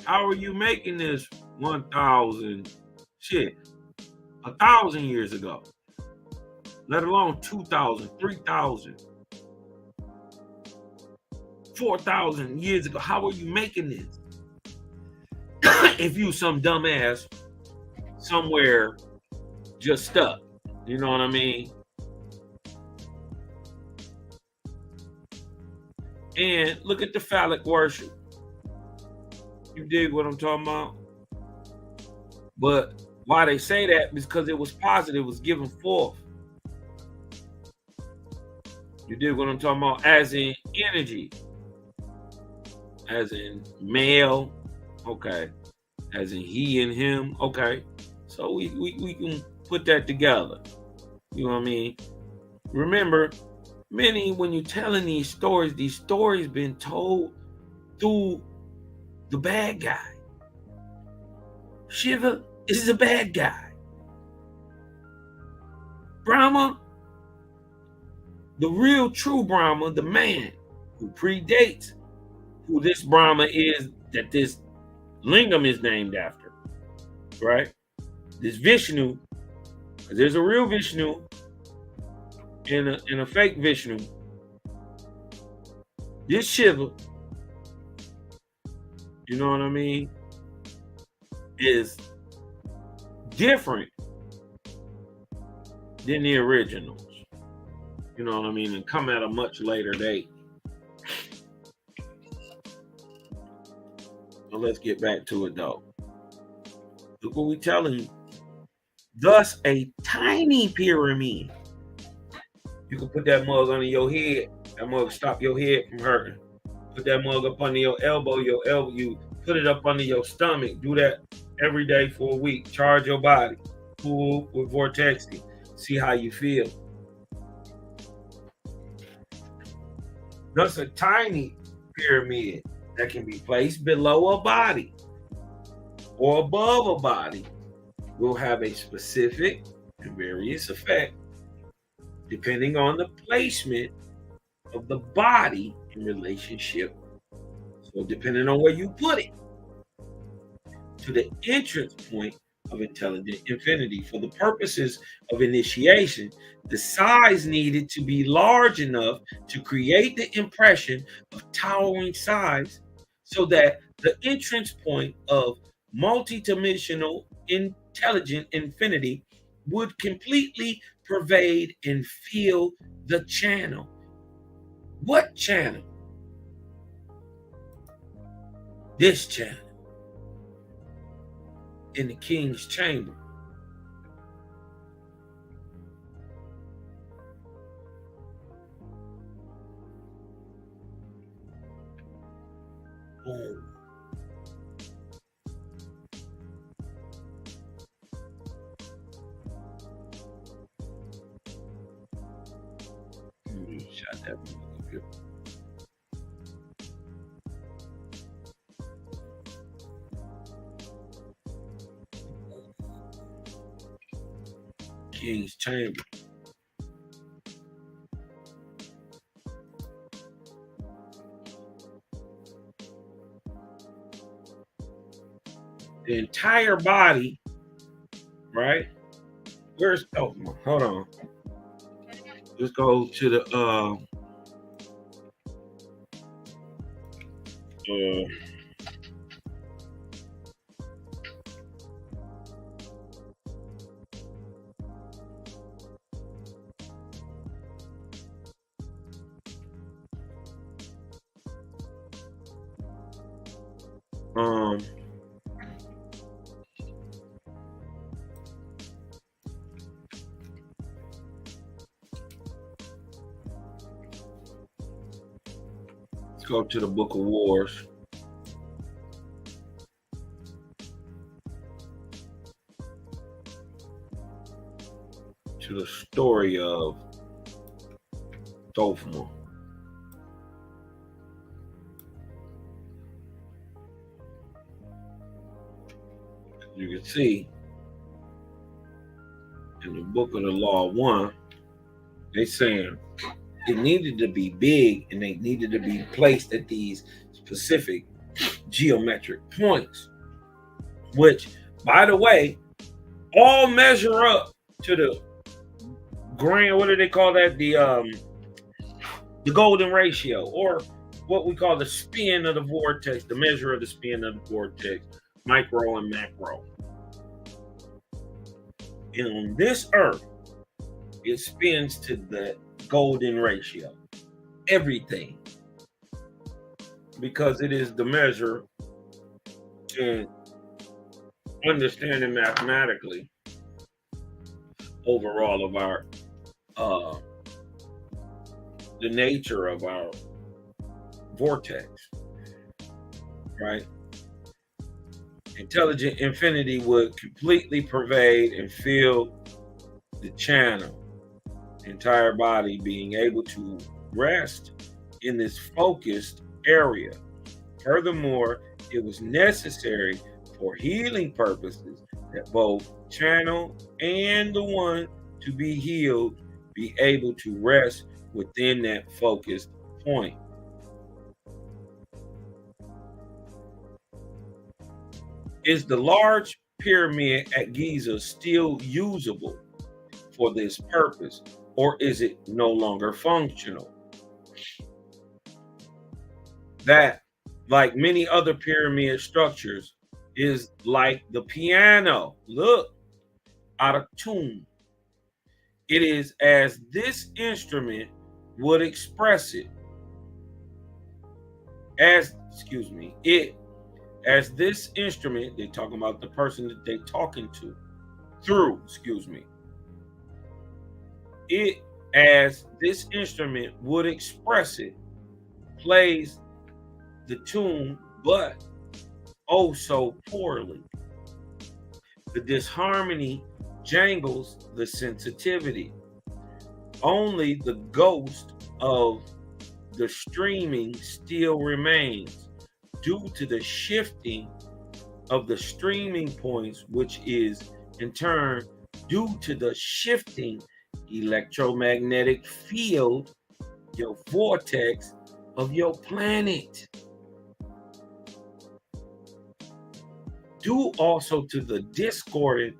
How are you making this 1,000 1,000 years ago? Let alone 2,000, 3,000, 4,000 years ago. How are you making this? If you some dumbass somewhere just stuck, you know what I mean? And look at the phallic worship. You dig what I'm talking about? But why they say that is because it was positive, it was given forth. You dig what I'm talking about? As in energy. As in male. Okay. As in he and him. Okay. So we can put that together. You know what I mean? Remember, when you're telling these stories been told through the bad guy. Shiva is the bad guy. Brahma, the real true Brahma, the man who predates who this Brahma is, that this lingam is named after, right? This Vishnu, there's a real Vishnu and a fake Vishnu. This Shiva, you know what I mean, is different than the originals. You know what I mean? And come at a much later date. So let's get back to it though. Look what we're telling you. Thus, a tiny pyramid. You can put that mug under your head. That mug stop your head from hurting. Put that mug up under your elbow. You put it up under your stomach. Do that every day for a week. Charge your body. Cool with Vortex. See how you feel. Thus, a tiny pyramid that can be placed below a body or above a body will have a specific and various effect depending on the placement of the body in relationship. So depending on where you put it to the entrance point of intelligent infinity. For the purposes of initiation, the size needed to be large enough to create the impression of towering size so that the entrance point of multidimensional intelligent infinity would completely pervade and fill the channel. What channel? This channel. In the king's chamber. Boom. Shut that computer. King's Chamber. The entire body, right? Where's hold on. Let's go to the let's go to the Book of Wars. To the story of Dofma. You can see in the Book of the Law 1, they saying it needed to be big and they needed to be placed at these specific geometric points, which, by the way, all measure up to the grand, what do they call that? The golden ratio, or what we call the spin of the vortex, the measure of the spin of the vortex, micro and macro. And on this earth, it spins to the golden ratio. Everything. Because it is the measure and understanding mathematically overall of our the nature of our vortex, right? Intelligent infinity would completely pervade and fill the channel, the entire body being able to rest in this focused area. Furthermore, it was necessary for healing purposes that both channel and the one to be healed be able to rest within that focused point. Is the large pyramid at Giza still usable for this purpose, or is it no longer functional? That, like many other pyramid structures, is like the piano. Look, out of tune. It is as this instrument would express it. As this instrument, they're talking about the person that they're talking to through, it as this instrument would express it, plays the tune, but oh so poorly. The disharmony jangles the sensitivity. Only the ghost of the streaming still remains due to the shifting of the streaming points, which is in turn due to the shifting electromagnetic field, your vortex of your planet. Due also to the discordant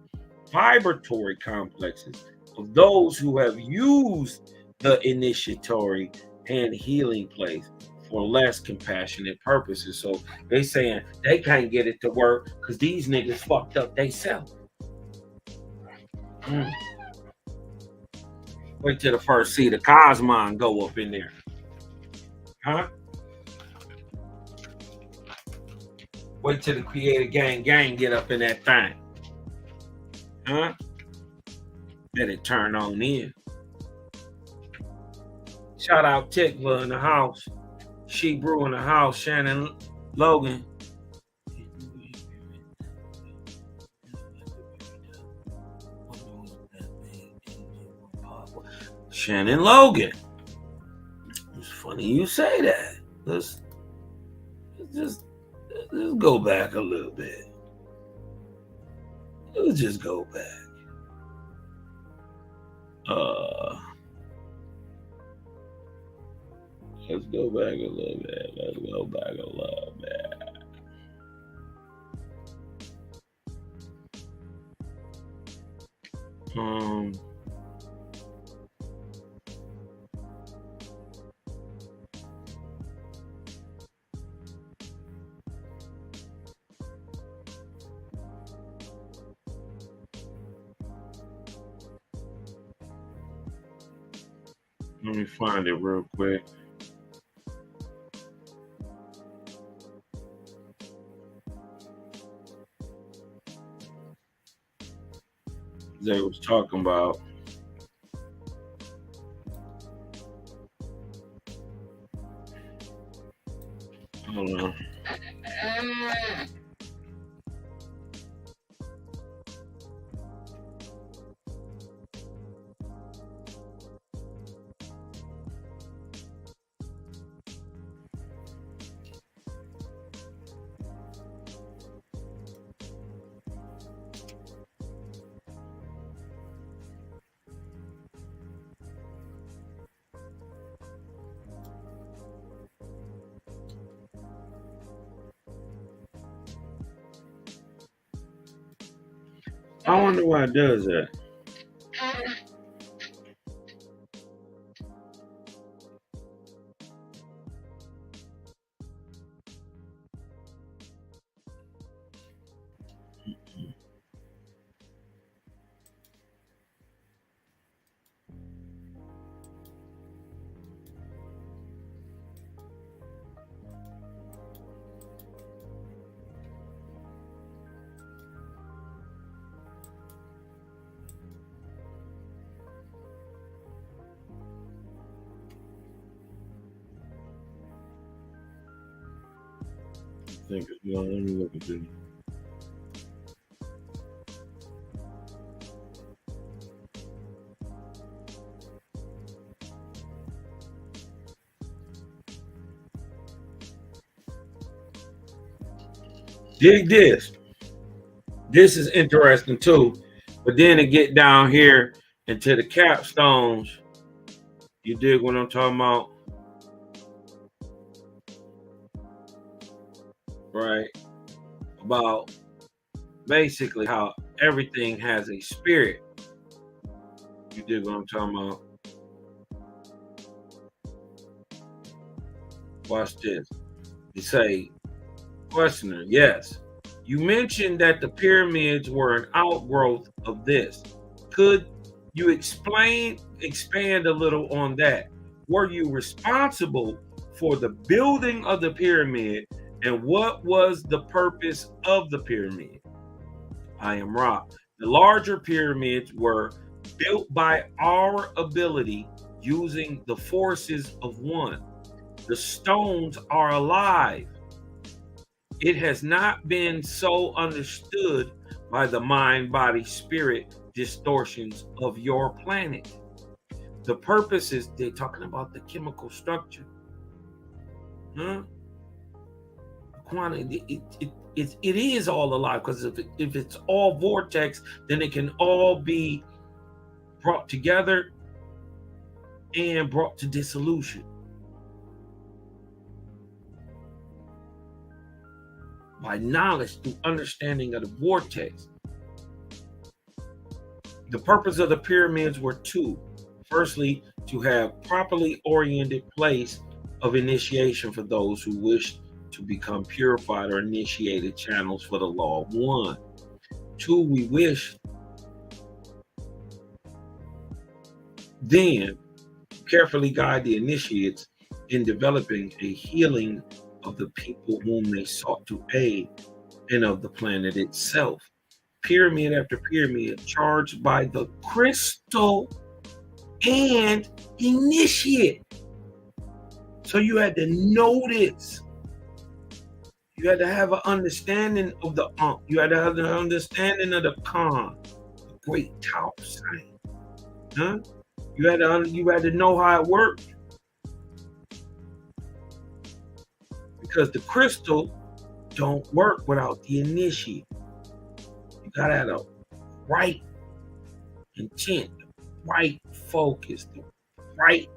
vibratory complexes of those who have used the initiatory and healing place for less compassionate purposes. So they saying they can't get it to work because these niggas fucked up they self. Wait till the first see the Cosmon go up in there. Huh? Wait till the Creator gang get up in that thing. Huh? Let it turn on in. Shout out Tikva in the house. She Brew in the house. Shannon Logan. Shannon Logan. It's funny you say that. Let's just go back a little bit. Let's just go back. Let's go back a little bit. Let's go back a little bit. Let me find it real quick. They was talking about hold on. I wonder why it does that. Let me look at this. Dig this. This is interesting too. But then to get down here into the capstones, you dig what I'm talking about? Right? About basically how everything has a spirit. You dig what I'm talking about? Watch this. You say, questioner, yes. You mentioned that the pyramids were an outgrowth of this. Could you expand a little on that? Were you responsible for the building of the pyramid, and what was the purpose of the pyramid? I am Ra. The larger pyramids were built by our ability using the forces of one. The stones are alive. It has not been so understood by the mind, body, spirit distortions of your planet. The purpose is, they're talking about the chemical structure. Quantity, it is all alive, because if it's all vortex, then it can all be brought together and brought to dissolution. By knowledge through understanding of the vortex. The purpose of the pyramids were two. Firstly, to have properly oriented place of initiation for those who wished to become purified or initiated channels for the law of one. Two, we wish then carefully guide the initiates in developing a healing of the people whom they sought to aid and of the planet itself. Pyramid after pyramid charged by the crystal and initiate. So you had to notice. You had to have an understanding of the you had to have the understanding of the con, the great Tao sign. Huh? You had to know how it worked. Because the crystal don't work without the initiate. You gotta have the right intent, the right focus, the right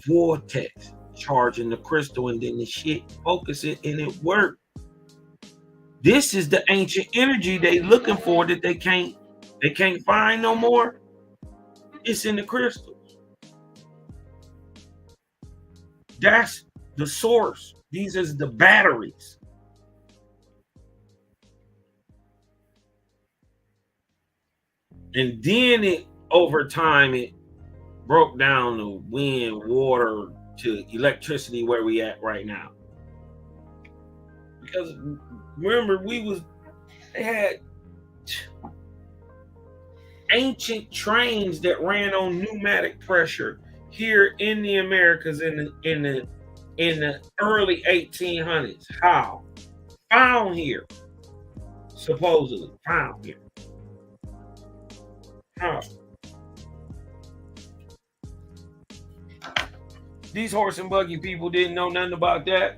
vortex charging the crystal, and then the shit focus it and it work. This is the ancient energy they looking for that they can't find no more. It's in the crystals. That's the source. These are the batteries. And then over time, it broke down to wind, water, to electricity, where we at right now. Because remember, they had ancient trains that ran on pneumatic pressure here in the Americas in the early 1800s. How? Found here. Supposedly found here. How? These horse and buggy people didn't know nothing about that.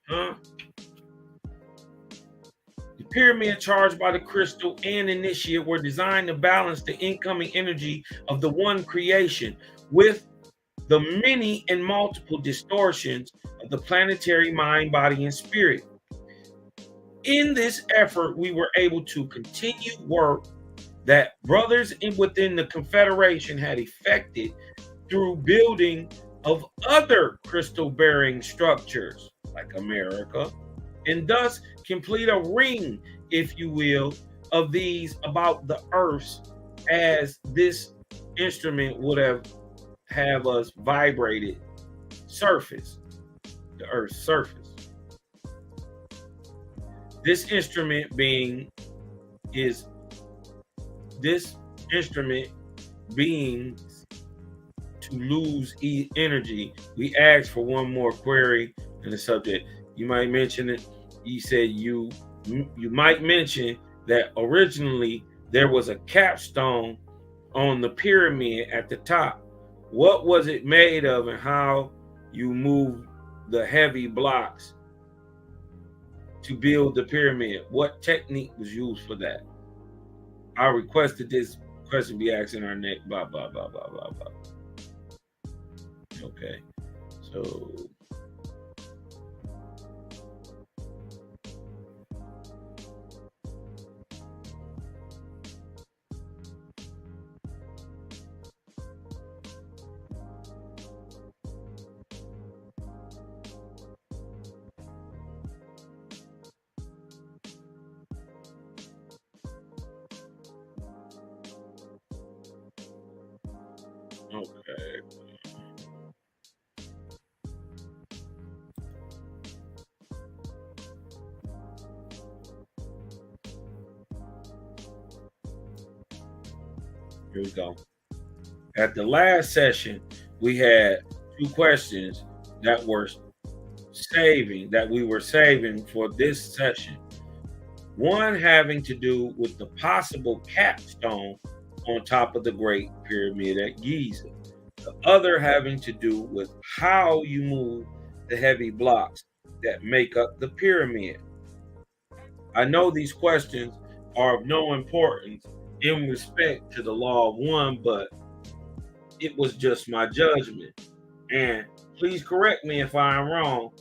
Huh? The pyramid charged by the crystal and initiate were designed to balance the incoming energy of the one creation with the many and multiple distortions of the planetary mind, body, and spirit. In this effort, we were able to continue work that brothers within the Confederation had effected through building of other crystal-bearing structures like America, and thus complete a ring, if you will, of these about the Earth, as this instrument would have us vibrated surface, the Earth's surface. This instrument being to lose energy. We asked for one more query in the subject. You might mention it. You said you might mention that originally there was a capstone on the pyramid at the top. What was it made of, and how you moved the heavy blocks to build the pyramid? What technique was used for that? I requested this question be asked in our next blah blah blah blah blah blah. Okay, so okay. Here we go. At the last session, we had two questions that we were saving for this session. One having to do with the possible capstone on top of the Great Pyramid at Giza. The other having to do with how you move the heavy blocks that make up the pyramid. I know these questions are of no importance in respect to the law of one, but it was just my judgment. And please correct me if I'm wrong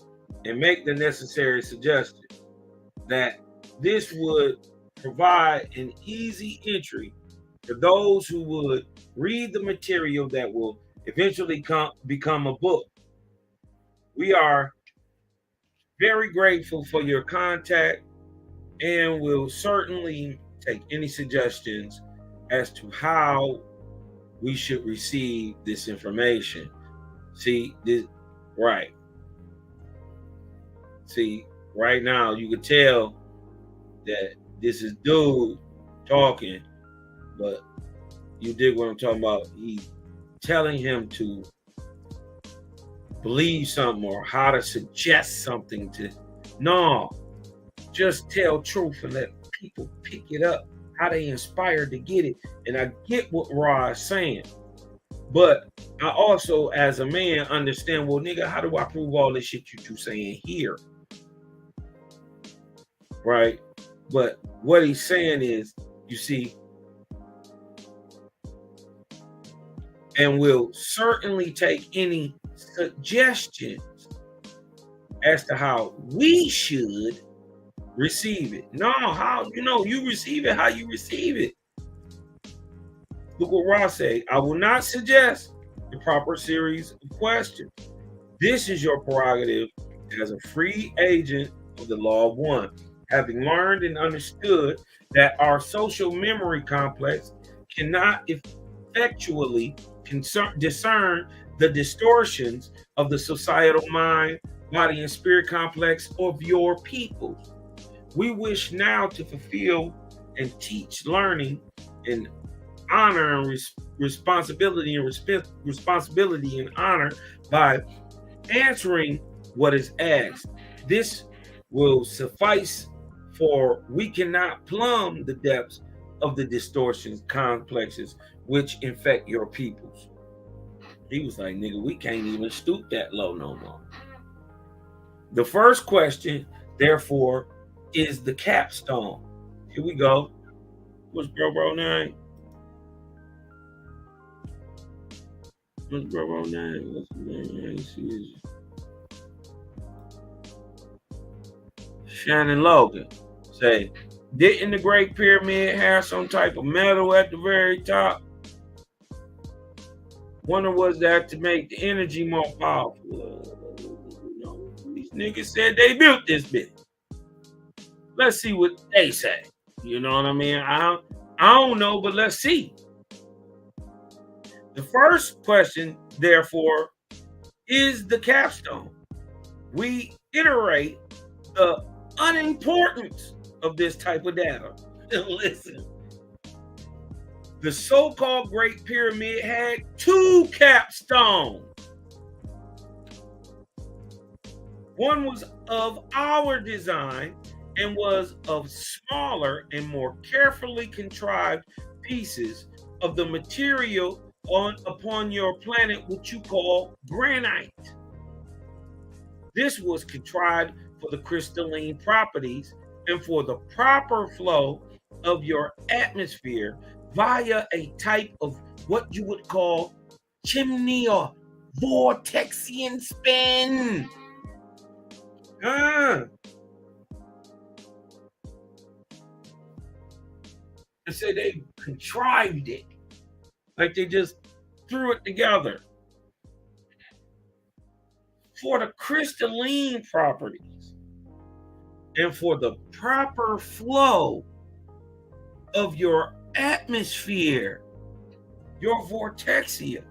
and make the necessary suggestion that this would provide an easy entry for those who would read the material that will eventually become a book. We are very grateful for your contact, and will certainly take any suggestions as to how we should receive this information. See, right now you could tell that this is dude talking, but you dig what I'm talking about. telling him to believe something or how to suggest something to. No, just tell truth and let people pick it up, how they inspired to get it. And I get what Ra is saying. But I also, as a man, understand, well, nigga, how do I prove all this shit you saying here? Right? But what he's saying is, you see, and will certainly take any suggestions as to how we should receive it. No, how, you receive it how you receive it. Look what Ross say. I will not suggest the proper series of questions. This is your prerogative as a free agent of the law of one. Having learned and understood that our social memory complex cannot effectually discern the distortions of the societal mind, body, and spirit complex of your people, we wish now to fulfill and teach learning and honor and responsibility and honor by answering what is asked. This will suffice, for we cannot plumb the depths of the distortions, complexes which infect your peoples. He was like, nigga, we can't even stoop that low no more. The first question, therefore, is the capstone. Here we go. What's bro name? What's bro name? What's the name? Shannon Logan. Say, didn't the Great Pyramid have some type of metal at the very top? Wonder was that to make the energy more powerful. These niggas said they built this bitch. Let's see what they say. You know what I mean? I don't know, but let's see. The first question, therefore, is the capstone. We iterate the unimportance of this type of data. Listen, the so-called Great Pyramid had 2 capstones. One was of our design and was of smaller and more carefully contrived pieces of the material upon your planet, which you call granite. This was contrived for the crystalline properties and for the proper flow of your atmosphere via a type of what you would call chimney or vortexian spin. They say they contrived it, like they just threw it together for the crystalline properties and for the proper flow of your atmosphere, your vortexia,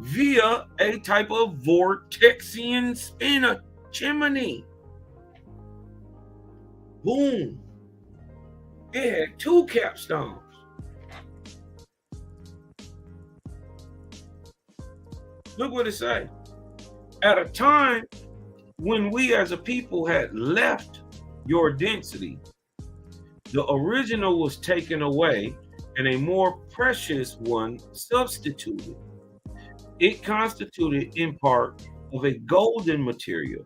via a type of vortexian spin, a chimney. Boom. It had 2 capstones. Look what it says. At a time when we as a people had left your density, the original was taken away and a more precious one substituted. It constituted in part of a golden material.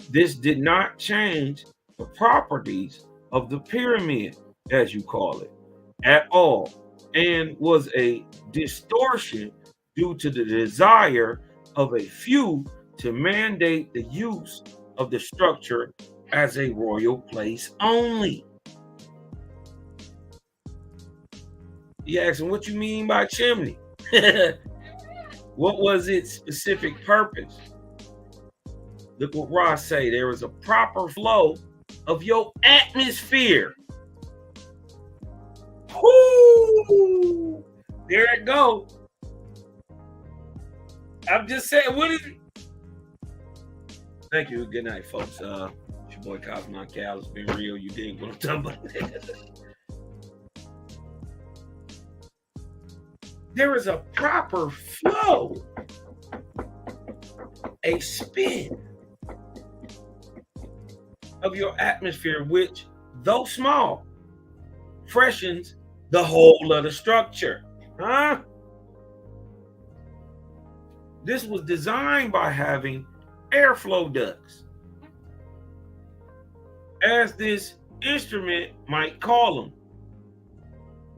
This did not change the properties of the pyramid, as you call it, at all, and was a distortion due to the desire of a few to mandate the use of the structure as a royal place only. He asked him, what you mean by chimney? What was its specific purpose? Look what Ross say. There is a proper flow of your atmosphere. Whoo! There it go. I'm just saying, what is it? Thank you. Good night, folks. It's your boy Cosmo Cal. It's been real. You dig what I'm talking about? there is a proper flow, a spin of your atmosphere, which, though small, freshens the whole of the structure. Huh? This was designed by having airflow ducts, as this instrument might call them,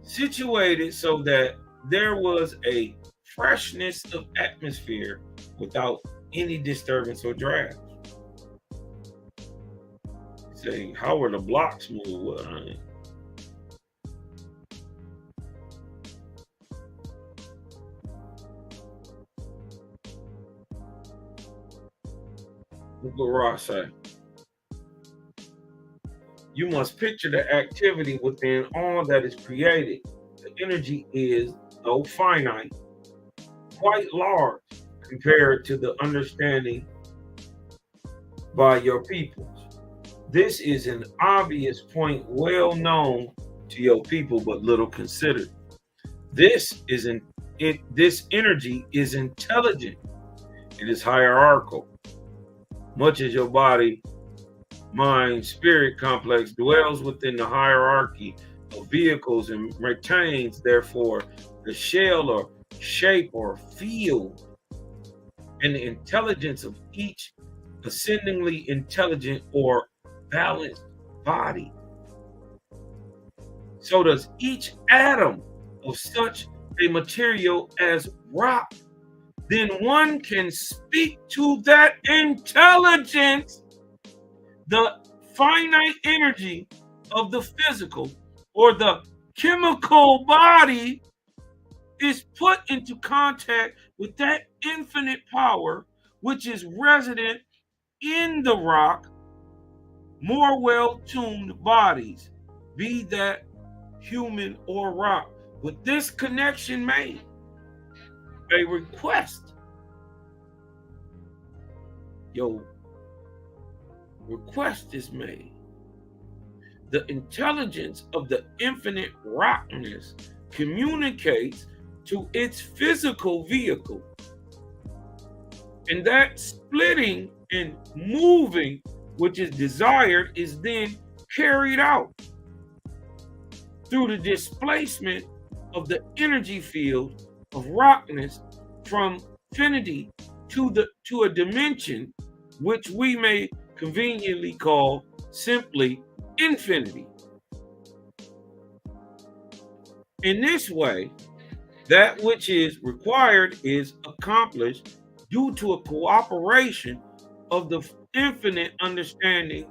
situated so that there was a freshness of atmosphere without any disturbance or drag. Say, how were the blocks moved? Well, honey, look what Ross say. You must picture the activity within all that is created. The energy is, though finite, quite large compared to the understanding by your peoples. This is an obvious point well known to your people, but little considered. This energy is intelligent. It is hierarchical. Much as your body, mind, spirit complex dwells within the hierarchy of vehicles and retains, therefore, the shell or shape or field and the intelligence of each ascendingly intelligent or balanced body. So does each atom of such a material as rock. Then one can speak to that intelligence, the finite energy of the physical or the chemical body is put into contact with that infinite power which is resident in the rock, more well-tuned bodies, be that human or rock. With this connection made, a request, your request is made. The intelligence of the infinite rockness communicates to its physical vehicle, and that splitting and moving which is desired is then carried out through the displacement of the energy field of rockness from finity to a dimension which we may conveniently call simply infinity. In this way, that which is required is accomplished due to a cooperation of the infinite understanding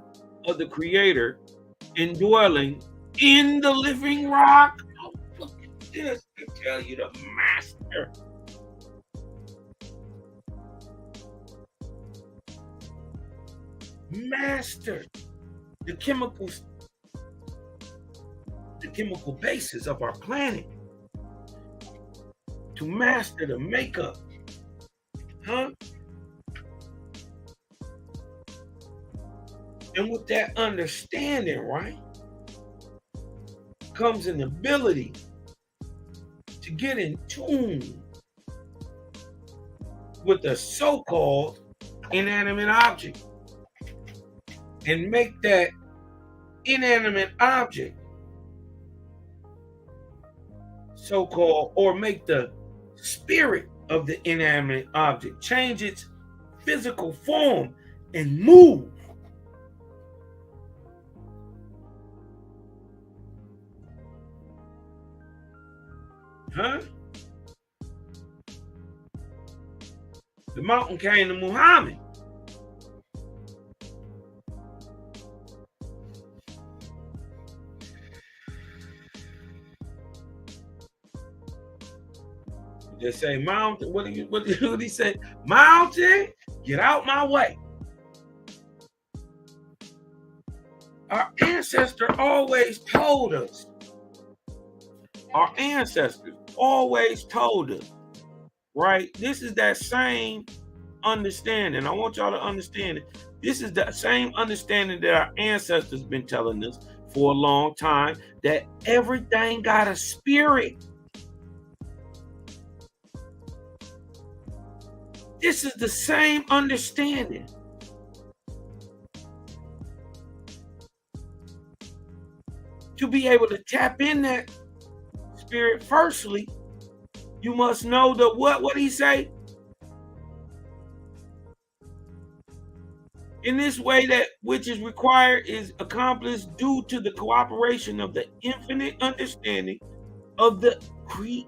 of the Creator indwelling in the living rock. Oh, look at this. I tell you, the master. Master the chemical basis of our planet, to master the makeup, and with that understanding, right, comes an ability to get in tune with a so-called inanimate object and make that inanimate object so-called, or make the spirit of the inanimate object change its physical form and move. The mountain came to Muhammad. They say, mountain, what did he say? Mountain, get out my way. Our ancestor always told us. Our ancestors always told us, right? This is that same understanding. I want y'all to understand it. This is the same understanding that our ancestors been telling us for a long time, that everything got a spirit. This is the same understanding. To be able to tap in that spirit, firstly, you must know that what he say? In this way, that which is required is accomplished due to the cooperation of the infinite understanding of the Creator.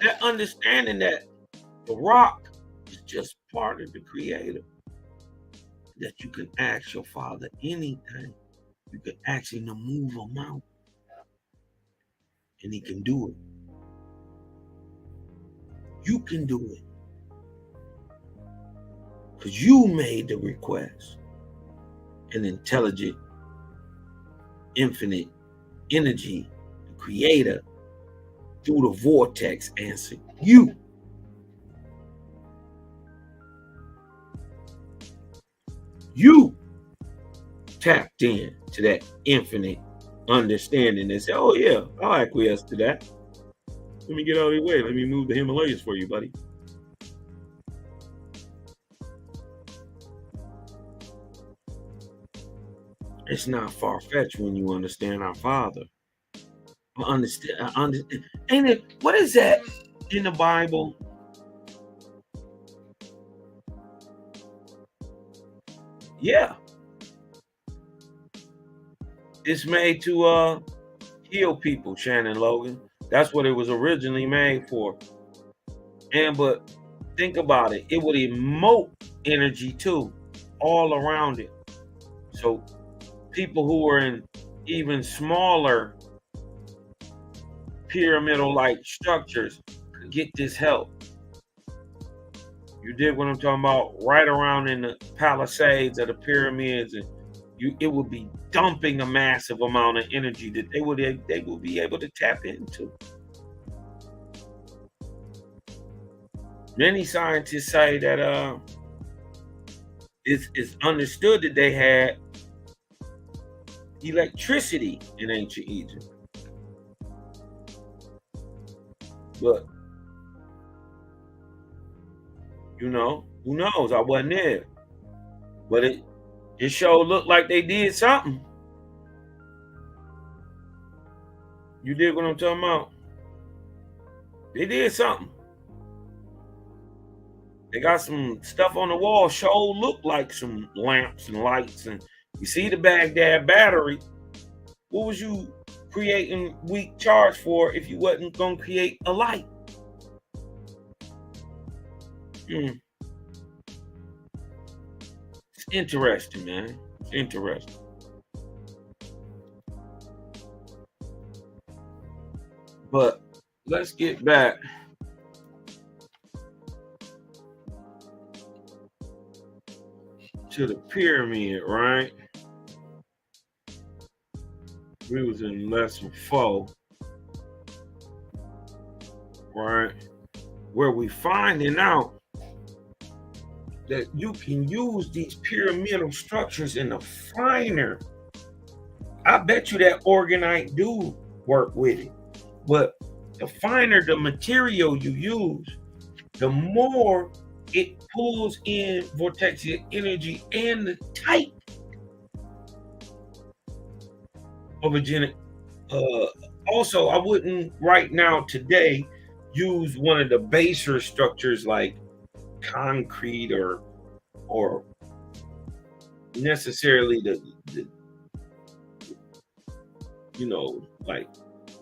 That understanding that the rock is just part of the Creator. That you can ask your Father anything. You can ask him to move a mountain. And he can do it. You can do it. Because you made the request. An intelligent, infinite energy, the Creator, through the vortex, answered you. You tapped in to that infinite understanding and said, oh yeah, I'll acquiesce to that. Let me get out of your way. Let me move the Himalayas for you, buddy. It's not far-fetched when you understand our Father. I understand. Ain't it? What is that in the Bible? Yeah. It's made to heal people, Shannon Logan. That's what it was originally made for. But think about it. It would emote energy too, all around it. So people who are in even smaller pyramidal-like structures could get this help. You dig what I'm talking about? Right around in the palisades of the pyramids, and it would be dumping a massive amount of energy that they would be able to tap into. Many scientists say that it's understood that they had electricity in ancient Egypt. But, who knows? I wasn't there. But it sure looked like they did something. You dig what I'm talking about? They did something. They got some stuff on the wall, sure look like some lamps and lights. And you see the Baghdad battery. What was you creating weak charge for if you wasn't going to create a light? It's interesting, man. It's interesting. But let's get back to the pyramid, right? We was in lesson 4, right? Where we finding out that you can use these pyramidal structures in the finer. I bet you that organite do work with it. But the finer the material you use, the more it pulls in vortexic energy and the type of a genetic. Also, I wouldn't right now today use one of the baser structures like concrete or necessarily the like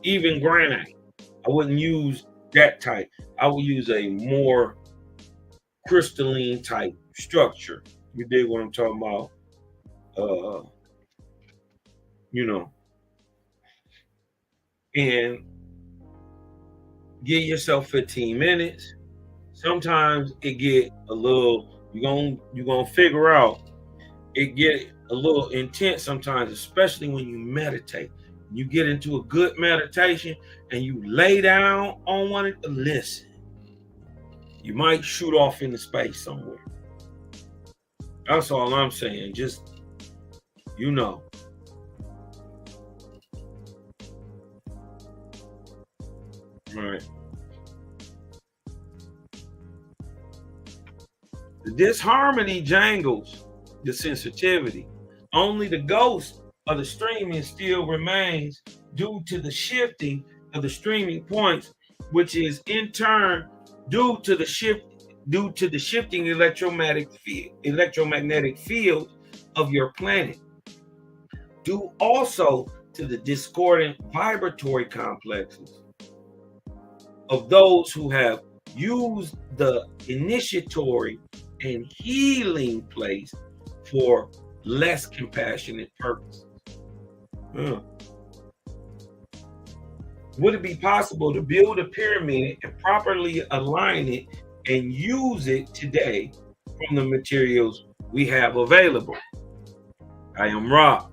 even granite. I wouldn't use that type. I would use a more crystalline type structure. You dig what I'm talking about? And give yourself 15 minutes. Sometimes it get a little, you're gonna figure out it get a little intense sometimes, especially when you meditate. You get into a good meditation and you lay down on one, listen, you might shoot off into space somewhere. That's all I'm saying. Just, Right. The disharmony jangles the sensitivity. Only the ghost of the streaming still remains due to the shifting of the streaming points, which is in turn due to the shifting electromagnetic field of your planet. Due also to the discordant vibratory complexes of those who have used the initiatory and healing place for less compassionate purposes. Would it be possible to build a pyramid and properly align it and use it today from the materials we have available? I am Rob.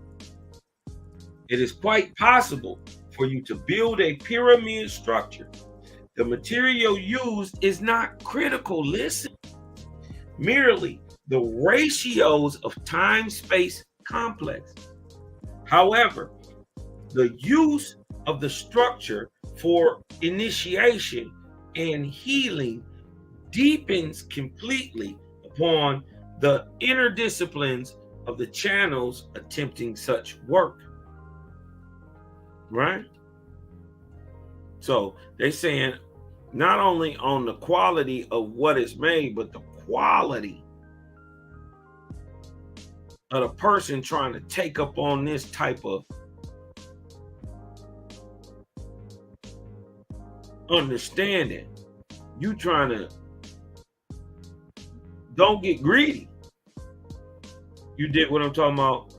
It is quite possible for you to build a pyramid structure. The material used is not critical. Listen, merely the ratios of time-space complexes. However, the use of the structure for initiation and healing deepens completely upon the inner disciplines of the channels attempting such work. Right? So they're saying not only on the quality of what is made, but the quality of the person trying to take up on this type of understanding. You trying to, don't get greedy. You did what I'm talking about.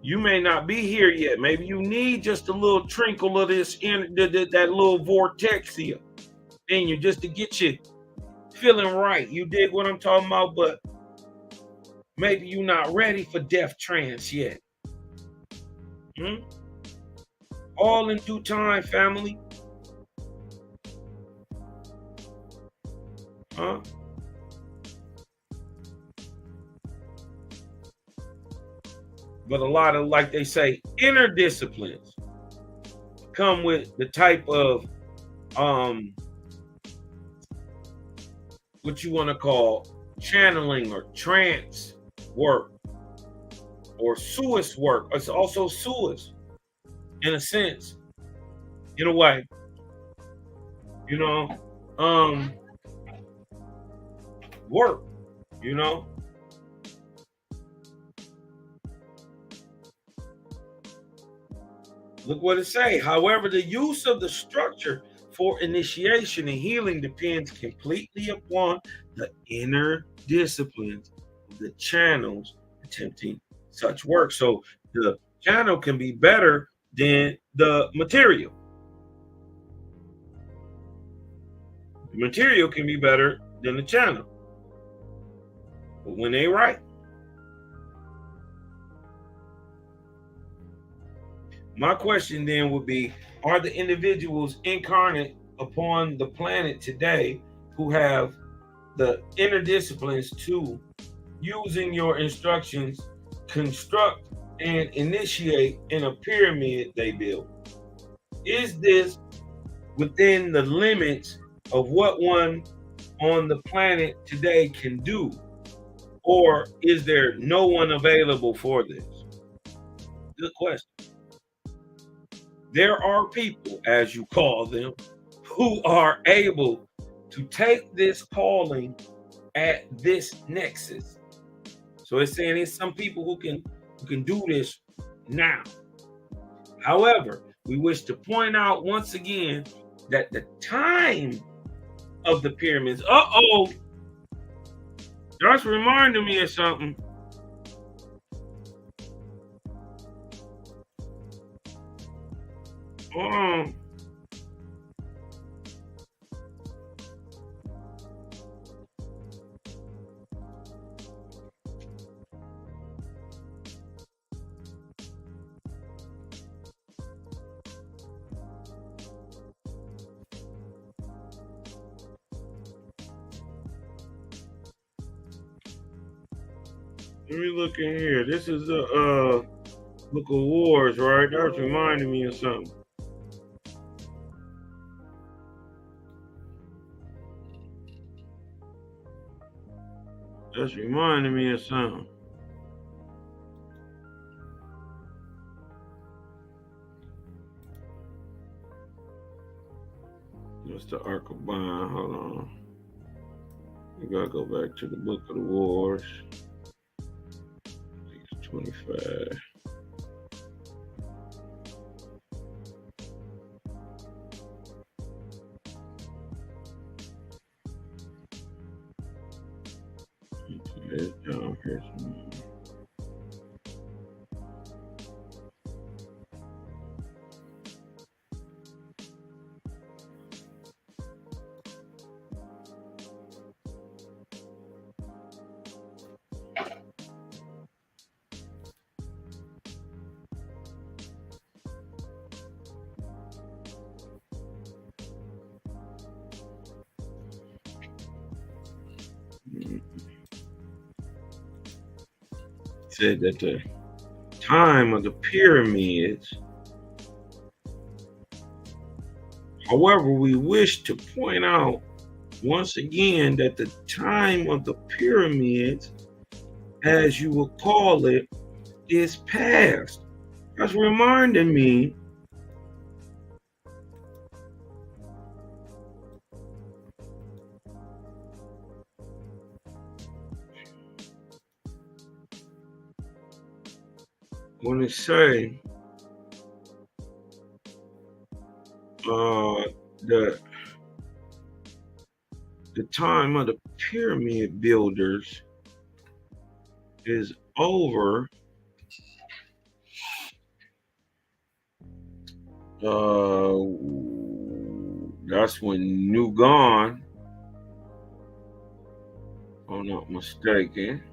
You may not be here yet. Maybe you need just a little trinkle of this in that little vortex here in you just to get you feeling right. You dig what I'm talking about? But maybe you're not ready for death trance yet. All in due time, family. But a lot of, like they say, inner disciplines come with the type of what you want to call channeling or trance work or suis work. It's also suis in a sense, in a way, you know, work, you know. Look what it say. However, the use of the structure for initiation and healing depends completely upon the inner disciplines of the channels attempting such work. So the channel can be better than the material. The material can be better than the channel. But when they right. My question then would be, are the individuals incarnate upon the planet today who have the inner disciplines to, using your instructions, construct and initiate in a pyramid they build? Is this within the limits of what one on the planet today can do? Or is there no one available for this? Good question. There are people, as you call them, who are able to take this calling at this nexus. So it's saying there's some people who can do this now. However, we wish to point out once again that the time of the pyramids, that's reminding me of something. Let me look in here. This is the Book of Wars, right? That's reminding me of something. just reminded me of something. That's the Ark of Bond. Hold on. We gotta go back to the Book of the Wars. I think it's 25. It's down here somewhere. Said that the time of the pyramids, however, we wish to point out once again that the time of the pyramids, as you will call it, is past. That's reminding me when it say the time of the pyramid builders is over. That's when Nugon, if I'm not mistaken,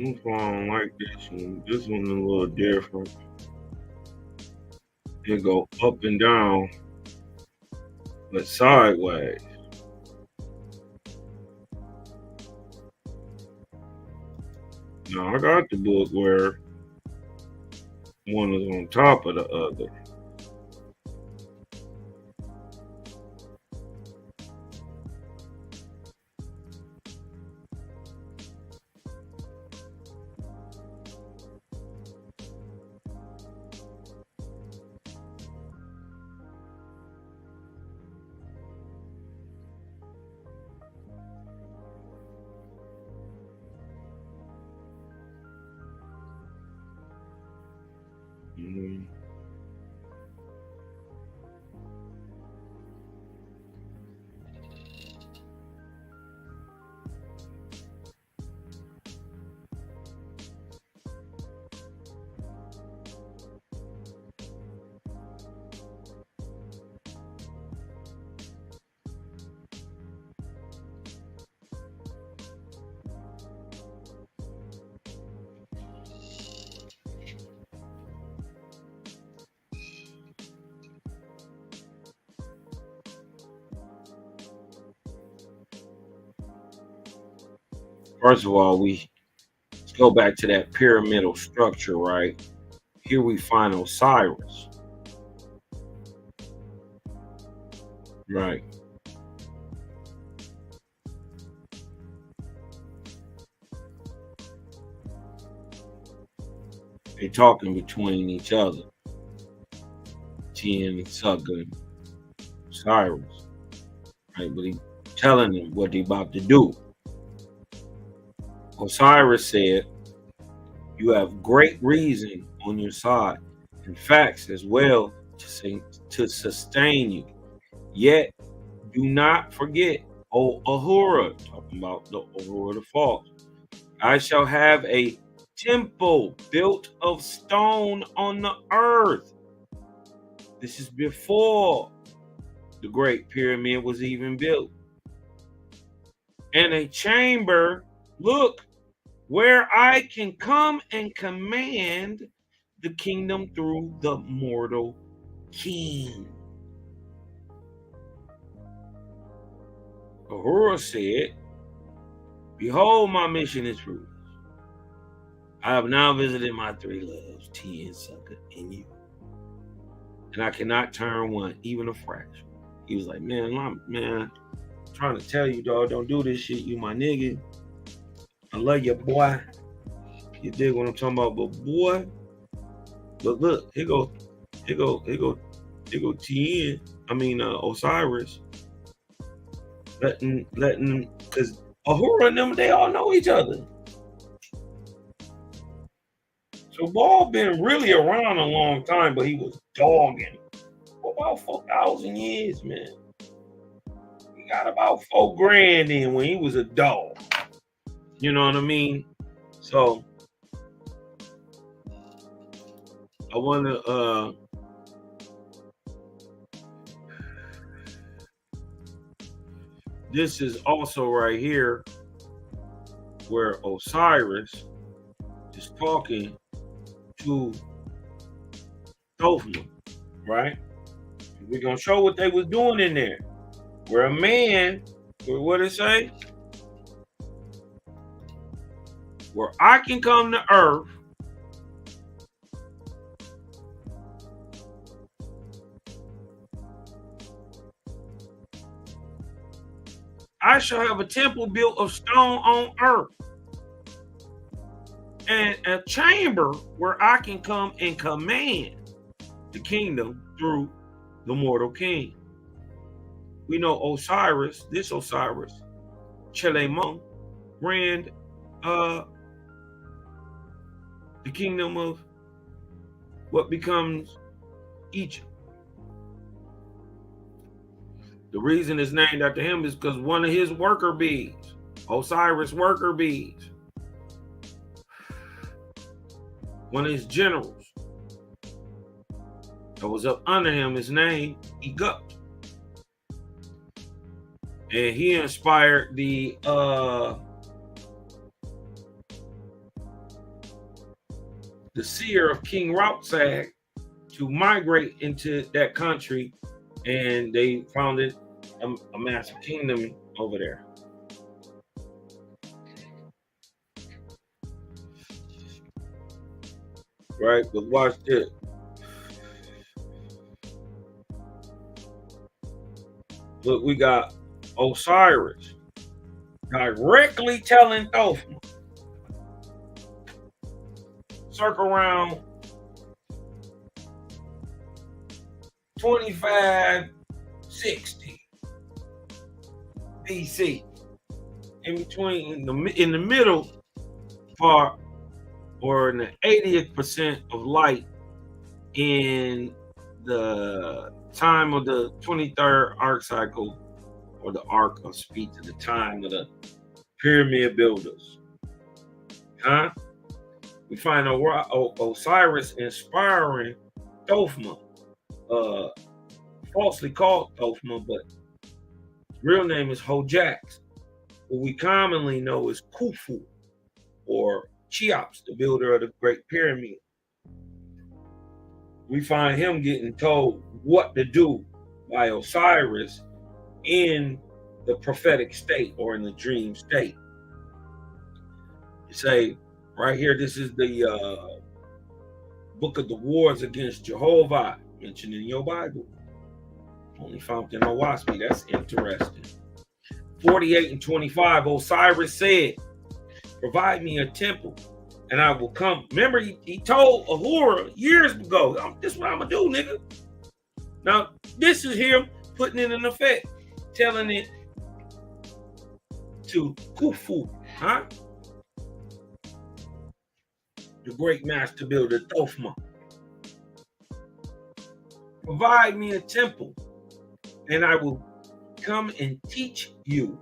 I don't like this one. This one's a little different. It go up and down, but sideways. Now I got the book where one is on top of the other. Mm. First of all, let's go back to that pyramidal structure, right? Here we find Osiris. Right. They talking between each other. Tien and Sugga and Osiris. Right, but he telling them what they about to do. Osiris said, "You have great reason on your side, and facts as well to sustain you. Yet do not forget, O Ahura," talking about the Ahura the False, "I shall have a temple built of stone on the earth." This is before the Great Pyramid was even built. "And a chamber, look, where I can come and command the kingdom through the mortal king." Ahura said, "Behold, my mission is fruitless. I have now visited my three loves, tea and sucker, and you. And I cannot turn one, even a fraction." He was like, man, I'm trying to tell you, dog, don't do this shit. You my nigga. I love you, boy. You dig what I'm talking about? But boy, look, here go TN. Osiris. Letting, because Ahura and them, they all know each other. So Ball been really around a long time, but he was dogging for about 4,000 years, man. He got about $4,000 in when he was a dog. You know what I mean? So I want to this is also right here where Osiris is talking to Thothman, right? We're gonna show what they was doing in there. Where a man, what did it say? Where I can come to earth I shall have a temple built of stone on earth, and a chamber where I can come and command the kingdom through the mortal king. We know Osiris, Chelemon, ran the kingdom of what becomes Egypt. The reason it's named after him is because one of his worker bees, Osiris worker bees, one of his generals that was up under him is named Egut. And he inspired the seer of King Rautsag to migrate into that country, and they founded a massive kingdom over there. Right, but watch this. Look, we got Osiris directly telling Thothman, circle around 2560 BC, in the middle part, or in the 80th percent of light, in the time of the 23rd arc cycle, or the arc of speech to the time of the pyramid builders. We find Osiris inspiring Thothman, falsely called Thothman, but his real name is Hojax, who we commonly know as Khufu, or Cheops, the builder of the Great Pyramid. We find him getting told what to do by Osiris in the prophetic state, or in the dream state. You say right here, this is the book of the wars against Jehovah, mentioned in your Bible. Only found in Owaspi. That's interesting. 48 and 25, Osiris said, provide me a temple and I will come. Remember, he told Ahura years ago, this is what I'm going to do, nigga. Now, this is him putting it in effect, telling it to Khufu, the great master builder Thothma. Provide me a temple, and I will come and teach you.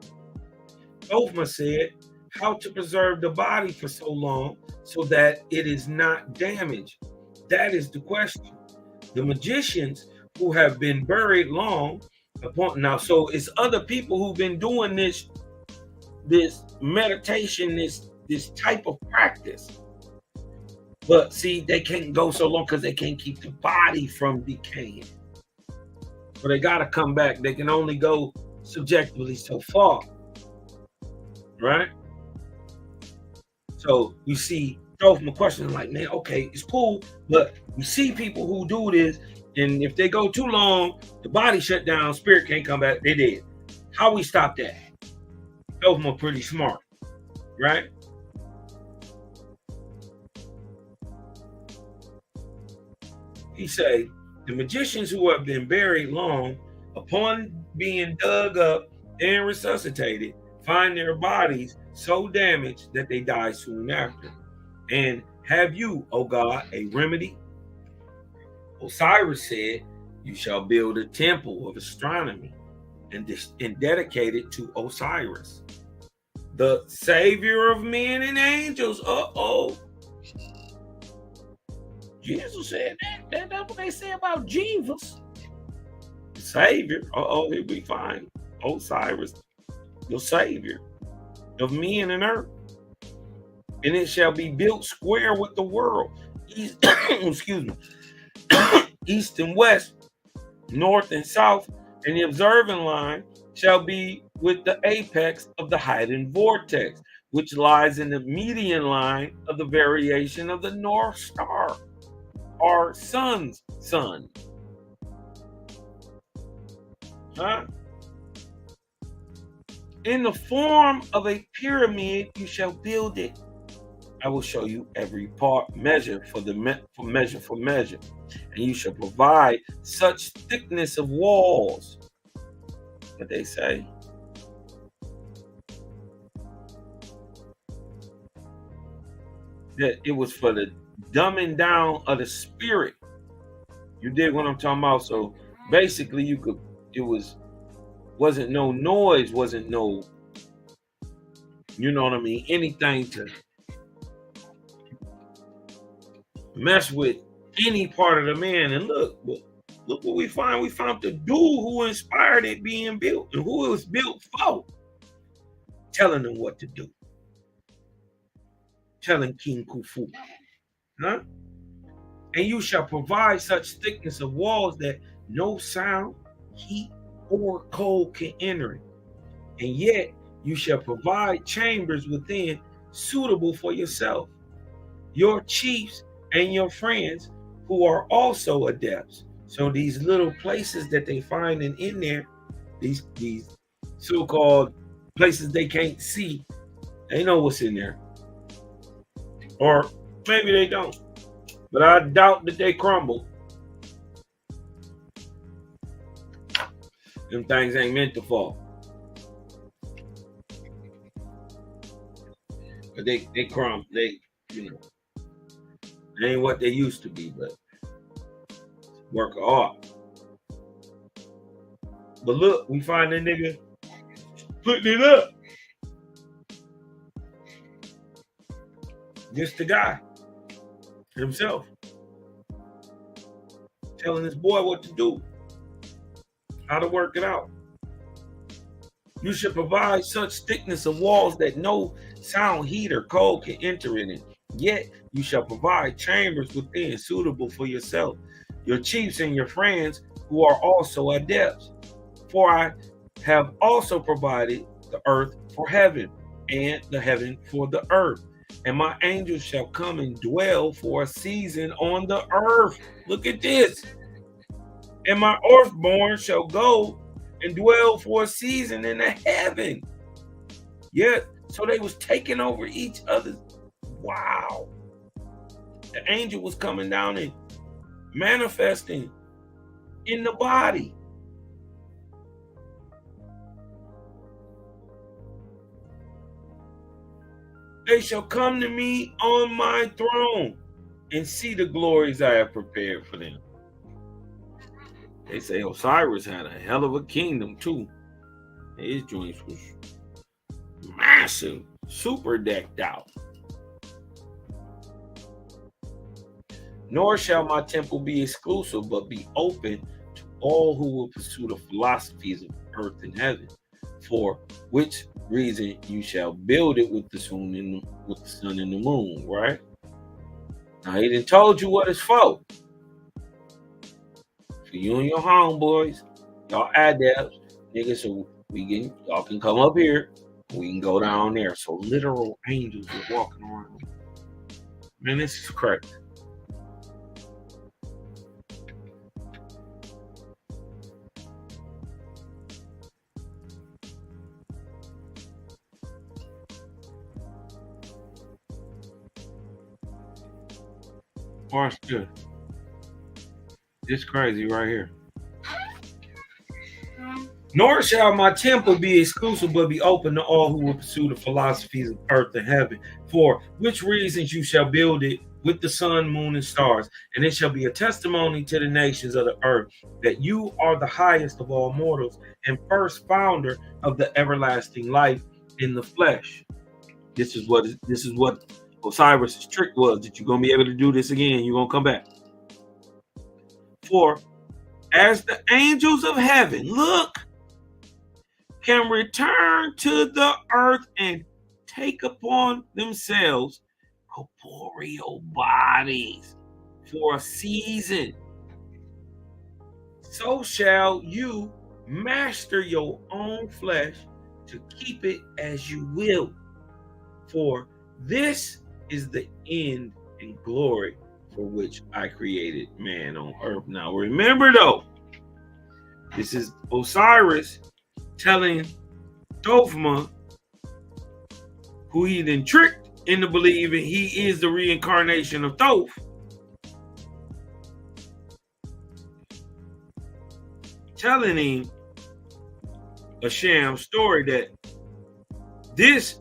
Thothma said, how to preserve the body for so long so that it is not damaged. That is the question. The magicians who have been buried long upon now, so it's other people who've been doing this meditation, this type of practice. But see, they can't go so long because they can't keep the body from decaying. So they got to come back. They can only go subjectively so far, right? So you see, Thothma questioning like, man, okay, it's cool, but you see people who do this, and if they go too long, the body shut down, spirit can't come back, they dead. How we stop that? Thothma pretty smart, right? He say, the magicians who have been buried long, upon being dug up and resuscitated, find their bodies so damaged that they die soon after. And have you, O God, a remedy? Osiris said, you shall build a temple of astronomy and dedicate it to Osiris, the savior of men and angels. Jesus said that. That's what they say about Jesus. The savior. Here we find Osiris, the savior of men and earth. And it shall be built square with the world. Excuse me. East and west, north and south, and the observing line shall be with the apex of the hidden vortex, which lies in the median line of the variation of the North Star, our sun's sun. In the form of a pyramid, you shall build it. I will show you every part, measure for measure, and you shall provide such thickness of walls. What they say? That it was for the dumbing down of the spirit. You dig what I'm talking about? So basically, wasn't no noise, wasn't no, you know what I mean, anything to mess with any part of the man. And look what we find. We found the dude who inspired it being built and who it was built for, telling them what to do, telling King Khufu, and you shall provide such thickness of walls that no sound, heat, or cold can enter it, and yet you shall provide chambers within suitable for yourself, your chiefs, and your friends who are also adepts. So these little places that they find in there, these so-called places they can't see, they know what's in there. Or maybe they don't. But I doubt that they crumble. Them things ain't meant to fall. But they crumble. They ain't what they used to be, but work of art. But look, we find that nigga putting it up. Just the guy himself, telling this boy what to do, how to work it out. You should provide such thickness of walls that no sound, heat, or cold can enter in it. Yet you shall provide chambers within suitable for yourself, your chiefs, and your friends who are also adepts. For I have also provided the earth for heaven, and the heaven for the earth. And my angels shall come and dwell for a season on the earth. Look at this. And my earthborn shall go and dwell for a season in the heaven. Yeah, so they was taking over each other. Wow. The angel was coming down and manifesting in the body. They shall come to me on my throne and see the glories I have prepared for them. They say Osiris had a hell of a kingdom too. His joints was massive, super decked out. Nor shall my temple be exclusive, but be open to all who will pursue the philosophies of earth and heaven. For which reason you shall build it with the sun and the moon, right? Now he done told you what it's for. For you and your homeboys, y'all adepts, niggas, so y'all can come up here, we can go down there. So literal angels are walking around. Man, this is crazy. Watch this. This crazy right here. Nor shall my temple be exclusive, but be open to all who will pursue the philosophies of earth and heaven. For which reasons you shall build it with the sun, moon, and stars, and it shall be a testimony to the nations of the earth that you are the highest of all mortals and first founder of the everlasting life in the flesh. This is what Osiris' trick was, that you're gonna be able to do this again. You're gonna come back. For as the angels of heaven, look, can return to the earth and take upon themselves corporeal bodies for a season, so shall you master your own flesh to keep it as you will. For this is the end and glory for which I created man on earth. Now remember though, this is Osiris telling Thothma, who he then tricked into believing he is the reincarnation of Thoth, telling him a sham story that this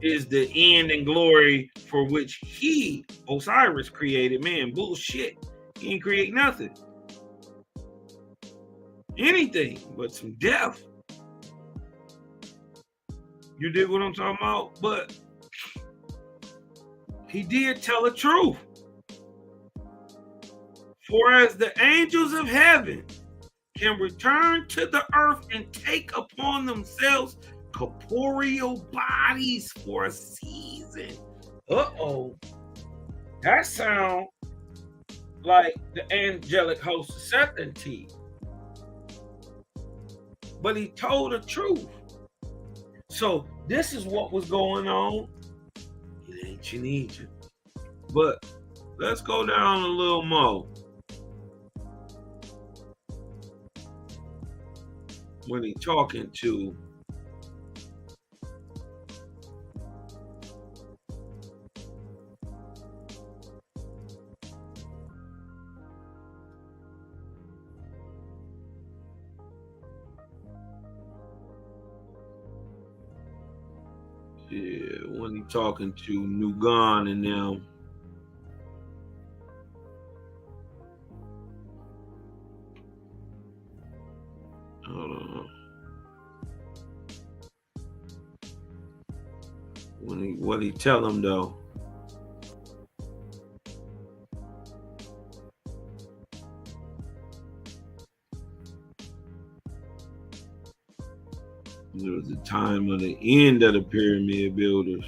is the end and glory for which he, Osiris, created man. Bullshit. He ain't create nothing. Anything but some death. You dig what I'm talking about? But he did tell the truth. For as the angels of heaven can return to the earth and take upon themselves corporeal bodies for a season. That sounds like the angelic host of certainty. But he told the truth. So this is what was going on in ancient Egypt. But let's go down a little more. When he talking to when he talking to Nugan and them. Hold on. What he tell him though? It was the time of the end of the pyramid builders.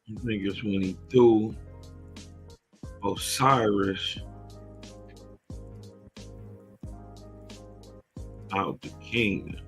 I think it's when he threw Osiris out the kingdom.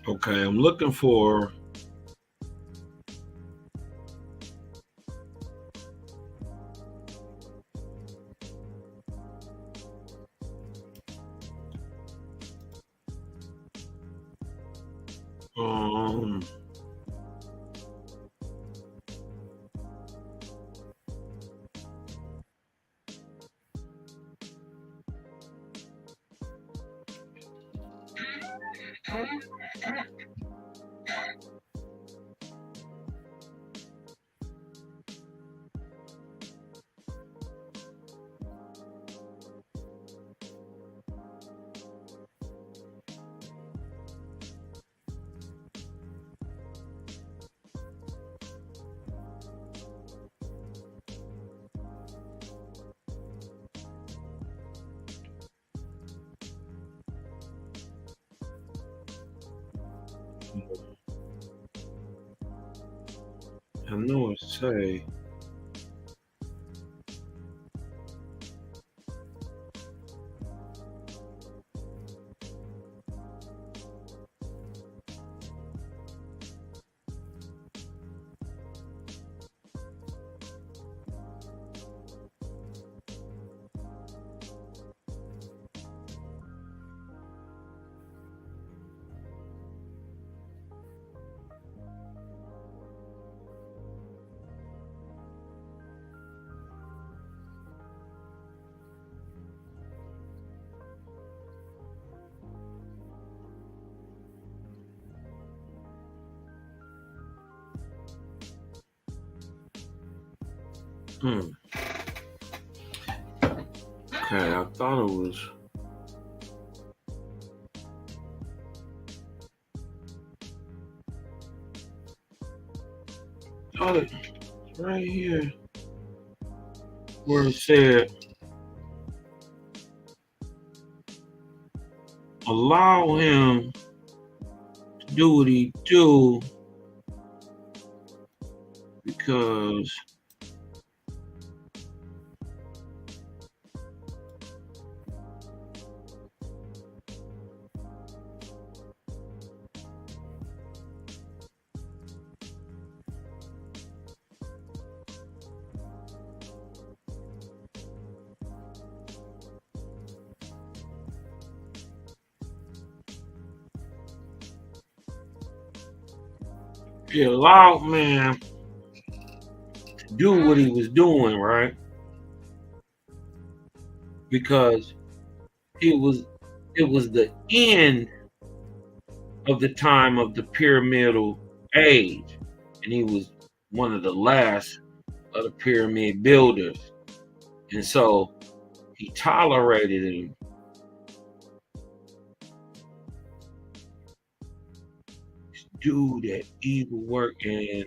Okay, I'm looking for um I know it say hmm. Okay, I thought it was right here where it said allow him to do what he do because he allowed man to do what he was doing, right? Because it was the end of the time of the pyramidal age, and he was one of the last of the pyramid builders, and so he tolerated him. Do that evil work, and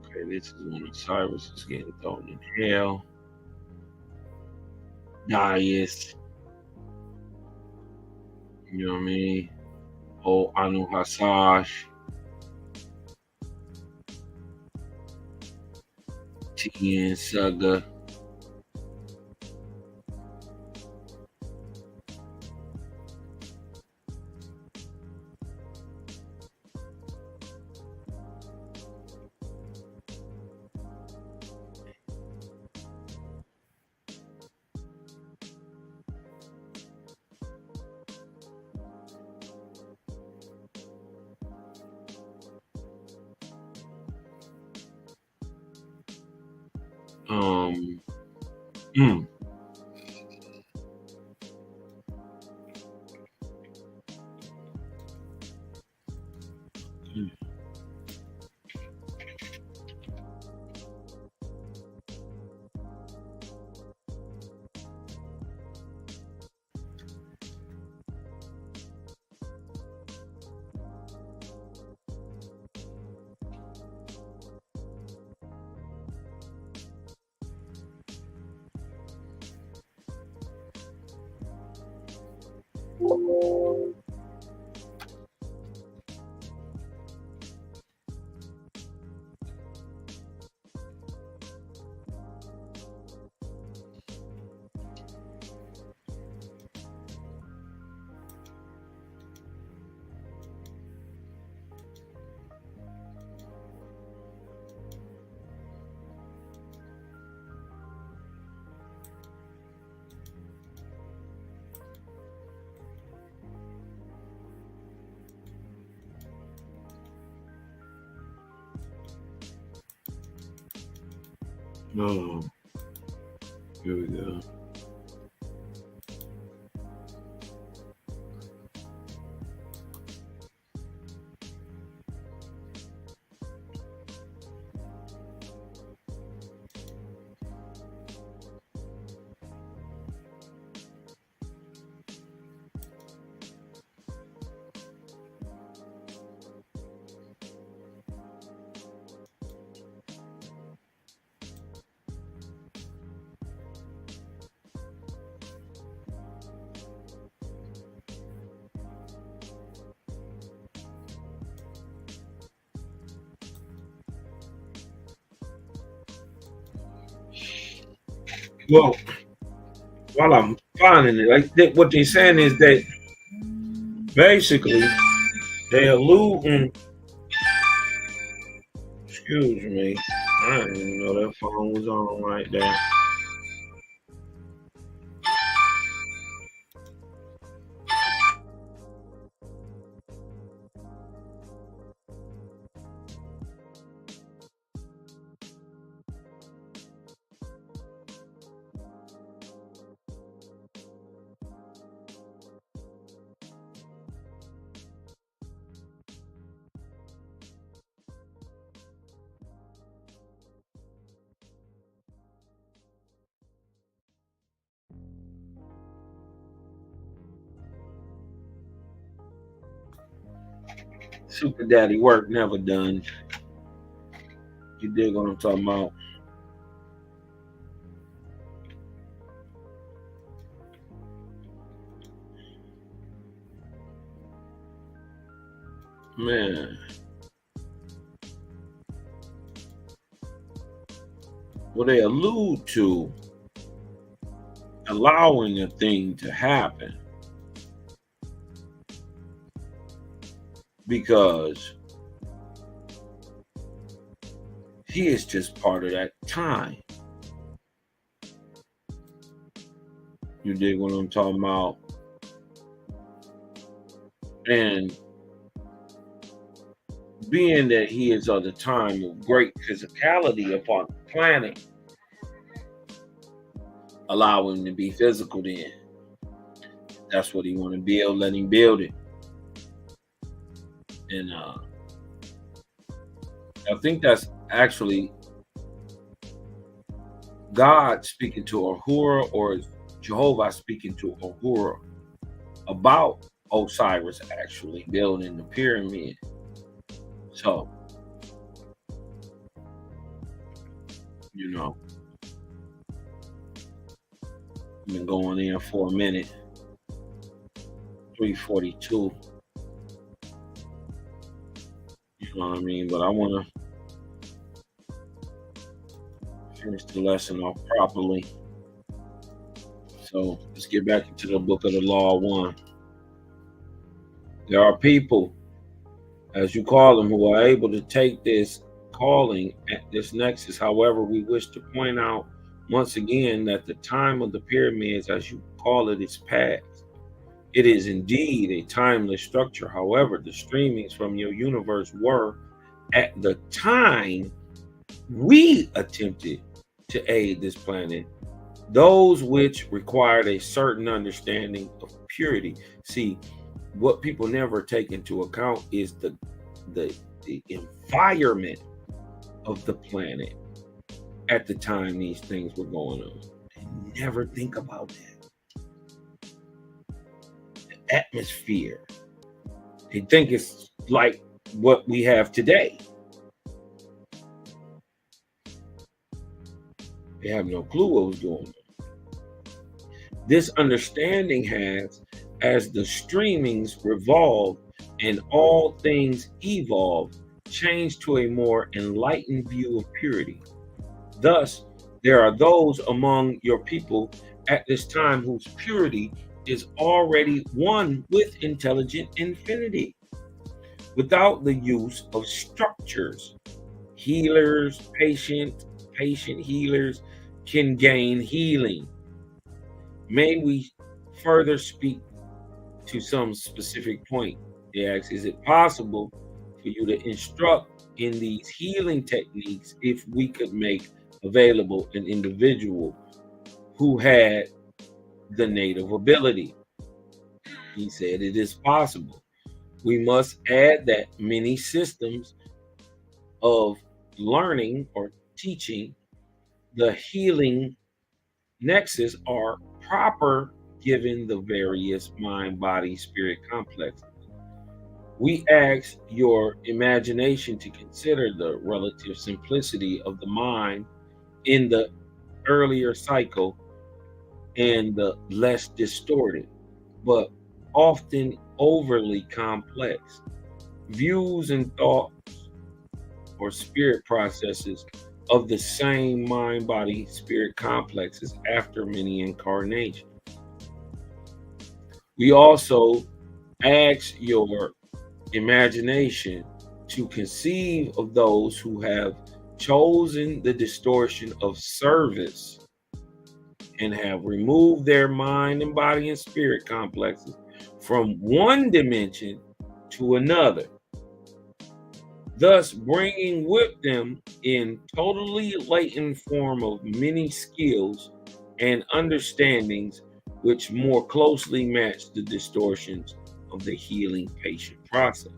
okay, this is when Cyrus is getting thrown in hell. Darius, you know what I mean? Oh, Anu Hasash, Tien Suga. Um, mm, mm, No. Here we go. Well, while I'm finding it, what they're saying is that basically they alluding. Excuse me, I didn't even know that phone was on right there. Super daddy work never done. You dig what I'm talking about? Man. Well, they allude to allowing a thing to happen because he is just part of that time. You dig what I'm talking about? And being that he is of the time of great physicality upon the planet, allow him to be physical then. That's what he want to build, let him build it. And I think that's actually God speaking to Ahura, or Jehovah speaking to Ahura about Osiris actually building the pyramid. So, you know, I've been going in for a minute. 3:42. You know what I mean? But I want to finish the lesson off properly. So let's get back into the book of the Law 1. There are people, as you call them, who are able to take this calling at this nexus. However, we wish to point out once again that the time of the pyramids, as you call it, is past. It is indeed a timeless structure. However, the streamings from your universe were, at the time we attempted to aid this planet, those which required a certain understanding of purity. See, what people never take into account is the environment of the planet at the time these things were going on. They never think about that. The atmosphere. They think it's like what we have today. They have no clue what was going on. This understanding has, as the streamings revolve and all things evolve, changed to a more enlightened view of purity. Thus, there are those among your people at this time whose purity is already one with intelligent infinity, without the use of structures. Healers, patient healers can gain healing. May we further speak to some specific point? They ask, is it possible for you to instruct in these healing techniques if we could make available an individual who had the native ability. He said it is possible. We must add that many systems of learning or teaching the healing nexus are proper given the various mind, body, spirit complexes. We ask your imagination to consider the relative simplicity of the mind in the earlier cycle and the less distorted, but often overly complex views and thoughts or spirit processes of the same mind, body, spirit complexes after many incarnations. We also ask your imagination to conceive of those who have chosen the distortion of service and have removed their mind and body and spirit complexes from one dimension to another, thus bringing with them in totally latent form of many skills and understandings which more closely match the distortions of the healing patient process.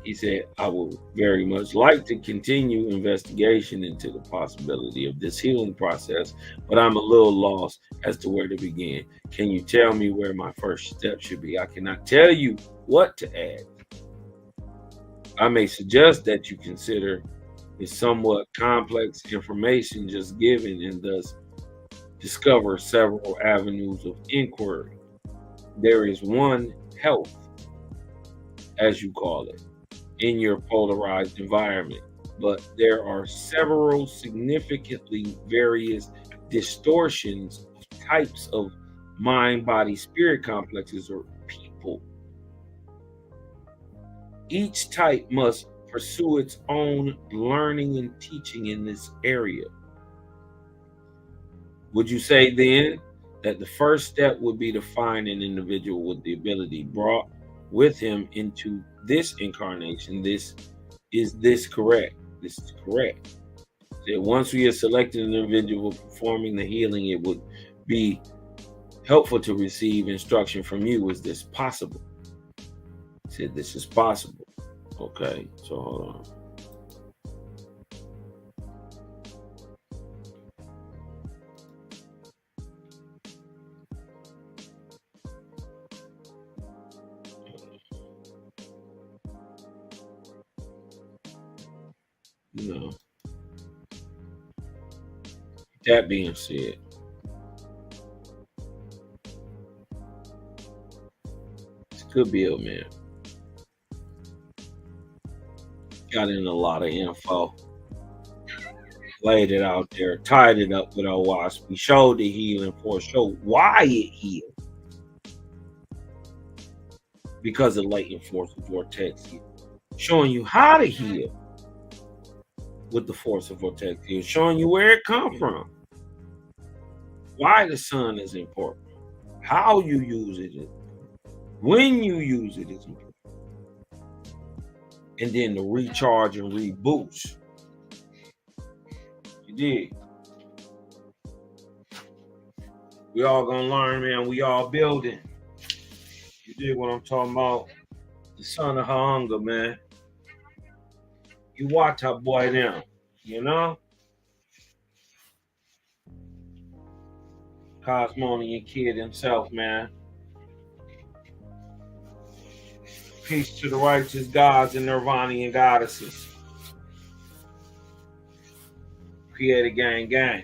He said, I would very much like to continue investigation into the possibility of this healing process, but I'm a little lost as to where to begin. Can you tell me where my first step should be? I cannot tell you what to add. I may suggest that you consider the somewhat complex information just given and thus discover several avenues of inquiry. There is one, health, as you call it, in your polarized environment, but there are several significantly various distortions of types of mind, body, spirit complexes or people. Each type must pursue its own learning and teaching in this area. Would you say then that the first step would be to find an individual with the ability brought with him into this incarnation? Is this correct? This is correct. That once we have selected an individual performing the healing, it would be helpful to receive instruction from you. Is this possible? He said this is possible. Okay, so hold on. No. That being said, it's a good bill, man. Got in a lot of info, laid it out there, tied it up with our wasp. We showed the healing force, showed why it healed. Because of latent force of Vortex heal. Showing you how to heal with the force of Vortex heal. Showing you where it comes from. Why the sun is important. How you use it. When you use it is important. And then the recharge and reboost. You did. We all gonna learn, man. We all building. You did what I'm talking about. The son of hunger, man. You watch our boy now, you know? Cosmonian kid himself, man. Peace to the righteous gods and Nirvanian goddesses. Creator gang gang.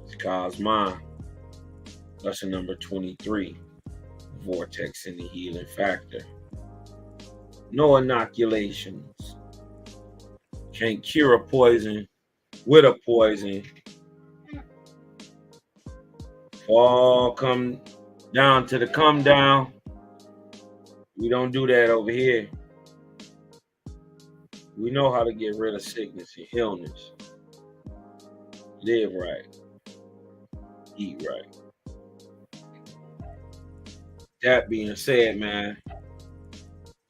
It's Cosmon. Lesson number 23. Vortex and the healing factor. No inoculations. Can't cure a poison with a poison. All come down to the come down. We don't do that over here. We know how to get rid of sickness and illness. live right, eat right. That being said, man,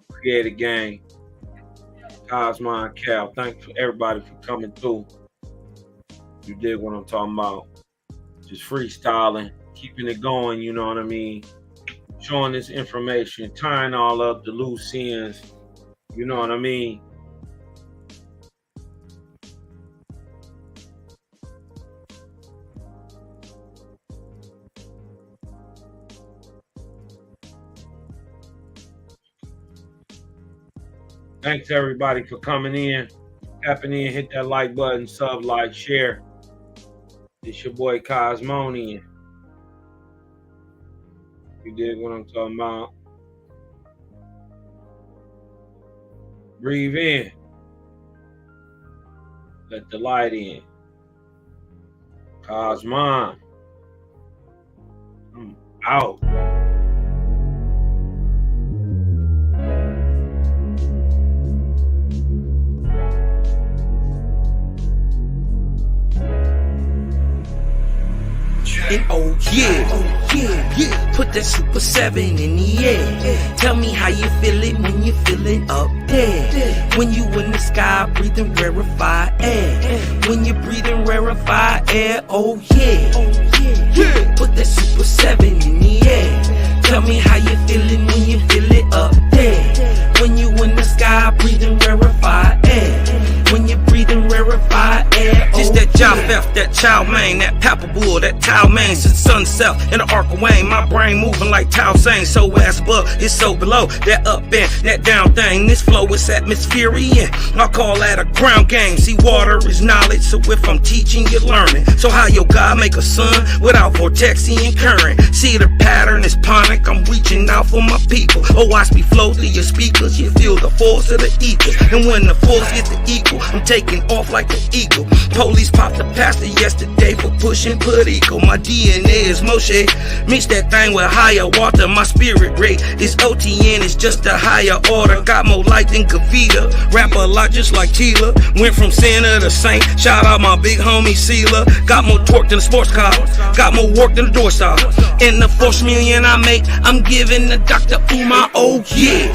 create a game. Cosmo and Cal, thanks for everybody for coming through. You dig what I'm talking about? Just freestyling, keeping it going, you know what I mean? Showing this information, tying all up the loose ends, you know what I mean? Thanks everybody for coming in, tapping in, hit that like button, sub, like, share. It's your boy Cosmonian. You dig what I'm talking about? Breathe in. Let the light in. Cosmon. I'm out. And oh yeah, put that Super 7 in the air. Tell me how you feeling when you're feeling up there. When you in the sky breathing rarefied air. When you're breathing rarefied air, oh yeah. Put that Super 7 in the air. Tell me how you feeling when you feel it up there. When you in the sky breathing rarefied air. When you're breathing rarefied air, oh, it's that Jehovih, that Chow Mein, that Papa Bull, that Tao Mein, since sunset in the arc of Wayne, my brain moving like Tao Sang, so as above, it's so below, that up and that down thing, this flow is atmospheric, I call that a ground game, see water is knowledge, so if I'm teaching, you're learning, so how your God make a sun without vortex and current, see the pattern is ponic, I'm reaching out for my people, oh watch me flow through your speakers, you feel the force of the ether, and when the force gets the equal, I'm taking off like an eagle. Police popped the pastor yesterday for pushing put equal. My DNA is Moshe. Mix that thing with higher water. My spirit rate is OTN. It's just a higher order. Got more light than Kavita. Rap a lot just like Tila. Went from sinner to saint. Shout out my big homie Sela. Got more torque than a sports car. Got more work than a door stop. In the 4 million I make, I'm giving the Dr. Umar. Oh yeah.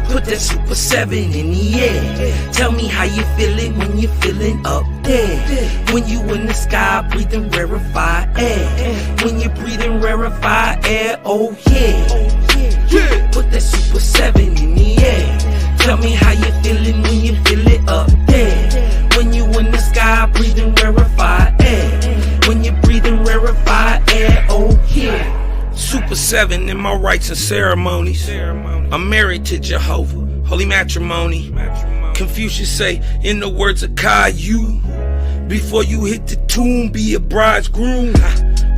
Put that Super 7 in the air. Tell me how you feeling when you're feeling up there. When you in the sky breathing rarefied air. When you're breathing rarefied air, oh yeah. Put that Super 7 in the air. Tell me how you feeling when you feel it up there. When you in the sky breathing rarefied air. When you're breathing rarefied air, oh yeah. Super 7 in my rites and ceremonies. I'm married to Jehovah, holy matrimony. Confucius say, in the words of Caillou, before you hit the tomb, be a bridegroom.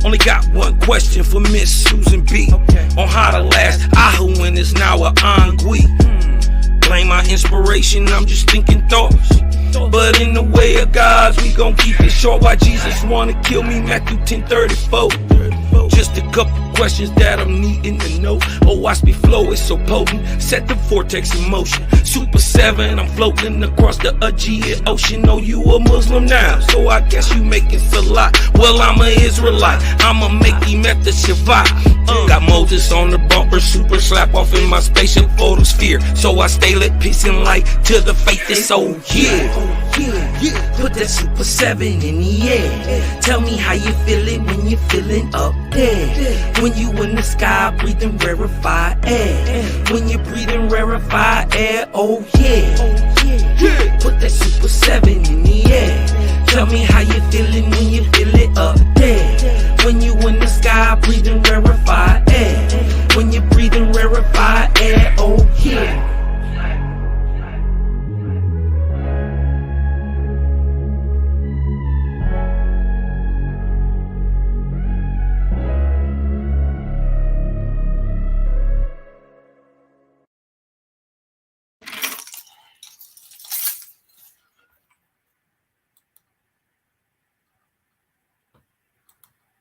Only got one question for Miss Susan B. On how to last Ahu when it's now a Angui. Blame my inspiration, I'm just thinking thoughts. But in the way of God's, we gon' keep it short. Why Jesus wanna kill me, Matthew 10:34. Just a couple questions that I'm needing to know. Oh, watch me flow, it's so potent. Set the vortex in motion. Super 7, I'm floating across the Aegean Ocean. Oh, you a Muslim now, so I guess you making salat. Well, I'm an Israelite, I'ma make him at the Shabbat. Got Moses on the bumper, super slap off in my spaceship photosphere. So I stay lit, peace and light to the faith is so yeah. Put that Super 7 in the air. Tell me how you feeling when you're feeling up there. When you in the sky breathing rarefied air. When you're breathing rarefied air, oh yeah. Put that Super 7 in the air. Tell me how you feeling when you feel it up there. When you in the sky breathing rarefied